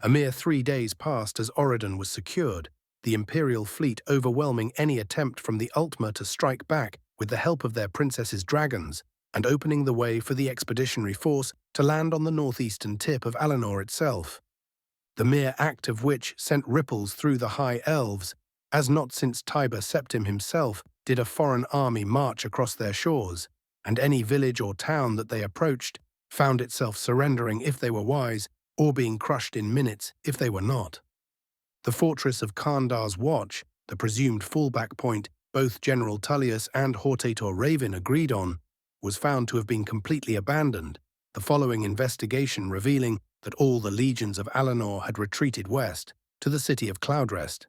A mere 3 days passed as Oredan was secured, the Imperial fleet overwhelming any attempt from the Ultima to strike back with the help of their princess's dragons, and opening the way for the expeditionary force to land on the northeastern tip of Alinor itself. The mere act of which sent ripples through the High Elves, as not since Tiber Septim himself did a foreign army march across their shores, and any village or town that they approached found itself surrendering if they were wise, or being crushed in minutes if they were not. The fortress of Kandar's Watch, the presumed fallback point both General Tullius and Hortator Raven agreed on, was found to have been completely abandoned, the following investigation revealing that all the legions of Alinor had retreated west, to the city of Cloudrest.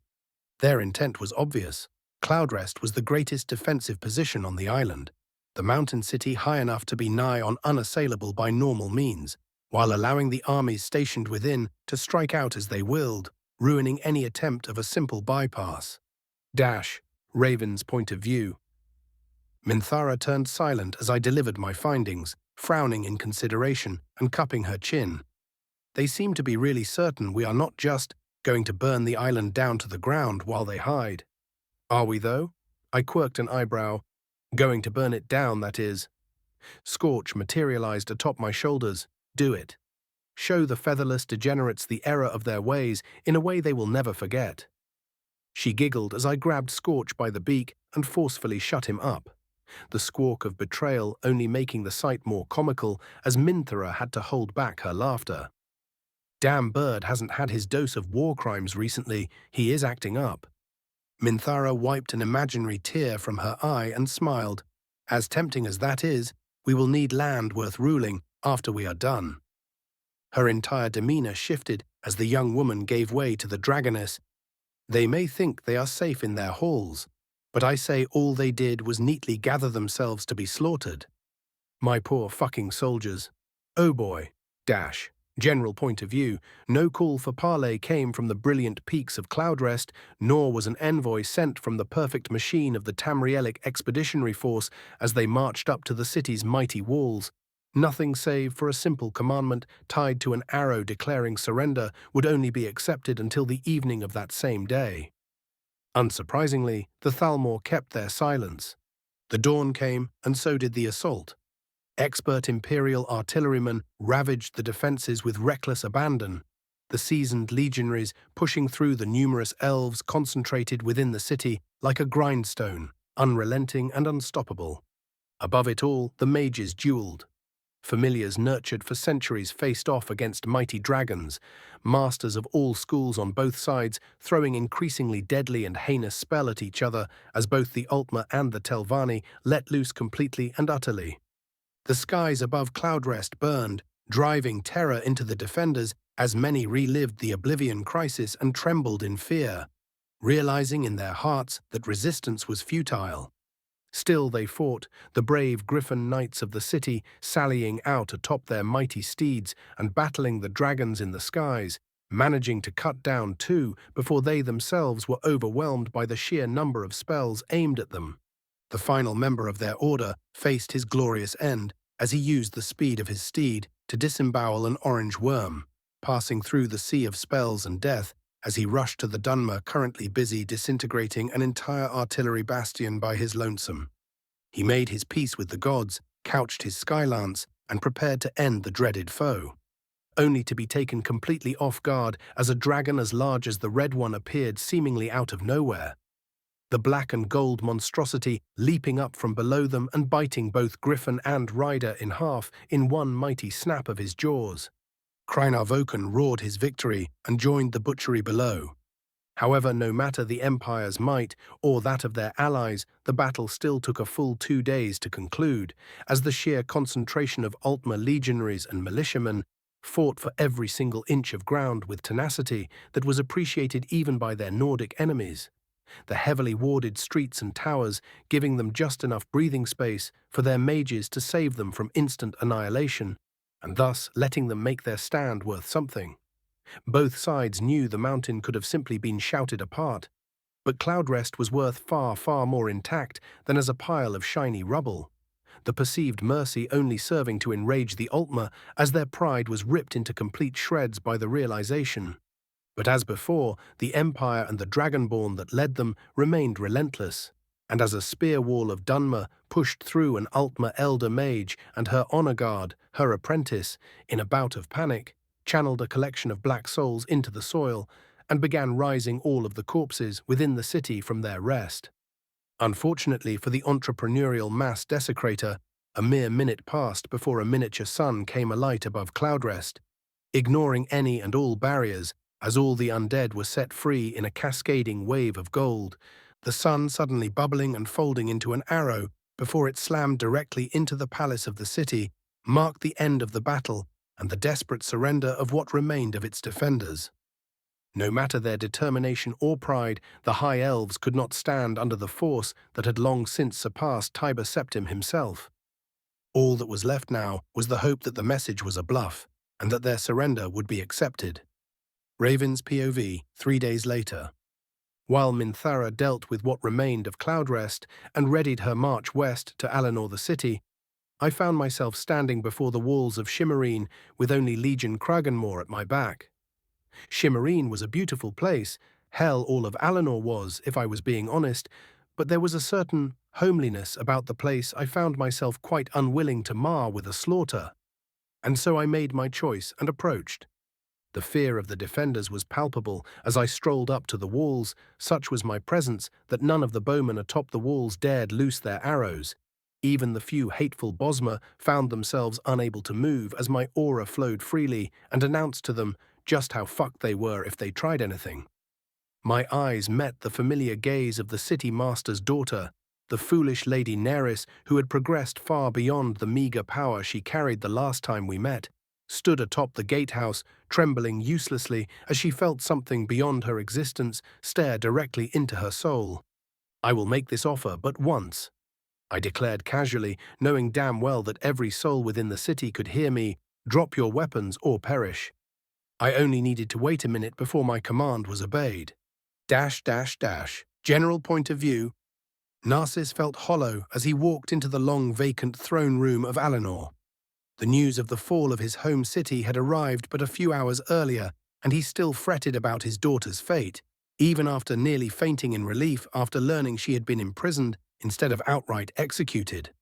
Their intent was obvious. Cloudrest was the greatest defensive position on the island, the mountain city high enough to be nigh on unassailable by normal means, while allowing the armies stationed within to strike out as they willed, ruining any attempt of a simple bypass. Raven's point of view. Minthara turned silent as I delivered my findings, frowning in consideration and cupping her chin. They seem to be really certain we are not just going to burn the island down to the ground while they hide. Are we, though? I quirked an eyebrow. Going to burn it down, that is. Scorch materialized atop my shoulders. Do it. Show the featherless degenerates the error of their ways in a way they will never forget. She giggled as I grabbed Scorch by the beak and forcefully shut him up, the squawk of betrayal only making the sight more comical as Minthara had to hold back her laughter. Damn bird hasn't had his dose of war crimes recently, he is acting up. Minthara wiped an imaginary tear from her eye and smiled. As tempting as that is, we will need land worth ruling after we are done. Her entire demeanor shifted as the young woman gave way to the dragoness. They may think they are safe in their halls, but I say all they did was neatly gather themselves to be slaughtered. My poor fucking soldiers. Oh boy. General point of view, no call for parley came from the brilliant peaks of Cloudrest, nor was an envoy sent from the perfect machine of the Tamrielic expeditionary force as they marched up to the city's mighty walls. Nothing save for a simple commandment tied to an arrow declaring surrender would only be accepted until the evening of that same day. Unsurprisingly, the Thalmor kept their silence. The dawn came, and so did the assault. Expert Imperial artillerymen ravaged the defenses with reckless abandon, the seasoned legionaries pushing through the numerous elves concentrated within the city like a grindstone, unrelenting and unstoppable. Above it all, the mages duelled. Familiars nurtured for centuries faced off against mighty dragons, masters of all schools on both sides throwing increasingly deadly and heinous spell at each other as both the Ultima and the Telvanni let loose completely and utterly. The skies above Cloudrest burned, driving terror into the defenders as many relived the Oblivion crisis and trembled in fear, realizing in their hearts that resistance was futile. Still they fought, the brave Griffin knights of the city sallying out atop their mighty steeds and battling the dragons in the skies, managing to cut down 2 before they themselves were overwhelmed by the sheer number of spells aimed at them. The final member of their order faced his glorious end as he used the speed of his steed to disembowel an orange worm, passing through the sea of spells and death as he rushed to the Dunmer currently busy disintegrating an entire artillery bastion by his lonesome. He made his peace with the gods, couched his skylance, and prepared to end the dreaded foe, only to be taken completely off guard as a dragon as large as the red one appeared seemingly out of nowhere. the black and gold monstrosity leaping up from below them and biting both griffin and rider in half in one mighty snap of his jaws. Krynar Vokan roared his victory and joined the butchery below. However, no matter the Empire's might or that of their allies, the battle still took a full 2 days to conclude, as the sheer concentration of Altmer legionaries and militiamen fought for every single inch of ground with tenacity that was appreciated even by their Nordic enemies, the heavily warded streets and towers giving them just enough breathing space for their mages to save them from instant annihilation, and thus letting them make their stand worth something. Both sides knew the mountain could have simply been shouted apart, but Cloudrest was worth far, far more intact than as a pile of shiny rubble, the perceived mercy only serving to enrage the Altmer as their pride was ripped into complete shreds by the realization. But as before, the Empire and the Dragonborn that led them remained relentless, and as a spear wall of Dunmer pushed through an Altmer elder mage and her honor guard, her apprentice, in a bout of panic, channeled a collection of black souls into the soil and began rising all of the corpses within the city from their rest. Unfortunately for the entrepreneurial mass desecrator, a mere minute passed before a miniature sun came alight above Cloudrest, ignoring any and all barriers, as all the undead were set free in a cascading wave of gold, the sun suddenly bubbling and folding into an arrow before it slammed directly into the palace of the city, marked the end of the battle and the desperate surrender of what remained of its defenders. No matter their determination or pride, the High Elves could not stand under the force that had long since surpassed Tiber Septim himself. All that was left now was the hope that the message was a bluff, and that their surrender would be accepted. Raven's POV, 3 days later. While Minthara dealt with what remained of Cloudrest and readied her march west to Alinor the city, I found myself standing before the walls of Shimmerine with only Legion Kraganmore at my back. Shimmerine was a beautiful place, hell all of Alinor was, if I was being honest, but there was a certain homeliness about the place I found myself quite unwilling to mar with a slaughter. And so I made my choice and approached. The fear of the defenders was palpable as I strolled up to the walls. Such was my presence that none of the bowmen atop the walls dared loose their arrows. Even the few hateful Bosmer found themselves unable to move as my aura flowed freely and announced to them just how fucked they were if they tried anything. My eyes met the familiar gaze of the city master's daughter, the foolish Lady Neris, who had progressed far beyond the meager power she carried the last time we met, stood atop the gatehouse, trembling uselessly as she felt something beyond her existence stare directly into her soul. "I will make this offer but once," I declared casually, knowing damn well that every soul within the city could hear me. "Drop your weapons or perish." I only needed to wait a minute before my command was obeyed. General point of view. Narcissus felt hollow as he walked into the long vacant throne room of Alinor. The news of the fall of his home city had arrived but a few hours earlier, and he still fretted about his daughter's fate, even after nearly fainting in relief after learning she had been imprisoned instead of outright executed.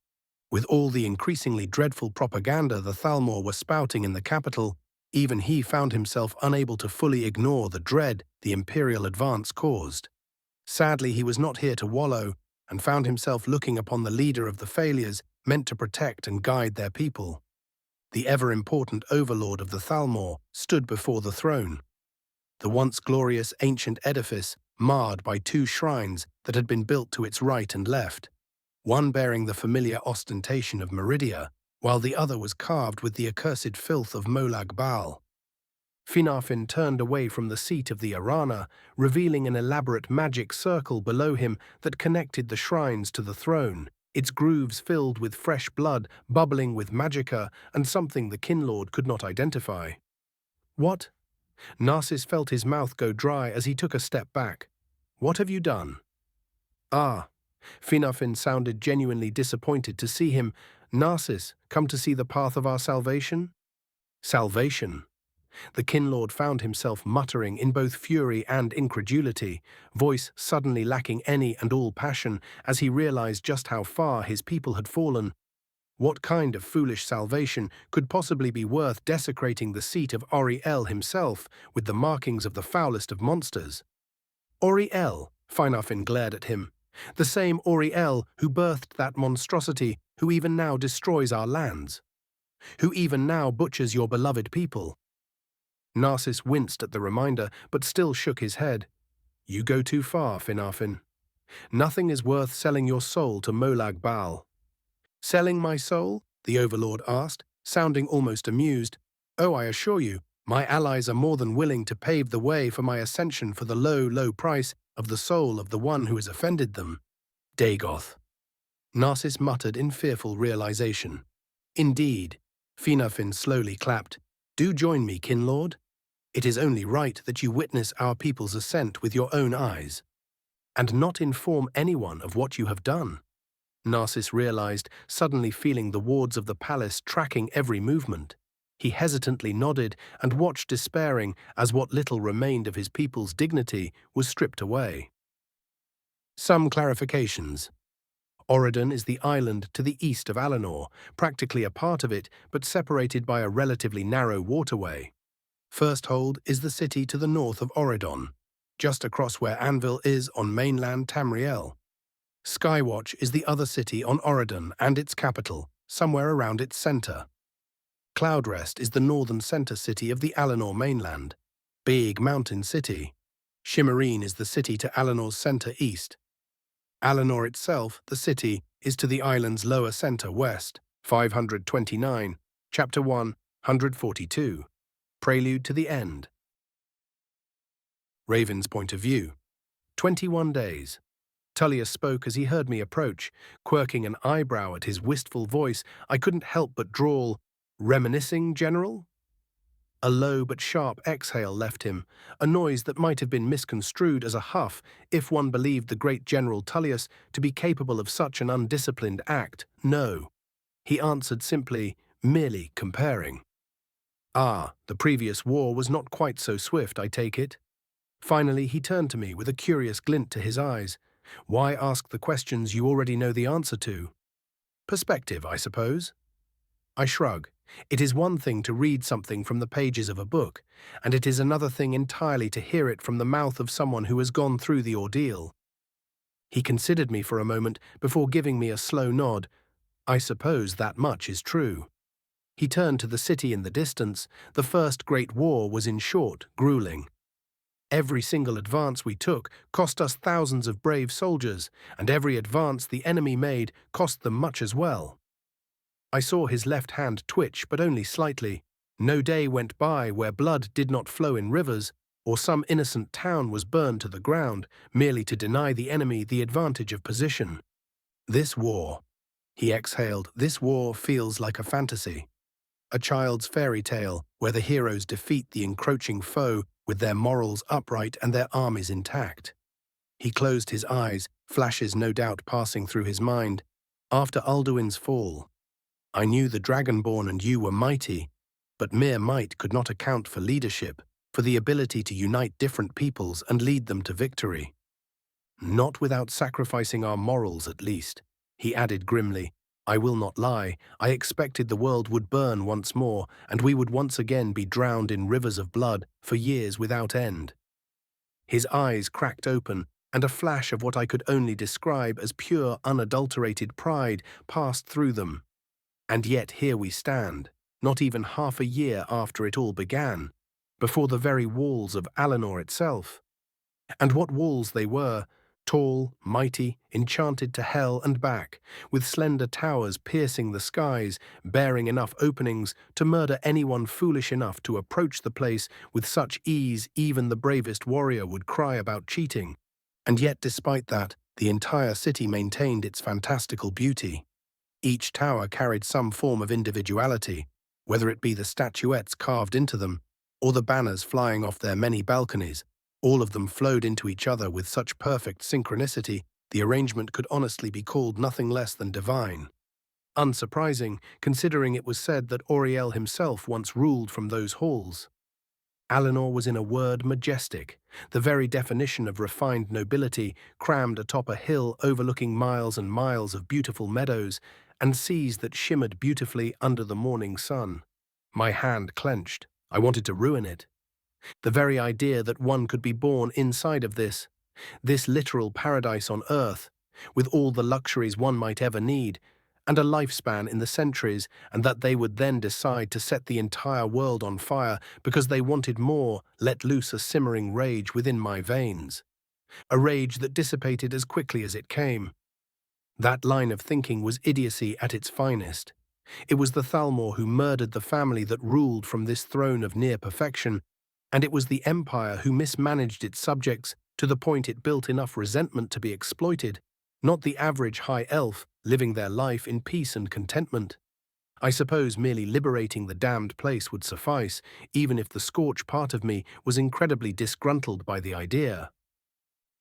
With all the increasingly dreadful propaganda the Thalmor were spouting in the capital, even he found himself unable to fully ignore the dread the Imperial advance caused. Sadly, he was not here to wallow, and found himself looking upon the leader of the failures meant to protect and guide their people. The ever-important overlord of the Thalmor stood before the throne. The once glorious ancient edifice marred by 2 shrines that had been built to its right and left, one bearing the familiar ostentation of Meridia, while the other was carved with the accursed filth of Molag Bal. Finarfin turned away from the seat of the Arana, revealing an elaborate magic circle below him that connected the shrines to the throne, its grooves filled with fresh blood, bubbling with magicka and something the Kinlord could not identify. "What?" Narcissus felt his mouth go dry as he took a step back. "What have you done?" "Ah." Finarfin sounded genuinely disappointed to see him. "Narcissus, come to see the path of our salvation?" "Salvation?" The Kinlord found himself muttering in both fury and incredulity, voice suddenly lacking any and all passion as he realized just how far his people had fallen. What kind of foolish salvation could possibly be worth desecrating the seat of Oriel himself with the markings of the foulest of monsters? "Oriel," Finarfin glared at him. The same Auriel who birthed that monstrosity, who even now destroys our lands, who even now butchers your beloved people. Narcissus winced at the reminder, but still shook his head. You go too far, Finarfin. Nothing is worth selling your soul to Molag Bal. Selling my soul? The Overlord asked, sounding almost amused. Oh, I assure you, my allies are more than willing to pave the way for my ascension for the low, low price of the soul of the one who has offended them. Dagoth. Narcissus muttered in fearful realization. Indeed. Finarfin slowly clapped. Do join me, Kinlord. It is only right that you witness our people's ascent with your own eyes, and not inform anyone of what you have done. Narcissus realized, suddenly feeling the wards of the palace tracking every movement. He hesitantly nodded and watched despairing as what little remained of his people's dignity was stripped away. Some clarifications. Oredan is the island to the east of Alinor, practically a part of it, but separated by a relatively narrow waterway. Firsthold is the city to the north of Oredan, just across where Anvil is on mainland Tamriel. Skywatch is the other city on Oredan and its capital, somewhere around its center. Cloudrest is the northern center city of the Alinor mainland. Big mountain city. Shimmerine is the city to Alinor's center east. Alinor itself, the city, is to the island's lower center west, 529, Chapter 1, 142. Prelude to the End. Raven's point of view. 21 days. Tullius spoke as he heard me approach, quirking an eyebrow at his wistful voice. I couldn't help but drawl, "Reminiscing, General?" A low but sharp exhale left him, a noise that might have been misconstrued as a huff if one believed the great General Tullius to be capable of such an undisciplined act. No. He answered simply, merely comparing. Ah, the previous war was not quite so swift, I take it. Finally, he turned to me with a curious glint to his eyes. Why ask the questions you already know the answer to? Perspective, I suppose. I shrug. It is one thing to read something from the pages of a book, and it is another thing entirely to hear it from the mouth of someone who has gone through the ordeal. He considered me for a moment before giving me a slow nod. I suppose that much is true. He turned to the city in the distance. The first great war was, in short, grueling. Every single advance we took cost us thousands of brave soldiers, and every advance the enemy made cost them much as well. I saw his left hand twitch, but only slightly. No day went by where blood did not flow in rivers, or some innocent town was burned to the ground, merely to deny the enemy the advantage of position. This war, he exhaled, this war feels like a fantasy. A child's fairy tale where the heroes defeat the encroaching foe with their morals upright and their armies intact. He closed his eyes, flashes no doubt passing through his mind. After Alduin's fall, I knew the Dragonborn and you were mighty, but mere might could not account for leadership, for the ability to unite different peoples and lead them to victory. Not without sacrificing our morals, at least, he added grimly. I will not lie, I expected the world would burn once more, and we would once again be drowned in rivers of blood for years without end. His eyes cracked open, and a flash of what I could only describe as pure, unadulterated pride passed through them. And yet here we stand, not even half a year after it all began, before the very walls of Alinor itself. And what walls they were! Tall, mighty, enchanted to hell and back, with slender towers piercing the skies, bearing enough openings to murder anyone foolish enough to approach the place with such ease even the bravest warrior would cry about cheating. And yet, despite that, the entire city maintained its fantastical beauty. Each tower carried some form of individuality, whether it be the statuettes carved into them, or the banners flying off their many balconies. All of them flowed into each other with such perfect synchronicity, the arrangement could honestly be called nothing less than divine. Unsurprising, considering it was said that Auriel himself once ruled from those halls. Alinor was in a word majestic, the very definition of refined nobility, crammed atop a hill overlooking miles and miles of beautiful meadows and seas that shimmered beautifully under the morning sun. My hand clenched. I wanted to ruin it. The very idea that one could be born inside of this literal paradise on earth, with all the luxuries one might ever need, and a lifespan in the centuries, and that they would then decide to set the entire world on fire because they wanted more, let loose a simmering rage within my veins. A rage that dissipated as quickly as it came. That line of thinking was idiocy at its finest. It was the Thalmor who murdered the family that ruled from this throne of near perfection, and it was the Empire who mismanaged its subjects to the point it built enough resentment to be exploited, not the average high elf living their life in peace and contentment. I suppose merely liberating the damned place would suffice, even if the scorch part of me was incredibly disgruntled by the idea.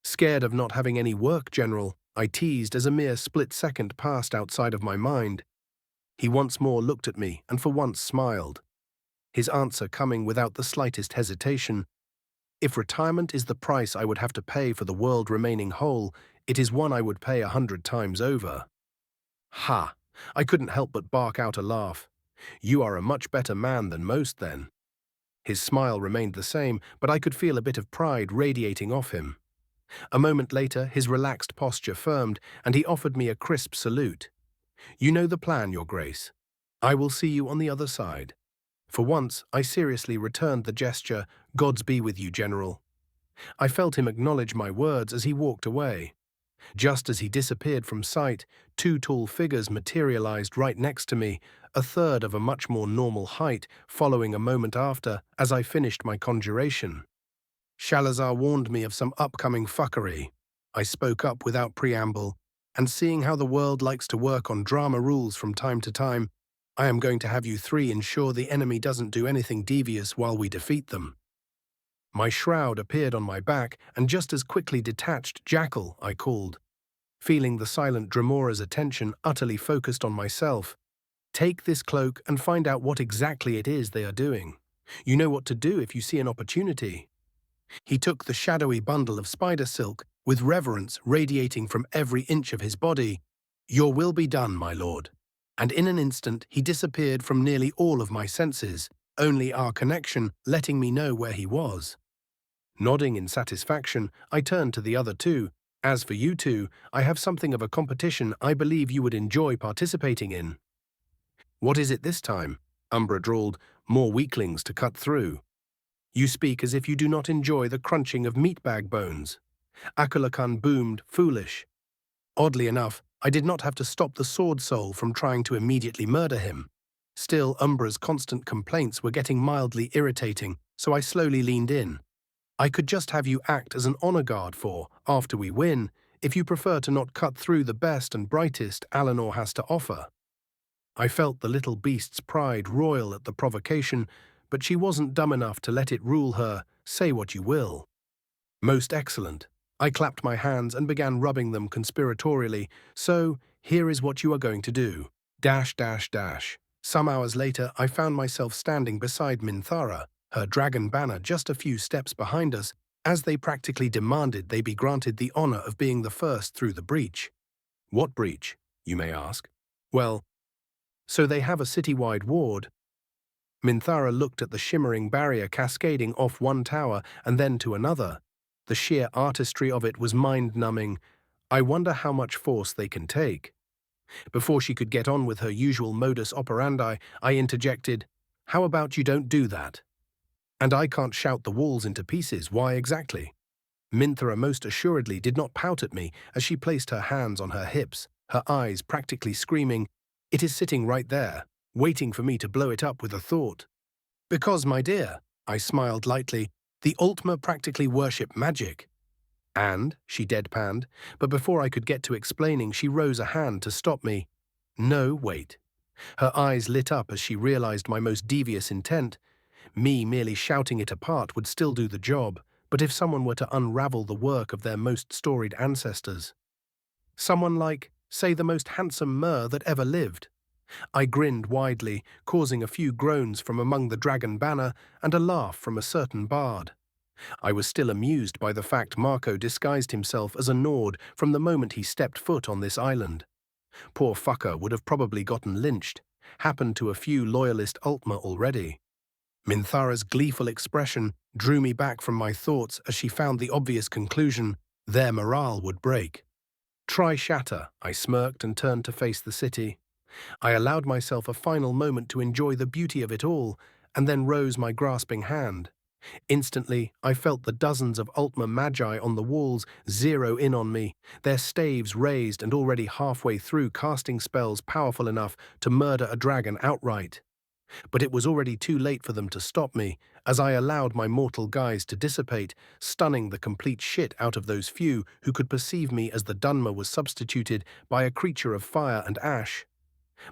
Scared of not having any work, General, I teased as a mere split second passed outside of my mind. He once more looked at me and for once smiled, his answer coming without the slightest hesitation. If retirement is the price I would have to pay for the world remaining whole, it is one I would pay 100 times over. Ha! I couldn't help but bark out a laugh. You are a much better man than most, then. His smile remained the same, but I could feel a bit of pride radiating off him. A moment later, his relaxed posture firmed, and he offered me a crisp salute. You know the plan, Your Grace. I will see you on the other side. For once, I seriously returned the gesture, Gods be with you, General. I felt him acknowledge my words as he walked away. Just as he disappeared from sight, two tall figures materialized right next to me, a third of a much more normal height following a moment after as I finished my conjuration. Shalazar warned me of some upcoming fuckery. I spoke up without preamble, and seeing how the world likes to work on drama rules from time to time, I am going to have you three ensure the enemy doesn't do anything devious while we defeat them. My shroud appeared on my back, and just as quickly detached, Jackal, I called, feeling the silent Dremora's attention utterly focused on myself. Take this cloak and find out what exactly it is they are doing. You know what to do if you see an opportunity. He took the shadowy bundle of spider silk, with reverence radiating from every inch of his body. Your will be done, my lord. And in an instant he disappeared from nearly all of my senses, only our connection letting me know where he was. Nodding in satisfaction, I turned to the other two. As for you two, I have something of a competition I believe you would enjoy participating in. What is it this time? Umbra drawled, more weaklings to cut through. You speak as if you do not enjoy the crunching of meatbag bones. Akulakan boomed, foolish. Oddly enough, I did not have to stop the sword soul from trying to immediately murder him. Still, Umbra's constant complaints were getting mildly irritating, so I slowly leaned in. I could just have you act as an honor guard for, after we win, if you prefer to not cut through the best and brightest Alinor has to offer. I felt the little beast's pride roil at the provocation, but she wasn't dumb enough to let it rule her, say what you will. Most excellent. I clapped my hands and began rubbing them conspiratorially. So, here is what you are going to do. Dash, dash, dash. Some hours later, I found myself standing beside Minthara, her dragon banner just a few steps behind us, as they practically demanded they be granted the honor of being the first through the breach. What breach, you may ask? Well, so they have a citywide ward. Minthara looked at the shimmering barrier cascading off one tower and then to another. The sheer artistry of it was mind-numbing. I wonder how much force they can take. Before she could get on with her usual modus operandi, I interjected, How about you don't do that? And I can't shout the walls into pieces, why exactly? Minthara most assuredly did not pout at me as she placed her hands on her hips, her eyes practically screaming, It is sitting right there, waiting for me to blow it up with a thought. Because, my dear, I smiled lightly, the Altmer practically worship magic. And, she deadpanned, but before I could get to explaining, she rose a hand to stop me. No, wait. Her eyes lit up as she realized my most devious intent. Me merely shouting it apart would still do the job, but if someone were to unravel the work of their most storied ancestors. Someone like, say, the most handsome Mer that ever lived. I grinned widely, causing a few groans from among the dragon banner and a laugh from a certain bard. I was still amused by the fact Marco disguised himself as a Nord from the moment he stepped foot on this island. Poor fucker would have probably gotten lynched, happened to a few loyalist Altmer already. Minthara's gleeful expression drew me back from my thoughts as she found the obvious conclusion, their morale would break. Try shatter, I smirked and turned to face the city. I allowed myself a final moment to enjoy the beauty of it all, and then rose my grasping hand. Instantly, I felt the dozens of Ultima Magi on the walls zero in on me, their staves raised and already halfway through casting spells powerful enough to murder a dragon outright. But it was already too late for them to stop me, as I allowed my mortal guise to dissipate, stunning the complete shit out of those few who could perceive me as the Dunmer was substituted by a creature of fire and ash.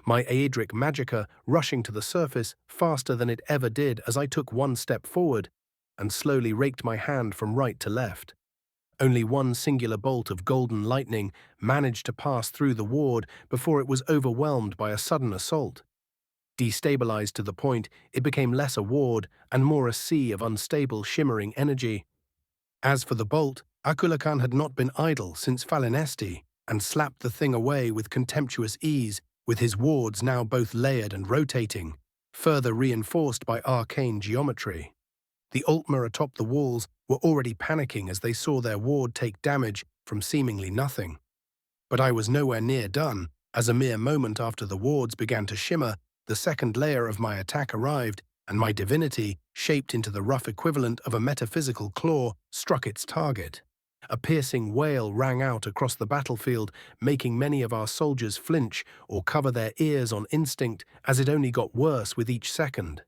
My Aedric Magicka rushing to the surface faster than it ever did as I took one step forward, and slowly raked my hand from right to left. Only one singular bolt of golden lightning managed to pass through the ward before it was overwhelmed by a sudden assault. Destabilized to the point, it became less a ward and more a sea of unstable, shimmering energy. As for the bolt, Akulakan had not been idle since Falinesti, and slapped the thing away with contemptuous ease, with his wards now both layered and rotating, further reinforced by arcane geometry. The Ultima atop the walls were already panicking as they saw their ward take damage from seemingly nothing. But I was nowhere near done, as a mere moment after the wards began to shimmer, the second layer of my attack arrived, and my divinity, shaped into the rough equivalent of a metaphysical claw, struck its target. A piercing wail rang out across the battlefield, making many of our soldiers flinch or cover their ears on instinct, as it only got worse with each second.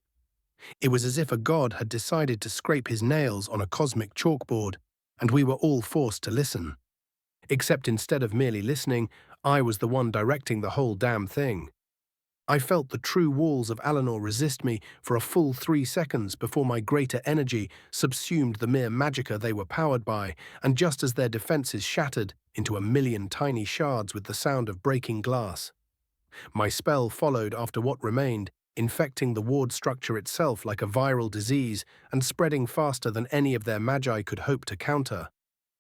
It was as if a god had decided to scrape his nails on a cosmic chalkboard, and we were all forced to listen. Except instead of merely listening, I was the one directing the whole damn thing. I felt the true walls of Alinor resist me for a full 3 seconds before my greater energy subsumed the mere magicka they were powered by, and just as their defenses shattered into a million tiny shards with the sound of breaking glass. My spell followed after what remained, infecting the ward structure itself like a viral disease and spreading faster than any of their magi could hope to counter.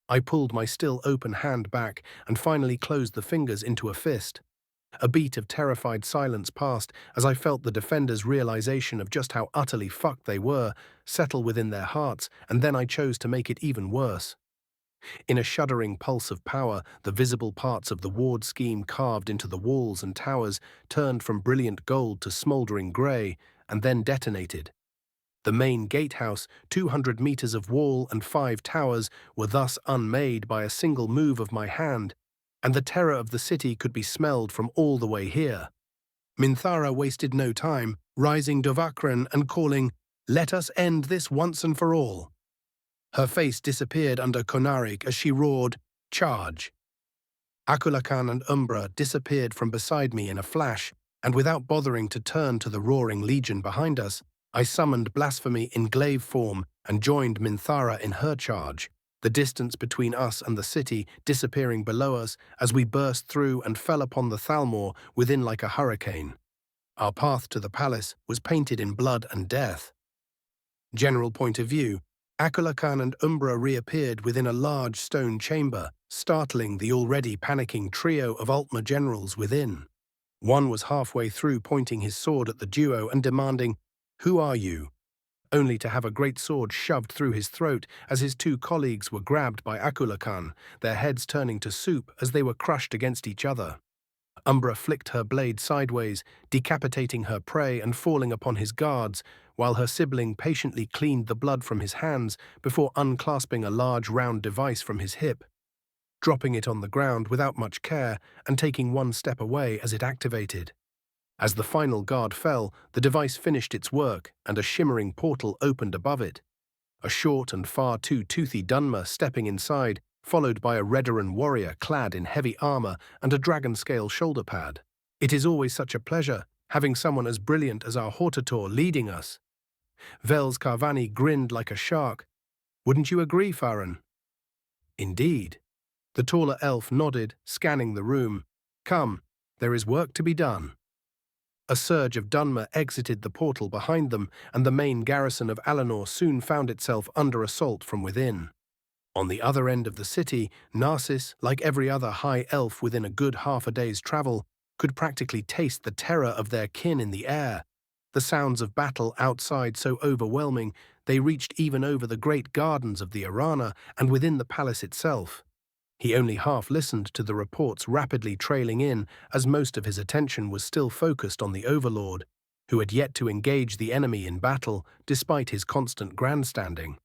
I pulled my still open hand back and finally closed the fingers into a fist. A beat of terrified silence passed as I felt the defenders' realization of just how utterly fucked they were settle within their hearts, and then I chose to make it even worse. In a shuddering pulse of power, the visible parts of the ward scheme carved into the walls and towers turned from brilliant gold to smoldering grey, and then detonated. The main gatehouse, 200 meters of wall and 5 towers, were thus unmade by a single move of my hand, and the terror of the city could be smelled from all the way here. Minthara wasted no time, rising Dovakran and calling, "Let us end this once and for all." Her face disappeared under Konarik as she roared, "Charge!" Akulakan and Umbra disappeared from beside me in a flash, and without bothering to turn to the roaring legion behind us, I summoned Blasphemy in glaive form and joined Minthara in her charge, the distance between us and the city disappearing below us as we burst through and fell upon the Thalmor within like a hurricane. Our path to the palace was painted in blood and death. General point of view, Akulakan and Umbra reappeared within a large stone chamber, startling the already panicking trio of Ultima generals within. One was halfway through pointing his sword at the duo and demanding, "Who are you?" only to have a great sword shoved through his throat as his 2 colleagues were grabbed by Akulakan, their heads turning to soup as they were crushed against each other. Umbra flicked her blade sideways, decapitating her prey and falling upon his guards, while her sibling patiently cleaned the blood from his hands before unclasping a large round device from his hip, dropping it on the ground without much care and taking one step away as it activated. As the final guard fell, the device finished its work and a shimmering portal opened above it. A short and far too toothy Dunmer stepping inside, followed by a Redoran warrior clad in heavy armor and a dragon-scale shoulder pad. It is always such a pleasure, having someone as brilliant as our Hortator leading us. Vels Carvani grinned like a shark. "Wouldn't you agree, Farron?" "Indeed." The taller elf nodded, scanning the room. "Come, there is work to be done." A surge of Dunmer exited the portal behind them, and the main garrison of Alinor soon found itself under assault from within. On the other end of the city, Narcissus, like every other high elf within a good half a day's travel, could practically taste the terror of their kin in the air. The sounds of battle outside so overwhelming, they reached even over the great gardens of the Arana and within the palace itself. He only half listened to the reports rapidly trailing in, as most of his attention was still focused on the Overlord, who had yet to engage the enemy in battle despite his constant grandstanding.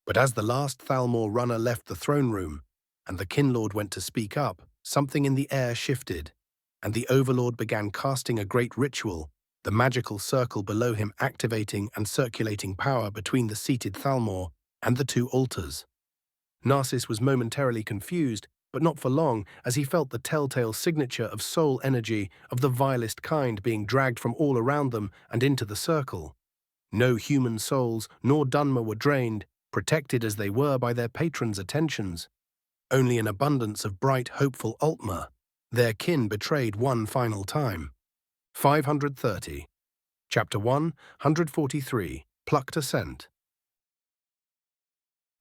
But as the last Thalmor runner left the throne room, and the Kinlord went to speak up, something in the air shifted, and the Overlord began casting a great ritual, the magical circle below him activating and circulating power between the seated Thalmor and the two altars. Narcissus was momentarily confused, but not for long, as he felt the telltale signature of soul energy of the vilest kind being dragged from all around them and into the circle. No human souls nor Dunmer were drained, protected as they were by their patron's attentions. Only an abundance of bright, hopeful Altmer, their kin betrayed one final time. 530. Chapter 1, 143, Plucked Ascent.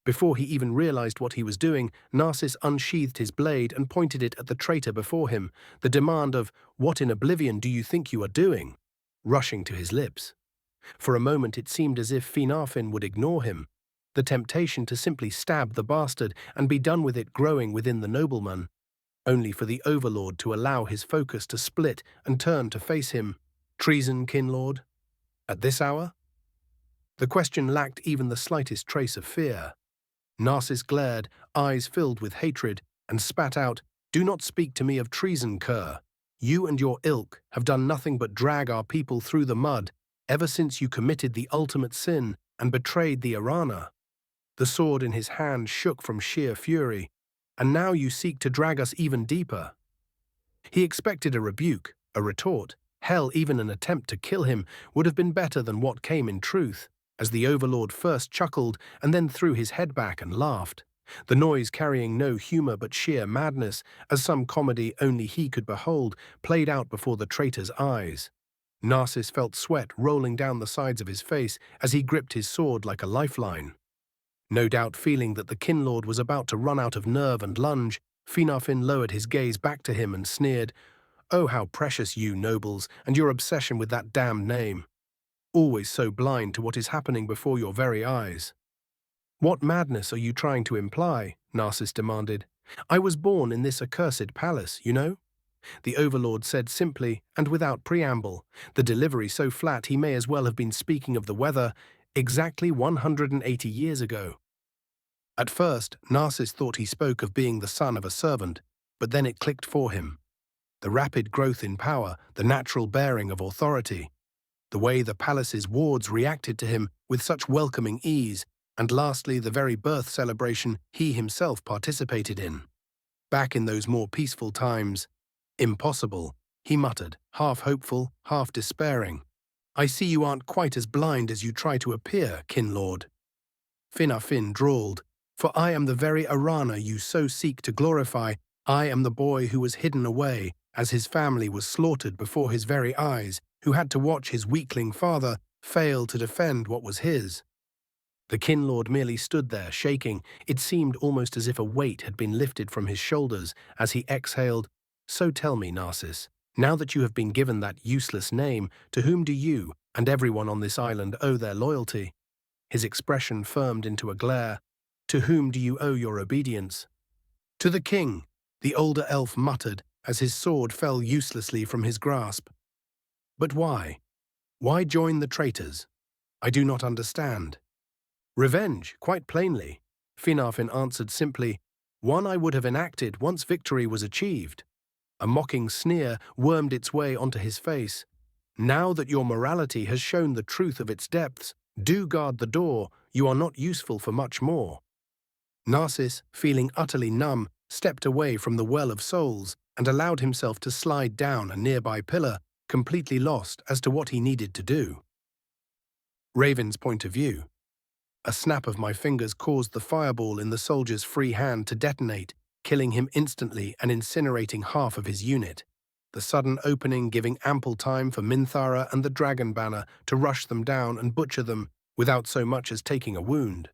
Before he even realized what he was doing, Narcissus unsheathed his blade and pointed it at the traitor before him, the demand of, "What in oblivion do you think you are doing?" rushing to his lips. For a moment it seemed as if Finarfin would ignore him, the temptation to simply stab the bastard and be done with it growing within the nobleman, only for the Overlord to allow his focus to split and turn to face him. "Treason, Kinlord? At this hour?" The question lacked even the slightest trace of fear. Narcissus glared, eyes filled with hatred, and spat out, "Do not speak to me of treason, cur. You and your ilk have done nothing but drag our people through the mud ever since you committed the ultimate sin and betrayed the Arana." The sword in his hand shook from sheer fury, "And now you seek to drag us even deeper." He expected a rebuke, a retort. Hell, even an attempt to kill him would have been better than what came in truth, as the Overlord first chuckled and then threw his head back and laughed, the noise carrying no humor but sheer madness, as some comedy only he could behold played out before the traitor's eyes. Narcissus felt sweat rolling down the sides of his face as he gripped his sword like a lifeline. No doubt feeling that the Kinlord was about to run out of nerve and lunge, Finarfin lowered his gaze back to him and sneered, "Oh, how precious you nobles and your obsession with that damned name. Always so blind to what is happening before your very eyes." "What madness are you trying to imply?" Narcissus demanded. "I was born in this accursed palace, you know," the Overlord said simply and without preamble, the delivery so flat he may as well have been speaking of the weather, exactly 180 years ago. At first, Narcissus thought he spoke of being the son of a servant, but then it clicked for him. The rapid growth in power, the natural bearing of authority, the way the palace's wards reacted to him with such welcoming ease, and lastly the very birth celebration he himself participated in. Back in those more peaceful times, "Impossible," he muttered, half hopeful, half despairing. "I see you aren't quite as blind as you try to appear, Kinlord." Finarfin drawled, "For I am the very Arana you so seek to glorify. I am the boy who was hidden away, as his family was slaughtered before his very eyes, who had to watch his weakling father fail to defend what was his." The Kinlord merely stood there, shaking. It seemed almost as if a weight had been lifted from his shoulders as he exhaled, "So tell me, Narcissus, now that you have been given that useless name, to whom do you and everyone on this island owe their loyalty?" His expression firmed into a glare. "To whom do you owe your obedience?" "To the king," the older elf muttered as his sword fell uselessly from his grasp. "But why? Why join the traitors? I do not understand." "Revenge, quite plainly," Finarfin answered simply. "One I would have enacted once victory was achieved." A mocking sneer wormed its way onto his face. "Now that your morality has shown the truth of its depths, do guard the door. You are not useful for much more." Narcissus, feeling utterly numb, stepped away from the well of souls and allowed himself to slide down a nearby pillar, completely lost as to what he needed to do. Raven's point of view. A snap of my fingers caused the fireball in the soldier's free hand to detonate, killing him instantly and incinerating half of his unit, the sudden opening giving ample time for Minthara and the Dragon Banner to rush them down and butcher them without so much as taking a wound.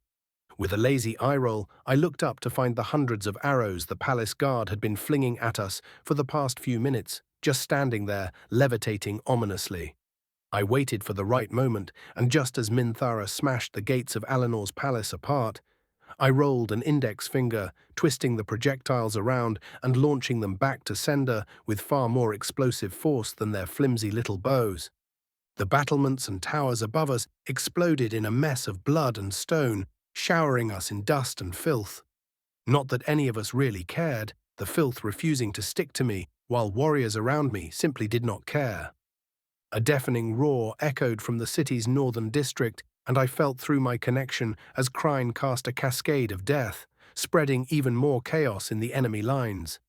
With a lazy eye roll, I looked up to find the hundreds of arrows the palace guard had been flinging at us for the past few minutes, just standing there, levitating ominously. I waited for the right moment, and just as Minthara smashed the gates of Alinor's palace apart, I rolled an index finger, twisting the projectiles around and launching them back to sender with far more explosive force than their flimsy little bows. The battlements and towers above us exploded in a mess of blood and stone, showering us in dust and filth. Not that any of us really cared, the filth refusing to stick to me, while warriors around me simply did not care. A deafening roar echoed from the city's northern district, and I felt through my connection as Crine cast a cascade of death, spreading even more chaos in the enemy lines.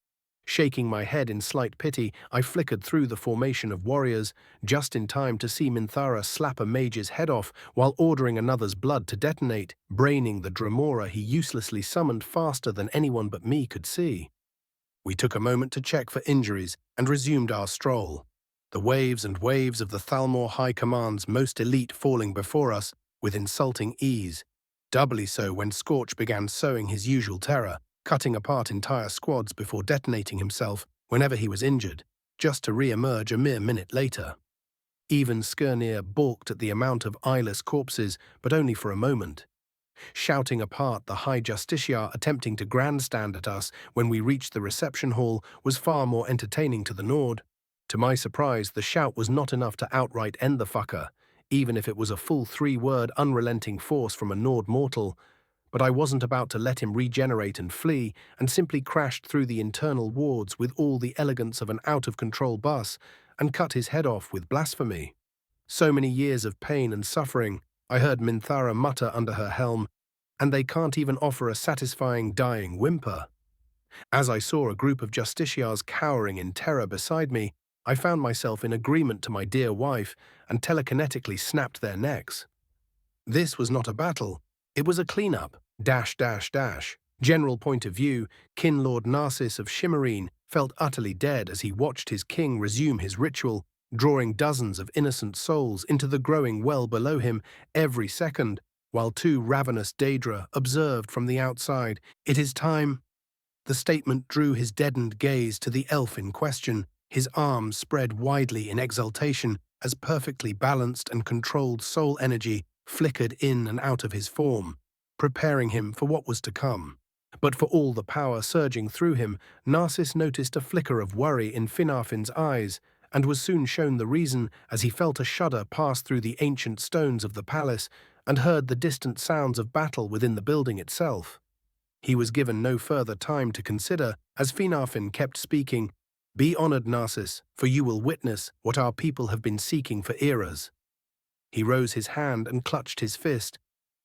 Shaking my head in slight pity, I flickered through the formation of warriors, just in time to see Minthara slap a mage's head off while ordering another's blood to detonate, braining the Dremora he uselessly summoned faster than anyone but me could see. We took a moment to check for injuries and resumed our stroll. The waves and waves of the Thalmor High Command's most elite falling before us with insulting ease, doubly so when Scorch began sowing his usual terror, cutting apart entire squads before detonating himself whenever he was injured, just to re-emerge a mere minute later. Even Skirnir balked at the amount of eyeless corpses, but only for a moment. Shouting apart the High Justiciar attempting to grandstand at us when we reached the reception hall was far more entertaining to the Nord. To my surprise, the shout was not enough to outright end the fucker, even if it was a full 3-word unrelenting force from a Nord mortal, but I wasn't about to let him regenerate and flee, and simply crashed through the internal wards with all the elegance of an out-of-control bus and cut his head off with blasphemy. So many years of pain and suffering, I heard Minthara mutter under her helm, and they can't even offer a satisfying dying whimper. As I saw a group of justiciars cowering in terror beside me, I found myself in agreement to my dear wife and telekinetically snapped their necks. This was not a battle, it was a cleanup. General point of view, Kin Lord Narcissus of Shimmerine felt utterly dead as he watched his king resume his ritual, drawing dozens of innocent souls into the growing well below him every second, while 2 ravenous Daedra observed from the outside. "It is time." The statement drew his deadened gaze to the elf in question, his arms spread widely in exultation as perfectly balanced and controlled soul energy flickered in and out of his form, preparing him for what was to come. But for all the power surging through him, Narcissus noticed a flicker of worry in Finarfin's eyes, and was soon shown the reason as he felt a shudder pass through the ancient stones of the palace and heard the distant sounds of battle within the building itself. He was given no further time to consider as Finarfin kept speaking, "Be honored, Narcissus, for you will witness what our people have been seeking for eras." He rose his hand and clutched his fist.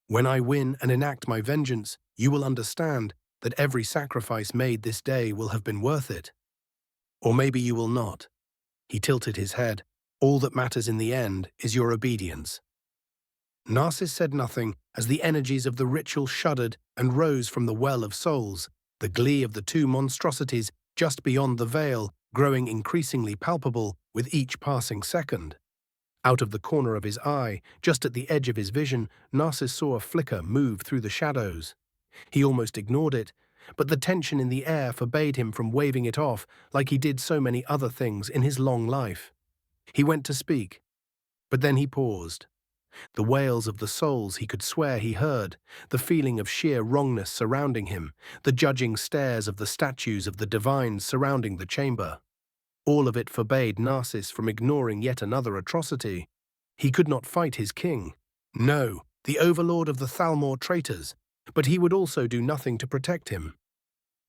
"When I win and enact my vengeance, you will understand that every sacrifice made this day will have been worth it. Or maybe you will not." He tilted his head. "All that matters in the end is your obedience." Narcissus said nothing as the energies of the ritual shuddered and rose from the well of souls, the glee of the 2 monstrosities just beyond the veil growing increasingly palpable with each passing second. Out of the corner of his eye, just at the edge of his vision, Narcissus saw a flicker move through the shadows. He almost ignored it, but the tension in the air forbade him from waving it off like he did so many other things in his long life. He went to speak, but then he paused. The wails of the souls he could swear he heard, the feeling of sheer wrongness surrounding him, the judging stares of the statues of the divines surrounding the chamber. All of it forbade Narcissus from ignoring yet another atrocity. He could not fight his king. No, the overlord of the Thalmor traitors, but he would also do nothing to protect him.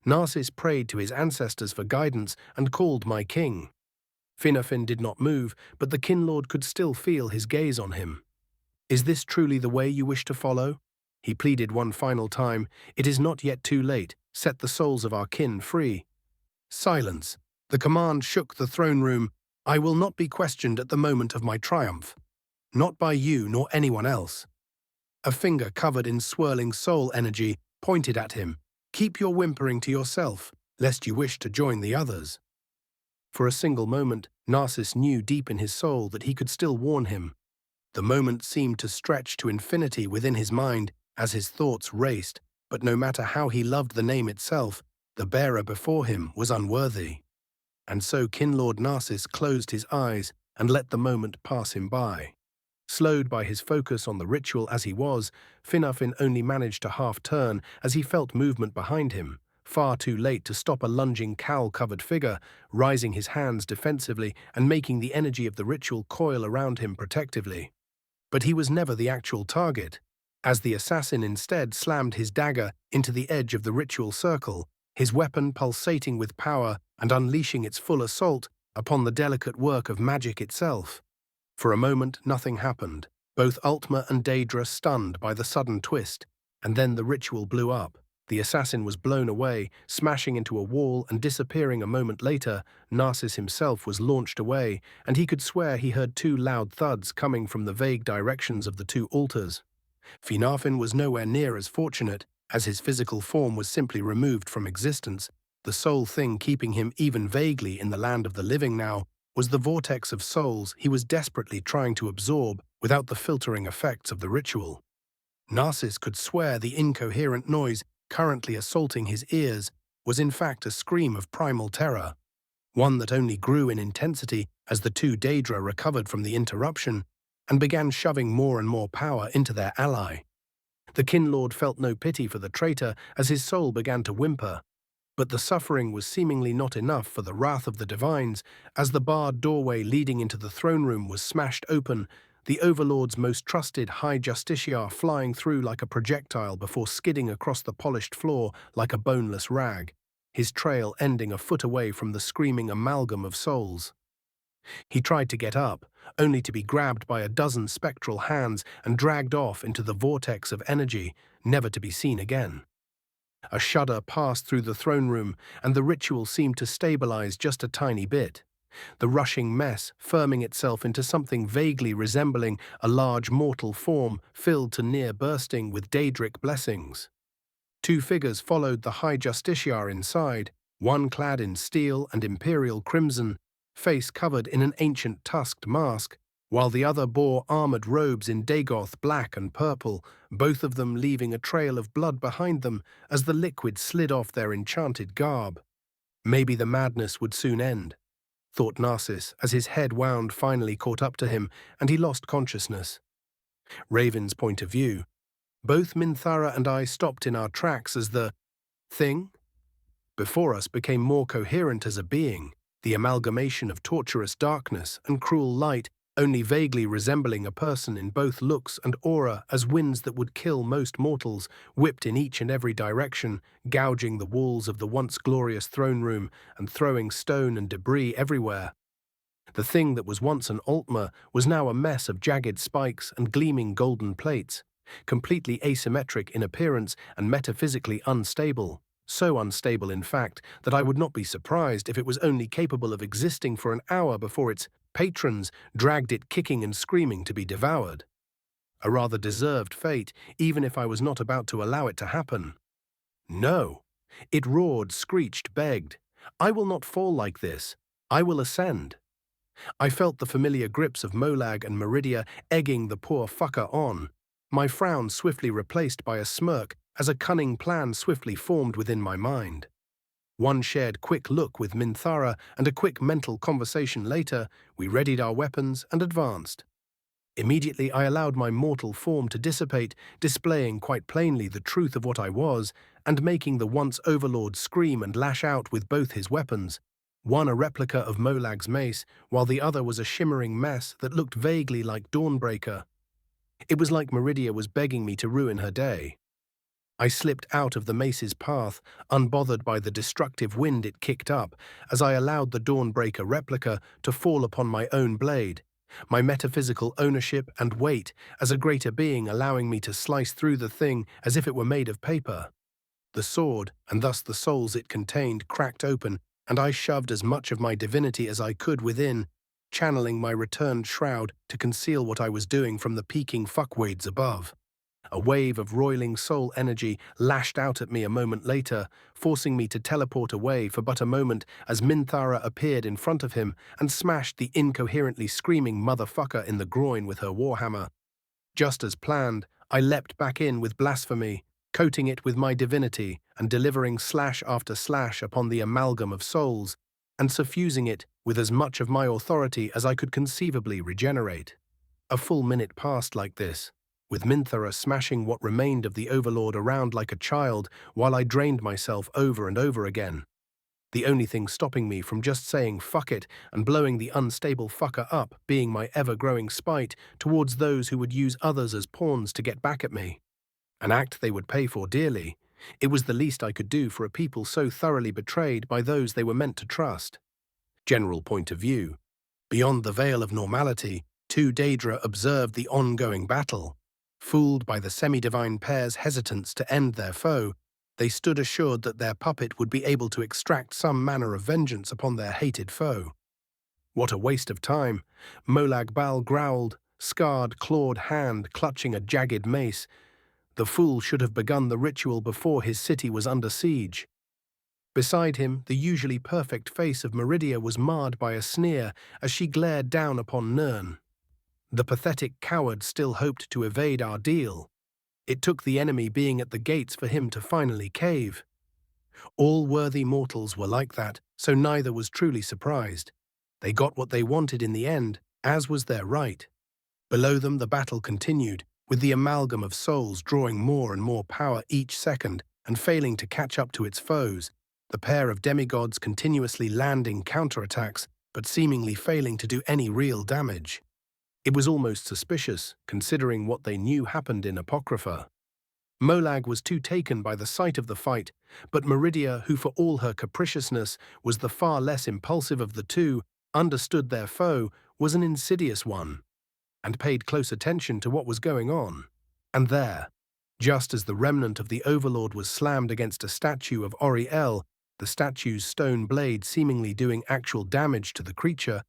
Narcissus prayed to his ancestors for guidance and called "my king." Finarfin did not move, but the Kinlord could still feel his gaze on him. "Is this truly the way you wish to follow?" He pleaded one final time. "It is not yet too late. Set the souls of our kin free." Silence. The command shook the throne room. "I will not be questioned at the moment of my triumph. Not by you nor anyone else." A finger covered in swirling soul energy pointed at him. "Keep your whimpering to yourself, lest you wish to join the others." For a single moment, Narcissus knew deep in his soul that he could still warn him. The moment seemed to stretch to infinity within his mind as his thoughts raced, but no matter how he loved the name itself, the bearer before him was unworthy. And so Kinlord Narcissus closed his eyes and let the moment pass him by. Slowed by his focus on the ritual as he was, Finarfin only managed to half-turn as he felt movement behind him, far too late to stop a lunging cowl-covered figure, rising his hands defensively and making the energy of the ritual coil around him protectively. But he was never the actual target, as the assassin instead slammed his dagger into the edge of the ritual circle, his weapon pulsating with power and unleashing its full assault upon the delicate work of magic itself. For a moment, nothing happened, both Ultma and Daedra stunned by the sudden twist, and then the ritual blew up. The assassin was blown away, smashing into a wall and disappearing a moment later. Narcissus himself was launched away, and he could swear he heard two loud thuds coming from the vague directions of the two altars. Finarfin was nowhere near as fortunate, as his physical form was simply removed from existence. The sole thing keeping him even vaguely in the land of the living now was the vortex of souls he was desperately trying to absorb without the filtering effects of the ritual. Narcissus could swear the incoherent noise currently assaulting his ears was in fact a scream of primal terror, one that only grew in intensity as the two Daedra recovered from the interruption and began shoving more and more power into their ally. The Kinlord felt no pity for the traitor as his soul began to whimper, but the suffering was seemingly not enough for the wrath of the divines. As the barred doorway leading into the throne room was smashed open, the Overlord's most trusted High Justiciar flying through like a projectile before skidding across the polished floor like a boneless rag, his trail ending a foot away from the screaming amalgam of souls. He tried to get up, only to be grabbed by a dozen spectral hands and dragged off into the vortex of energy, never to be seen again. A shudder passed through the throne room, and the ritual seemed to stabilize just a tiny bit, the rushing mess firming itself into something vaguely resembling a large mortal form filled to near bursting with Daedric blessings. Two figures followed the High Justiciar inside, one clad in steel and imperial crimson, face covered in an ancient tusked mask, while the other bore armored robes in Dagoth black and purple, both of them leaving a trail of blood behind them as the liquid slid off their enchanted garb. Maybe the madness would soon end, thought Narcissus as his head wound finally caught up to him and he lost consciousness. Raven's point of view. Both Minthara and I stopped in our tracks as the thing before us became more coherent as a being, the amalgamation of torturous darkness and cruel light, only vaguely resembling a person in both looks and aura, as winds that would kill most mortals whipped in each and every direction, gouging the walls of the once glorious throne room and throwing stone and debris everywhere. The thing that was once an Altmer was now a mess of jagged spikes and gleaming golden plates, completely asymmetric in appearance and metaphysically unstable. So unstable, in fact, that I would not be surprised if it was only capable of existing for an hour before its patrons dragged it kicking and screaming to be devoured. A rather deserved fate, even if I was not about to allow it to happen. No. It roared, screeched, begged. I will not fall like this. I will ascend. I felt the familiar grips of Molag and Meridia egging the poor fucker on, my frown swiftly replaced by a smirk as a cunning plan swiftly formed within my mind. One shared quick look with Minthara and a quick mental conversation later, we readied our weapons and advanced. Immediately I allowed my mortal form to dissipate, displaying quite plainly the truth of what I was, and making the once overlord scream and lash out with both his weapons, one a replica of Molag's mace, while the other was a shimmering mess that looked vaguely like Dawnbreaker. It was like Meridia was begging me to ruin her day. I slipped out of the mace's path, unbothered by the destructive wind it kicked up, as I allowed the Dawnbreaker replica to fall upon my own blade, my metaphysical ownership and weight as a greater being allowing me to slice through the thing as if it were made of paper. The sword, and thus the souls it contained, cracked open, and I shoved as much of my divinity as I could within, channeling my returned shroud to conceal what I was doing from the peaking fuckwades above. A wave of roiling soul energy lashed out at me a moment later, forcing me to teleport away for but a moment as Minthara appeared in front of him and smashed the incoherently screaming motherfucker in the groin with her warhammer. Just as planned, I leapt back in with blasphemy, coating it with my divinity and delivering slash after slash upon the amalgam of souls, and suffusing it with as much of my authority as I could conceivably regenerate. A full minute passed like this, with Minthara smashing what remained of the Overlord around like a child while I drained myself over and over again. The only thing stopping me from just saying fuck it and blowing the unstable fucker up being my ever-growing spite towards those who would use others as pawns to get back at me. An act they would pay for dearly. It was the least I could do for a people so thoroughly betrayed by those they were meant to trust. General point of view. Beyond the veil of normality, two Daedra observed the ongoing battle. Fooled by the semi-divine pair's hesitance to end their foe, they stood assured that their puppet would be able to extract some manner of vengeance upon their hated foe. What a waste of time! Molag Bal growled, scarred, clawed hand clutching a jagged mace. The fool should have begun the ritual before his city was under siege. Beside him, the usually perfect face of Meridia was marred by a sneer as she glared down upon Nirn. The pathetic coward still hoped to evade our deal. It took the enemy being at the gates for him to finally cave. All worthy mortals were like that, so neither was truly surprised. They got what they wanted in the end, as was their right. Below them the battle continued, with the amalgam of souls drawing more and more power each second and failing to catch up to its foes, the pair of demigods continuously landing counterattacks but seemingly failing to do any real damage. It was almost suspicious, considering what they knew happened in Apocrypha. Molag was too taken by the sight of the fight, but Meridia, who for all her capriciousness was the far less impulsive of the two, understood their foe was an insidious one, and paid close attention to what was going on. And there, just as the remnant of the Overlord was slammed against a statue of Oriel, the statue's stone blade seemingly doing actual damage to the creature,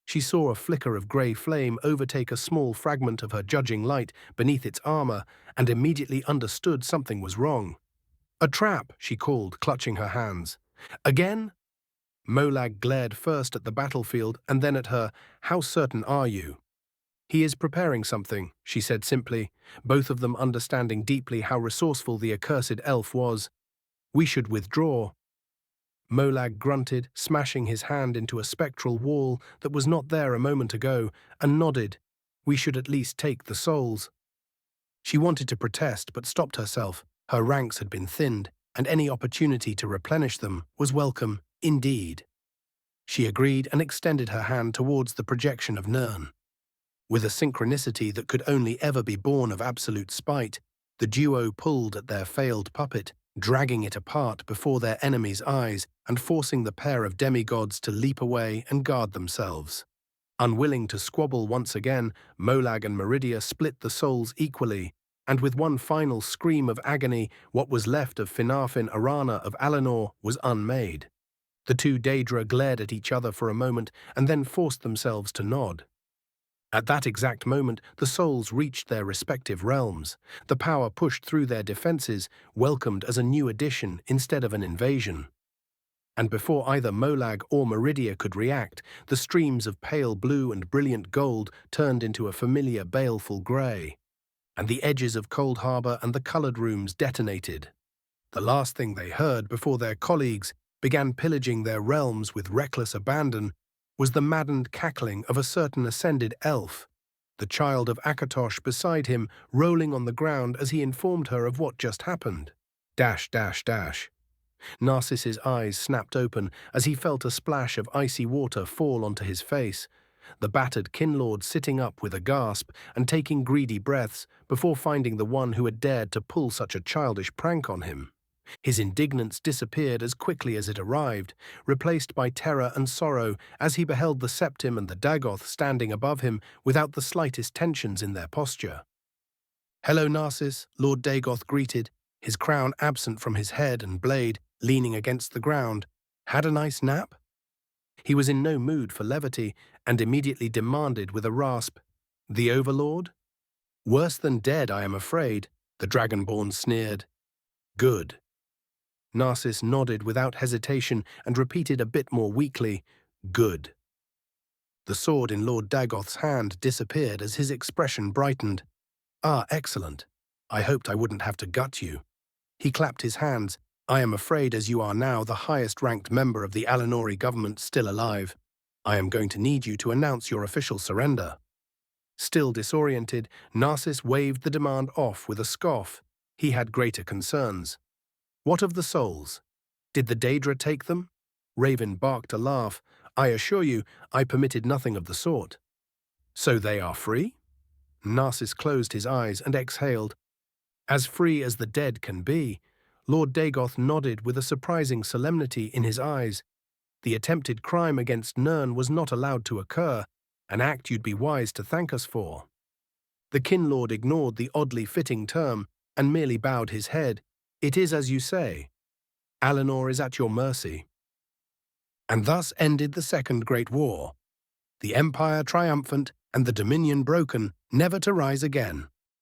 she saw a flicker of grey flame overtake a small fragment of her judging light beneath its armor and immediately understood something was wrong. "A trap," she called, clutching her hands. "Again?" Molag glared first at the battlefield and then at her. "How certain are you?" "He is preparing something," she said simply, both of them understanding deeply how resourceful the accursed elf was. "We should withdraw." Molag grunted, smashing his hand into a spectral wall that was not there a moment ago, and nodded. "We should at least take the souls." She wanted to protest, but stopped herself. Her ranks had been thinned, and any opportunity to replenish them was welcome, indeed. She agreed and extended her hand towards the projection of Nirn. With a synchronicity that could only ever be born of absolute spite, the duo pulled at their failed puppet, dragging it apart before their enemies' eyes and forcing the pair of demigods to leap away and guard themselves. Unwilling to squabble once again, Molag and Meridia split the souls equally, and with one final scream of agony, what was left of Finarfin Arana of Alinor was unmade. The two Daedra glared at each other for a moment and then forced themselves to nod. At that exact moment, the souls reached their respective realms. The power pushed through their defenses, welcomed as a new addition instead of an invasion. And before either Molag or Meridia could react, the streams of pale blue and brilliant gold turned into a familiar baleful grey, and the edges of Cold Harbor and the colored rooms detonated. The last thing they heard before their colleagues began pillaging their realms with reckless abandon was the maddened cackling of a certain ascended elf, the child of Akatosh beside him rolling on the ground as he informed her of what just happened. Dash, dash, dash. Narcissus' eyes snapped open as he felt a splash of icy water fall onto his face, the battered kinlord sitting up with a gasp and taking greedy breaths before finding the one who had dared to pull such a childish prank on him. His indignance disappeared as quickly as it arrived, replaced by terror and sorrow as he beheld the Septim and the Dagoth standing above him without the slightest tensions in their posture. "Hello, Narcissus," Lord Dagoth greeted, his crown absent from his head and blade leaning against the ground. "Had a nice nap?" He was in no mood for levity and immediately demanded with a rasp, "The Overlord?" "Worse than dead, I am afraid," the Dragonborn sneered. "Good." Narcissus nodded without hesitation and repeated a bit more weakly, "Good." The sword in Lord Dagoth's hand disappeared as his expression brightened. "Ah, excellent. I hoped I wouldn't have to gut you." He clapped his hands. "I am afraid as you are now the highest-ranked member of the Alinori government still alive, I am going to need you to announce your official surrender." Still disoriented, Narcissus waved the demand off with a scoff. He had greater concerns. What of the souls? Did the Daedra take them? Raven barked a laugh. I assure you, I permitted nothing of the sort. So they are free? Narcissus closed his eyes and exhaled. As free as the dead can be. Lord Dagoth nodded with a surprising solemnity in his eyes. The attempted crime against Nirn was not allowed to occur, an act you'd be wise to thank us for. The Kinlord ignored the oddly fitting term and merely bowed his head. It is as you say. Alinor is at your mercy. And thus ended the Second Great War, the Empire triumphant and the Dominion broken, never to rise again.